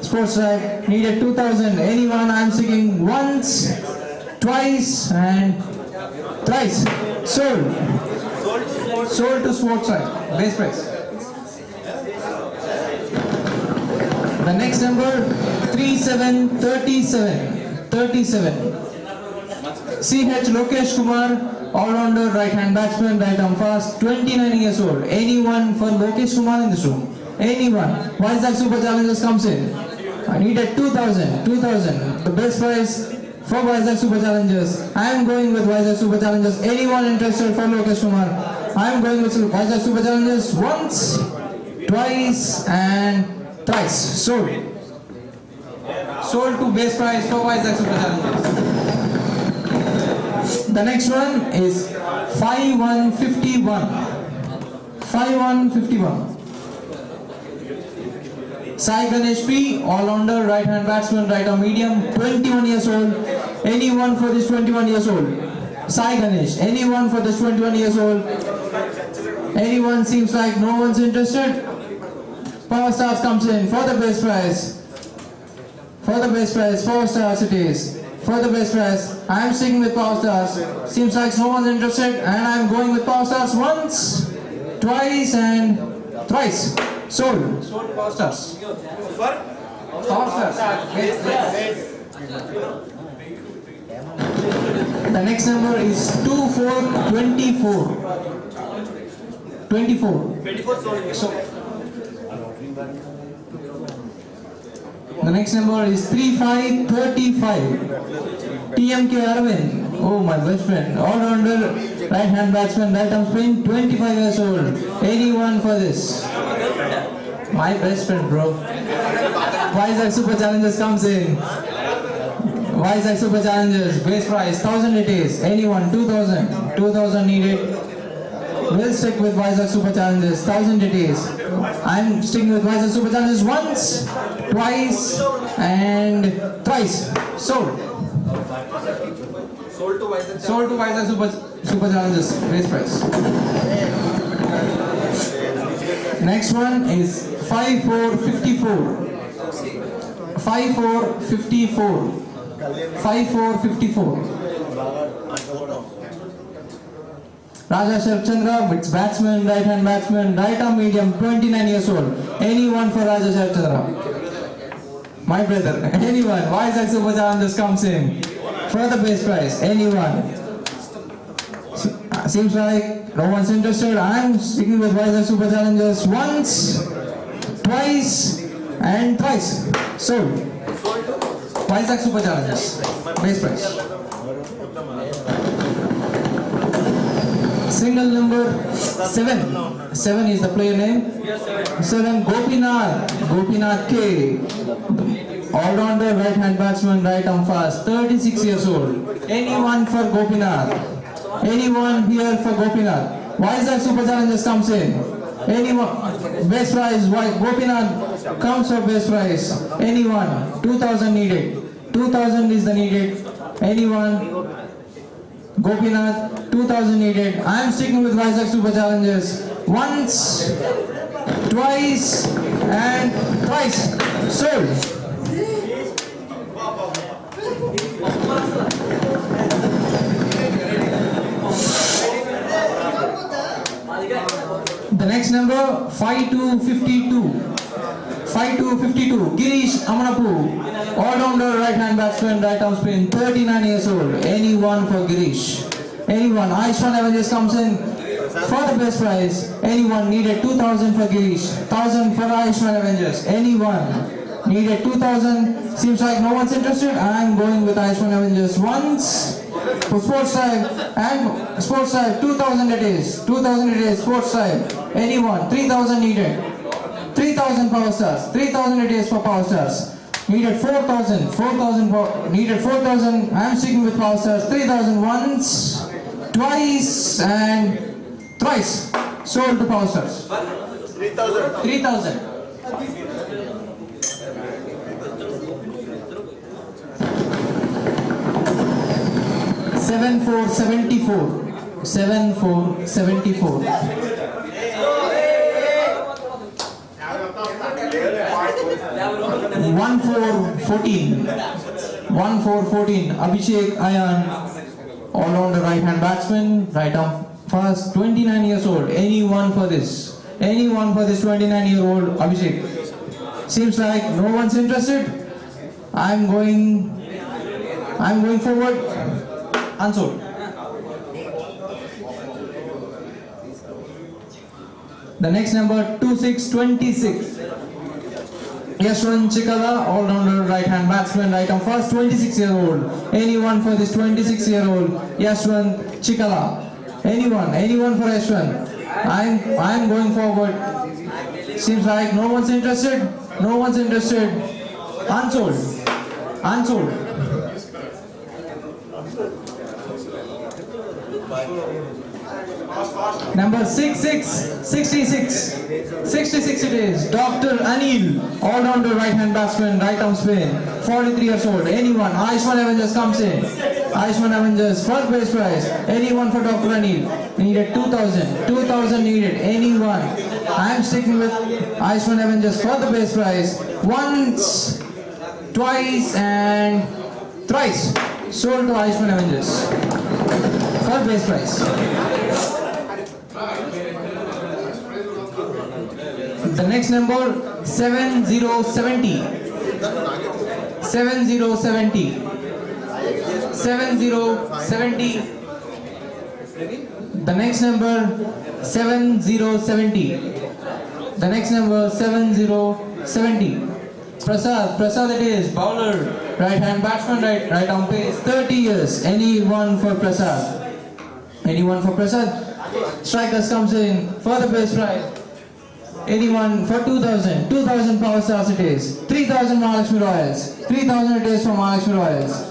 S13: Sportz Tribe. Needed 2,000. Anyone? I'm sticking once, twice, and thrice. Sold. Sold to Sportz Tribe. Base price. The next number 3737. CH Lokesh Kumar, all-rounder, right-hand batsman, right-arm fast, 29 years old. Anyone for Lokesh Kumar in this room? Anyone? Vizag Super Challengers comes in. I needed 2,000. The best price for Vizag Super Challengers. I am going with Vizag Super Challengers. Anyone interested for Lokesh Kumar? I am going with Vizag Super Challengers once, twice, and thrice. Sold. Sold to base price for Vizag Super Challengers. The next one is 5151. 5151. Sai Ganesh P, all-rounder, right-hand batsman, right-arm medium, 21 years old. Anyone for this 21 years old? Sai Ganesh. Anyone for this 21 years old? Anyone? Seems like no one's interested. Power Stars comes in for the best prize. For the best prize, 4 stars it is. For the best prize, I am sticking with Power Stars. Seems like no one's interested, and I am going with Power Stars once, twice, and thrice. Sold. Sold Power Stars. Power Stars. The next number is 2424. 24. So. The next number is 3535. TMK Arvind. Oh, my best friend. All-rounder, right-hand batsman, right-arm spin, 25 years old. Anyone for this? My best friend, bro. Vizag Super Challengers comes in. Vizag Super Challengers, base price, 1000 it is. Anyone, 2000. 2000 needed. We'll stick with Vizag Super Challengers, 1000 it is. I'm sticking with Vizag Super Challengers once, twice, and thrice. Sold. Sold to Vizag Super Challengers, base price. Next one is 5454. 5454. 5454. Raja Sharchandra, it's batsman, right-hand batsman, right-arm medium, 29 years old. Anyone for Raja Sharchandra? My brother. Anyone? Vizag Super Challengers comes in for the base price. Anyone? Seems like no one's interested. I'm sticking with Vizag Super Challengers once, twice, and thrice. Sold. Vizag Super Challengers, base price. Single number 7. 7 is the player name. 7 Gopinath K. All-rounder, right-hand batsman, right-arm fast, 36 years old. Anyone for Gopinath? Anyone here for Gopinath? Vizag Super Challengers comes in. Anyone? Best prize. Gopinath comes for best prize. Anyone? 2000 needed. 2000 is the needed. Anyone? Gopinath, 2000 needed. I am sticking with Vizag Super Challengers once, twice, and thrice. Sold. The next number 5252. 5252. Girish Amanapu. All-rounder, right-hand batsman, right-arm spin, 39 years old. Anyone for Girish? Anyone? Aishwan Avengers comes in for the best prize. Anyone? Needed 2000 for Girish, 1000 for Aishwan Avengers. Anyone? Needed 2000. Seems like no one's interested. I'm going with Aishwan Avengers once for Sportz Drive, and Sportz Drive 2000 it is. 2000 it is. Sportz Drive. Anyone? 3000 needed. 3000 Power Stars. 3000 it is for Power Stars. Needed 4000. 4000 needed 4000. I'm sticking with Power Stars. 3000 once, twice, and thrice. Sold to Power Stars. 3000. 3000. Seven four 74. 74. 14. 14. Abhishek Ayan, all-rounder, right-hand batsman, right-arm fast, 29 years old. Anyone for this? Anyone for this 29-year-old Abhishek? Seems like no one's interested. I'm going forward. Unsold. The next number 2626. Yashwan Chikala, all-rounder, right-hand batsman, right-arm fast, 26-year-old. Anyone for this 26-year-old Yashwan Chikala? Anyone? Anyone for Yashwan? I'm going forward. Seems like no one's interested. No one's interested. Unsold. Unsold. Number 66. 66 it is. Dr. Anil, all-rounder right-hand batsman, right arm spin, 43 years old. Anyone? Ayushman Avengers comes in. Ayushman Avengers, first base prize. Anyone for Dr. Anil? Needed 2,000. 2,000 needed. Anyone? I am sticking with Ayushman Avengers for the base prize. Once, twice, and thrice. Sold to Ayushman Avengers for base prize. The next number 7070. 7070. 7070. The next number 7070. The next number 7070. Prasad it is, bowler, right hand batsman, right arm pace, 30 years. Anyone for Prasad? Anyone for Prasad? Strikers comes in for the base prize. Anyone for 2,000? 2,000 power stars it is. 3,000 Mahalakshmi Royals. 3,000 it is for Mahalakshmi Royals.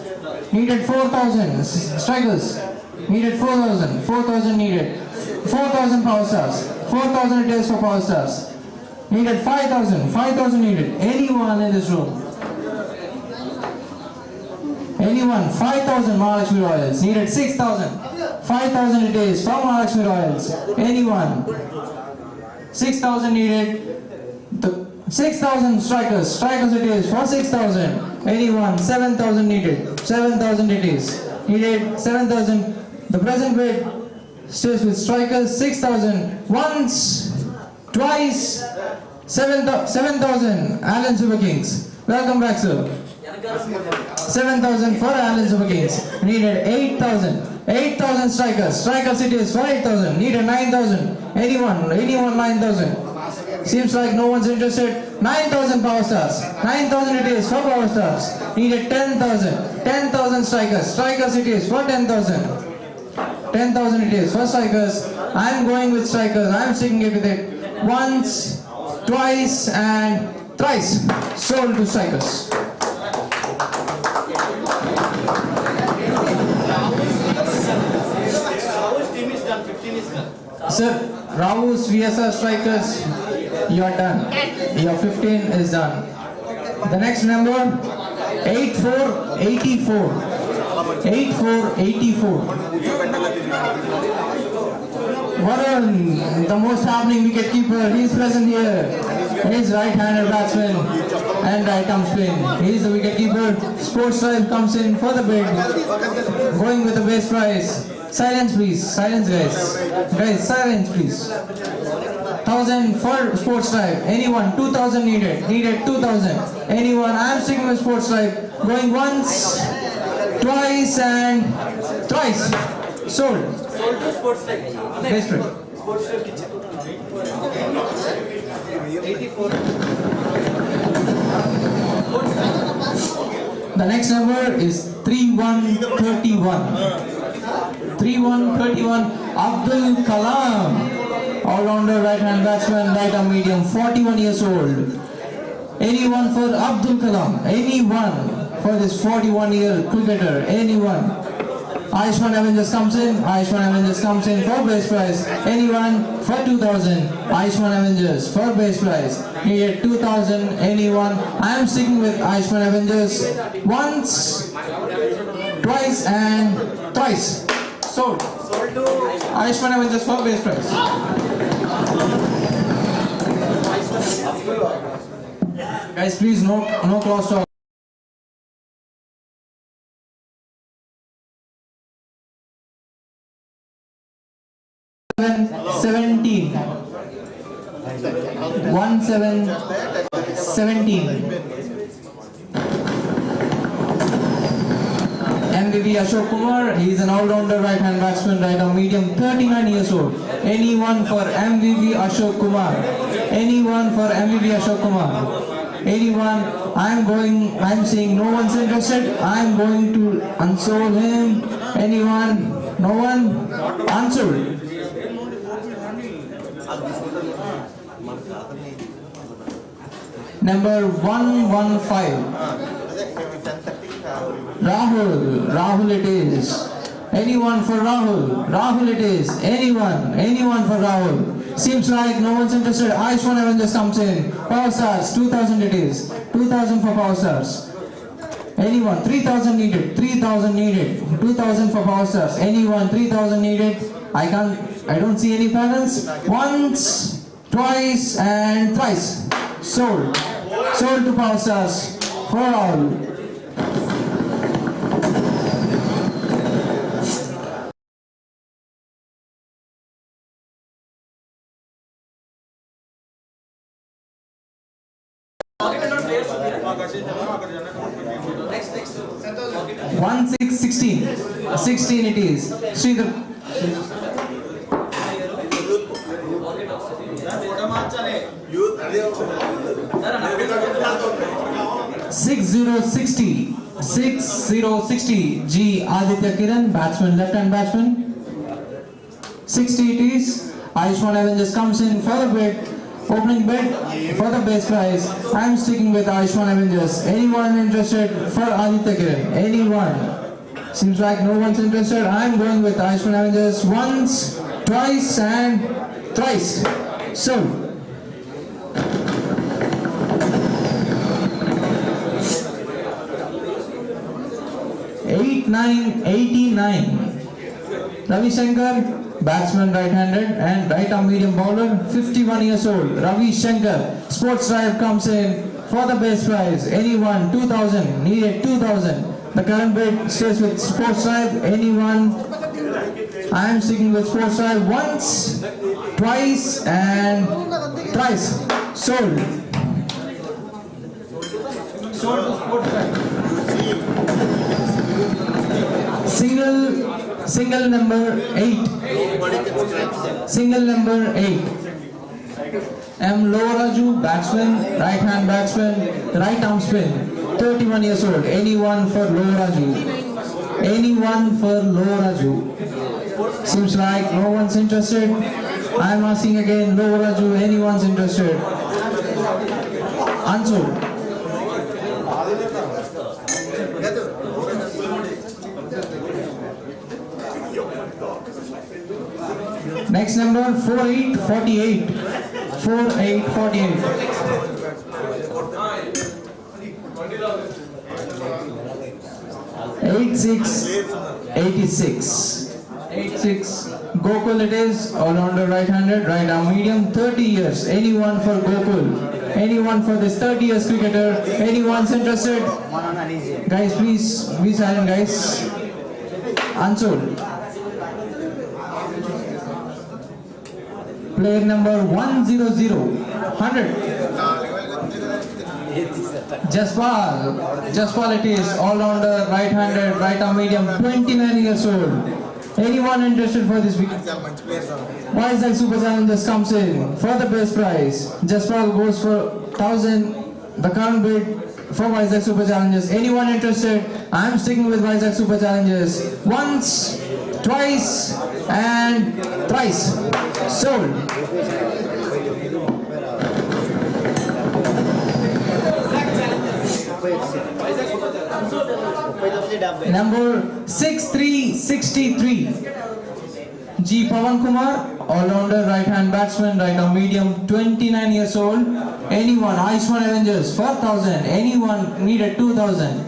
S13: Needed 4,000 strikers. Needed 4,000. 4,000 needed. 4,000 power stars. 4,000 it is for power stars. Needed 5,000. 5,000 needed. Anyone in this room? Anyone? 5,000 Mahalakshmi Royals. Needed 6,000. 5,000 it is for Mahalakshmi Royals. Anyone? 6,000 needed. 6,000 strikers. Strikers it is for 6,000. Anyone? 7,000 needed. 7,000 it is. Needed 7,000. The present bid stays with strikers. 6,000. Once, twice, 7,000. Alan Super Kings. Welcome back, sir. 7,000 for Alan Super Kings. Needed 8,000. 8,000 strikers. Strikers it is for 8,000. Needed 9,000. Anyone 9,000. Seems like no one's interested. 9,000 power stars. 9,000 it is for power stars. Needed 10,000. 10,000 strikers. Strikers it is for 10,000. 10,000 it is for strikers. I'm going with strikers. I'm sticking it with it. Once, twice, and thrice. Sold to strikers. Sir, Ravu's VSR strikers, you are done. Your 15 is done. The next number 8484. 8484. Varun, the most happening wicket keeper, he is present here. He is right-handed batsman and right arm spin. He is the wicket keeper. Sportz comes in for the bid. Going with the base prize. Silence please, silence guys. Guys, silence please. 1,000 for Sportz Drive. Anyone? 2,000 needed. Needed 2,000. Anyone? I am sticking with Sportz Drive. Going once, twice, and thrice. Sold.
S12: Sold to Sportz Drive.
S13: Base price.
S12: Sportz Drive kitchen. 84.
S13: The next number is 3131. 3131. Abdul Kalam. All-rounder right-hand batsman, right arm medium, 41 years old. Anyone for Abdul Kalam? Anyone for this 41-year cricketer? Anyone? Ayushman Avengers comes in. Ayushman Avengers comes in for base prize. Anyone for 2,000? Ayushman Avengers for base prize. Needed 2,000. Anyone? I am sticking with Ayushman Avengers. Once, twice, and thrice. Sold.
S12: Sold to
S13: Ayushman Avengers for base price. Guys, please no cross talk. Seventeen. 1717. MVP Ashok Kumar, he is an all-rounder right-hand batsman, right arm medium, 39 years old. Anyone for MVP Ashok Kumar? Anyone for MVP Ashok Kumar? Anyone? I'm seeing no one's interested. I'm going to unsold him. Anyone? No one? Unsold. Number 115. Rahul it is. Anyone for Rahul? Rahul it is. Anyone for Rahul? Seems like no one's interested. Ayushman Avengers comes in. Power Stars, 2000 it is. 2000 for Power Stars. Anyone? 3000 needed. 3000 needed. 2000 for Power Stars. Anyone? 3000 needed. I don't see any parents. Once, twice, and thrice. Sold. Sold to Power Stars. For all.
S12: Next.
S13: 16. 16 it is. Sridhar. 6060. 6060. G. Aditya Kiran, batsman, left hand batsman. 60 it is. Ayushman Avengers comes in for the bid. Opening bid for the base prize. I am sticking with Ayushman Avengers. Anyone interested for Aditya Kiran? Anyone? Seems like no one's interested. I am going with Ayushman Avengers once, twice, and thrice. So. 89. Ravi Shankar, batsman right-handed and right-arm medium bowler, 51 years old. Ravi Shankar, Sportz drive comes in for the base prize. Anyone? 2000. Needed 2000. The current bid stays with Sportz drive. Anyone? I am sticking with Sportz drive once, twice, and thrice. Sold. Sold to Sportz drive. Single number 8. Single number 8. M. Lowaraju, batsman, right hand batsman, right arm spin, 31 years old. Anyone for Lowaraju? Anyone for Lowaraju? Seems like no one's interested. I am asking again, Lowaraju, anyone's interested? Unsold. Next number 4848. 4848. 86. 86. Gokul it is, all-rounder right-handed, right-arm medium, 30 years. Anyone for Gokul? Anyone for this 30 years cricketer? Anyone's interested? Guys, please be silent, guys. Unsold. Player number 100. 100. Jaspal it is, all-rounder, right-handed, right-arm medium, 29 years old. Anyone interested for this weekend? Vizag Super Challengers comes in for the best prize. Jaspal goes for 1000. The current bid for Vizag Super Challengers. Anyone interested? I am sticking with Vizag Super Challengers. Once, twice, and thrice. Sold. Number 6363. G. Pawan Kumar, all-rounder, right-hand batsman, right-arm medium, 29 years old. Anyone? Ayushman Avengers, 4,000. Anyone needed 2,000.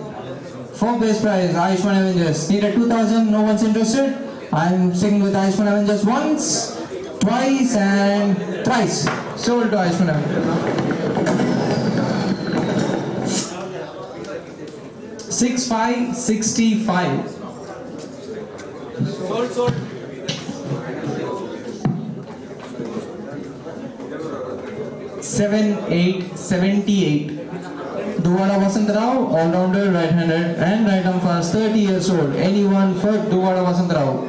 S13: For base prize, Ayushman Avengers needed 2,000. No one's interested. I'm sticking with Ayushman Avengers once, twice, and thrice. Sold to Ayushman Avengers. 6565.
S12: Sold.
S13: 7878. Duvada Vasantrao, all-rounder, right-handed and right-arm fast, 30 years old. Anyone for Duvada Vasantrao?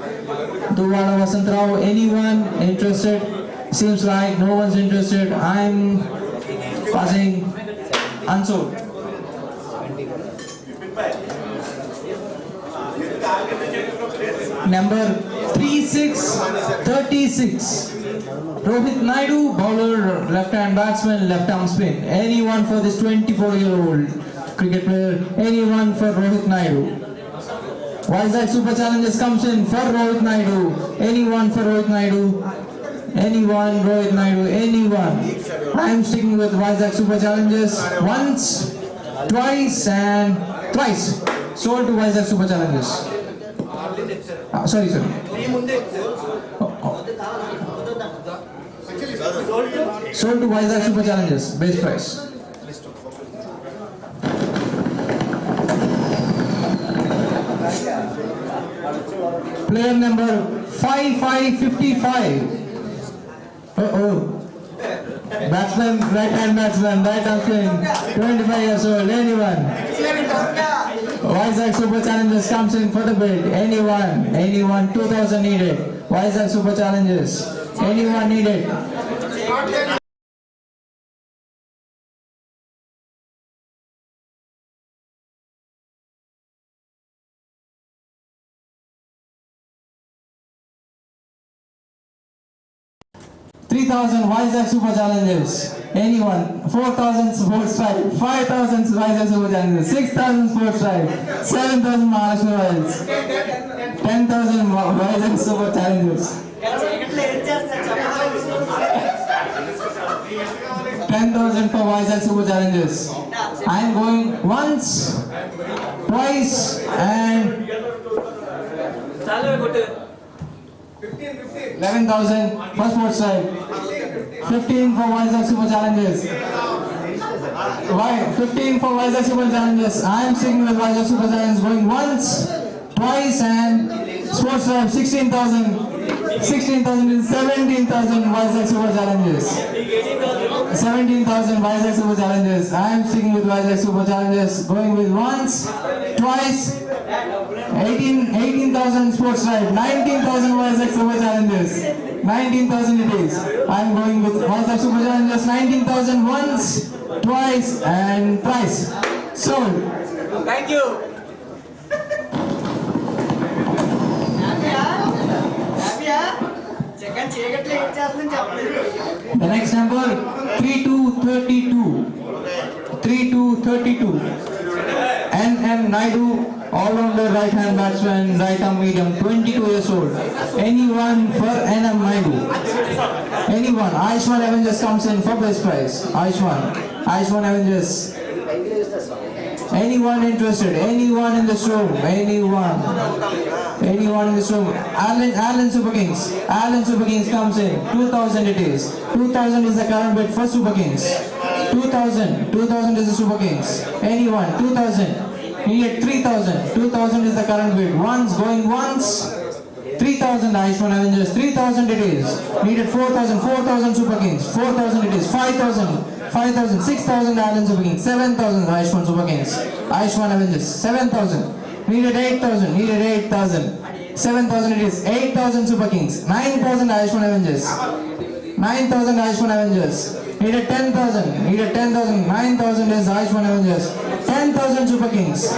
S13: Duvada Vasantrao, anyone interested? Seems like no one's interested. I'm passing. Unsold. Number 3636. Rohit Naidu, bowler, left-hand batsman, left-arm spin. Anyone for this 24-year-old cricket player? Anyone for Rohit Naidu? Vizag Super Challengers comes in for Rohit Naidu. Anyone for Rohit Naidu? Anyone? Rohit Naidu? Anyone? I am sticking with Vizag Super Challenges. Once, twice, and thrice. Sold to Vizag Super Challenges. Sorry. Sold to Vizag Super Challenges. Base price. Player number 5555. Batsman, right hand batsman, right arm swing, 25 years old. Anyone? Vizag Super Challenges comes in for the bid. Anyone? 2,000 needed. Vizag Super Challenges. Anyone needed? $3,000 Vizag Super Challenges. Anyone? 4,000 Sportz Strike. 5,000 Vizag Super Challenges. 6,000 Sportz Strike. 7,000 Maharashtra Royals. 10,000 Vizag Super Challenges. 10,000 for Vizag Super Challenges. I am going once, twice, and 11,000 for Sportz Strike. 15 for Vizag Super Challenges. Why? 15 for Vizag Super Challenges. I am sticking with Vizag Super Challenges, going once, twice, and Sportz Strike. 16,000. 16,000 is 17,000 Vizag Super Challenges. 17,000 Vizag Super Challenges. I am sticking with Vizag Super Challenges, going with once, twice, 18,000 Sportz Strike. 19,000 Vizag Super Challenges. 19,000 it is. I am going with Vizag Super Challenges. 19,000 once, twice, and thrice. Sold.
S10: Thank you.
S13: The next number 3232. 3232. NM Naidu, all-rounder right-hand batsman, right-arm medium, 22 years old. Anyone for NM Naidu? Anyone? Aishwan Avengers comes in for best price. Aishwan Avengers. Anyone interested? Anyone in this room? Anyone in this room? Allen Super Kings. Allen Super Kings comes in. 2,000 it is. 2,000 is the current bid for Super Kings. 2,000 is the Super Kings. Anyone? 2,000. Needed 3,000. 2,000 is the current bid. Going once. 3,000 Aishwan Avengers. 3,000 it is. Needed 4,000. 4,000 Super Kings. 4,000 it is. 5,000. 6,000 Allen Super Kings. 7,000 Aishwan Super Kings. Aishwan Avengers. 7,000. Needed 8,000. 7,000 it is. 8,000 Super Kings. 9,000 Aishwan Avengers. 9,000 Aishwan Avengers. Needed 10,000. 9,000 is Aishwan Avengers. 10,000 Super Kings.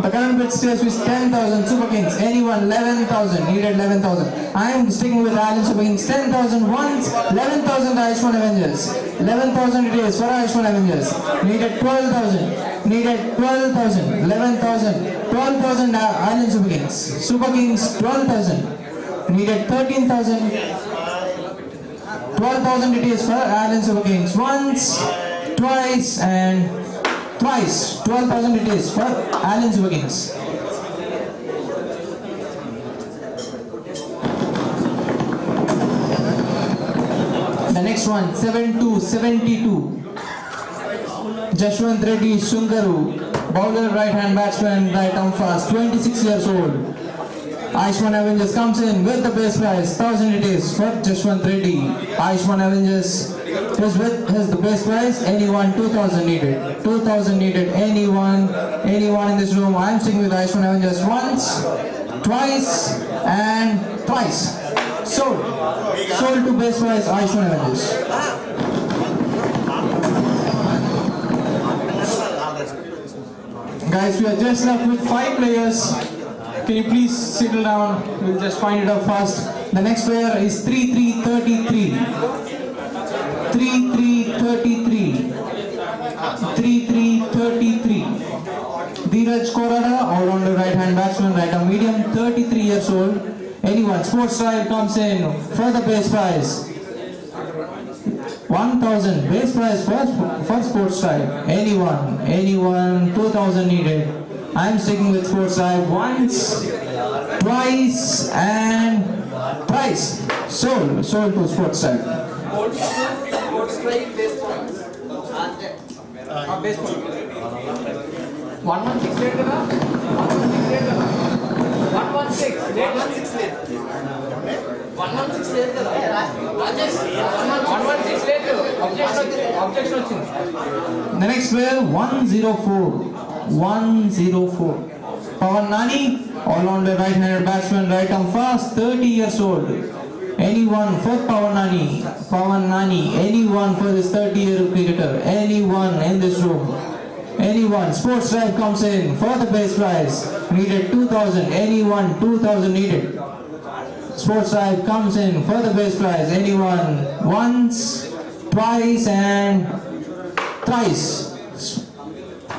S13: The current bid stays with 10,000 Super Kings. Anyone? 11,000. Needed 11,000. I am sticking with Allen Super Kings. 10,000 once. 11,000 Aishwan Avengers. 11,000 it is for Aishwan Avengers. Needed 12,000. 11,000. 12,000 Allen Super Kings. Super Kings 12,000. Needed 13,000. 12,000 it is for Allen Super Kings. Once, twice, and thrice. 12,000 it is for Allen Super Kings. The next one, 7272. Jashwant Reddy Sundaru, bowler, right hand batsman, right arm fast, 26 years old. Aishwan Avengers comes in with the base price, 1,000 it is for Jashwant Reddy. Aishwan Avengers is with the base price. Anyone? 2,000 needed. 2,000 needed. Anyone in this room? I am sticking with Aishwan Avengers. Once, twice, and thrice. Sold to base price, Aishwan Avengers. Guys, we are just left with 5 players. Can you please settle down? We'll just find it out fast. The next player is 3333. 3333. 3333. Dheeraj Korada, all-rounder right-hand batsman, right-arm medium, 33 years old. Anyone? Sportz Drive comes in for the base prize. 1,000 base prize for Sportz Drive. Anyone? 2,000 needed. I'm sticking with Sportz Drive. Once, twice, and thrice. Sold to Sportz Drive.
S12: Sportz Drive base points.
S10: Base point. 116 rate kada? 116 rate kada? 116 rate 116 rate kada? Rajesh 116 rate objection వచ్చింది.
S13: The next player 104. Pawan Nani, all-rounder right-handed batsman, right arm fast, 30 years old. Anyone for Pawan Nani? Anyone for this 30-year cricketer? Anyone in this room? Anyone? Sportz Drive comes in for the base prize. Needed 2,000. Anyone? 2,000 needed. Sportz Drive comes in for the base prize. Anyone? Once, twice, and thrice.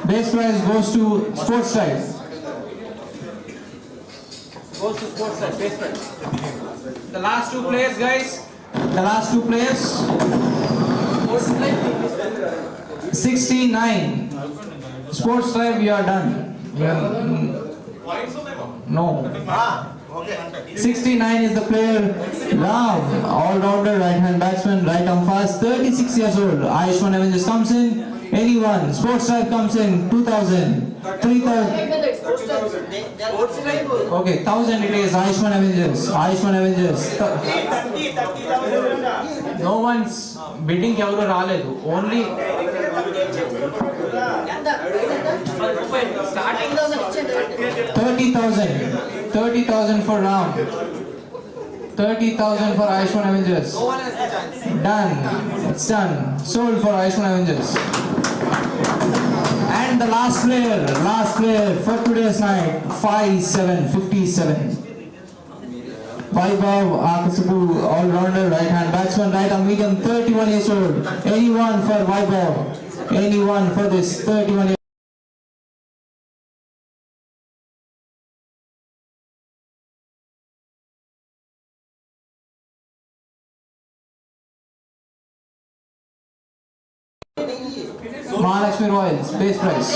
S13: Base prize goes to Sportz Drive.
S10: Goes to Sportz Drive base prize. The last two players, guys.
S13: The last two players. 69. Sportz Drive, we are done. No. 69 is the player Ram, all-rounder, right-hand batsman, right arm fast, 36 years old. Ayushman Avengers comes in. Anyone? Sportz Drive comes in. 2,000, 3,000. Okay, 1,000 it is. Ayushman Avengers. No one's bidding. ఎవరు రాలేదు. Only
S10: starting
S13: 30,000 for Ram. 30,000 for Ayushman Avengers. Done. It's done. Sold for Ayushman Avengers. And the last player for today's night, 57. Vaibhav Akasapu, all-rounder, right-hand batsman, right arm medium, 31 years old. Anyone for Vaibhav? Anyone for this 31 years? Mahalakshmi Royals, base price.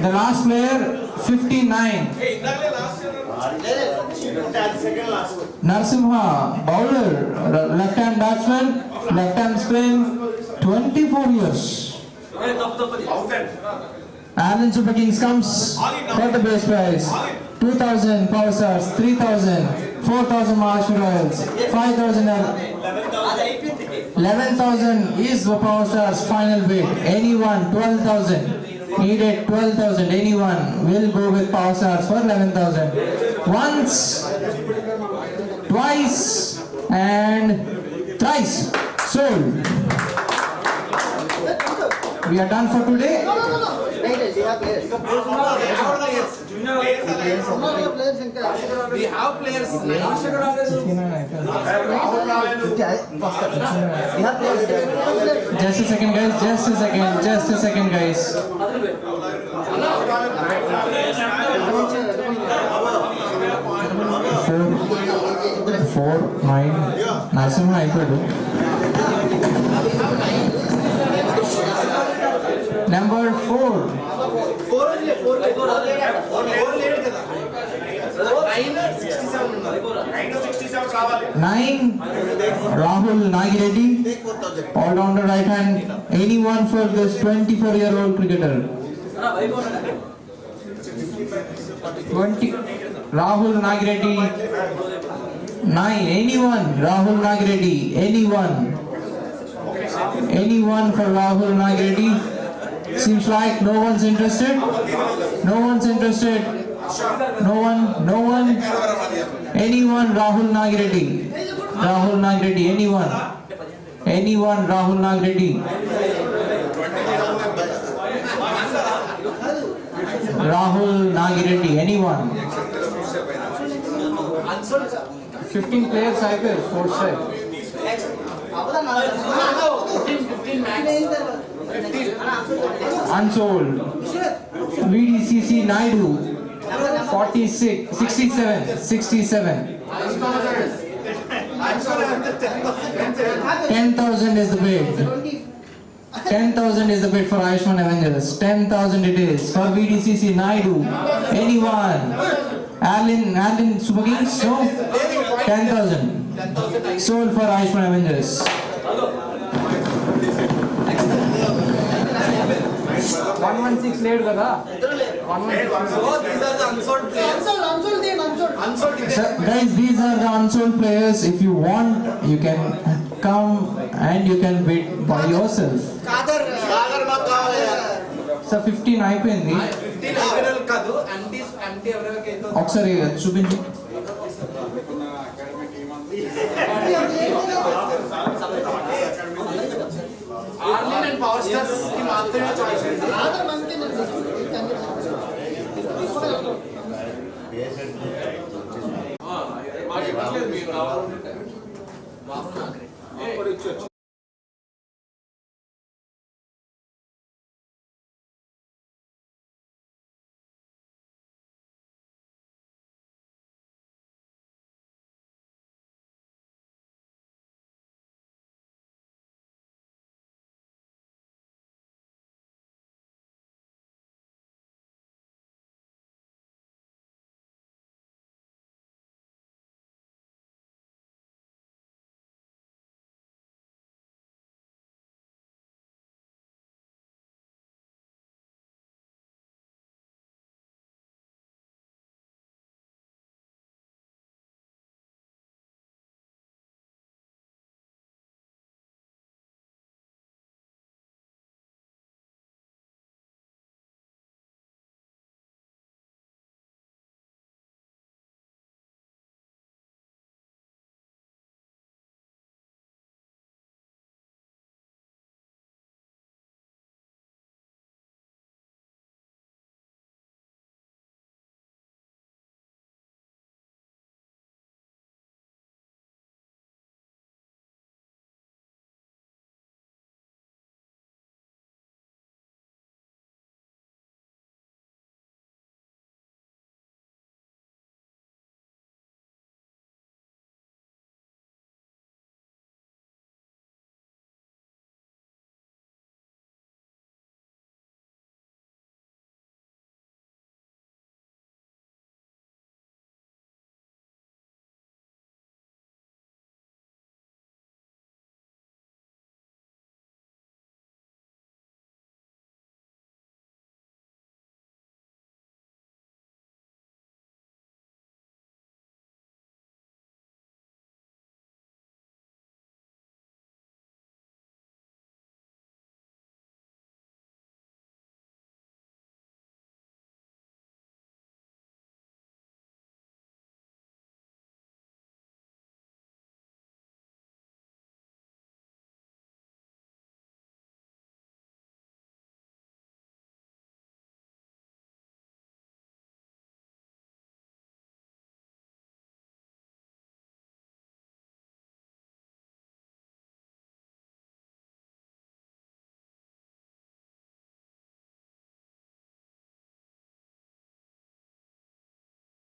S13: The last player, 59. Narsimha, bowler, left-hand batsman, left-hand spin, 24 years. Alan Super Kings comes for the base prize. 2,000 Power Stars, 3,000, 4,000 Maharashtra Royals, 5,000. 11,000 is the Power Stars final bid. Anyone? 12,000. Needed 12,000. Anyone will go with Power Stars for 11,000. Once, twice, and thrice. Sold. We are done for today.
S12: We have players.
S13: Just a second, guys. 4, 9. Narsimha అయిపోయాడు. Number 4. 9. Rahul Nagireddy, all-rounder right hand. Anyone for this 24-year-old cricketer? 20. Rahul Nagireddy. 9. Anyone? Rahul Nagireddy. Anyone for Rahul Nagireddy? Seems like no one's interested. No one. Anyone? Rahul Nagireddy. Anyone? Rahul Nagireddy. Rahul Nagireddy. Anyone? 15 players cycle, 4 strike. Unsold. VDCC Naidu. 46, 67, 67. 10,000 is the bid. 10,000 is the bid for Ayushman Avengers. 10,000 it is for VDCC Naidu. Anyone? Allen Super Kings? No? 10,000. Sold for Ayushman Avengers. 116 laid kada? 116. Guys, these are the unsold players. If you want, you can come and you can bid by yourself. So 15 అయిపోయింది. ఒకసారి చూపించు.
S12: Orleans and power stars కి మాత్రమే choice ఉంది. Other మంత్కి మాకు ఇవ్వట్లేదు మీరు కావాలంటే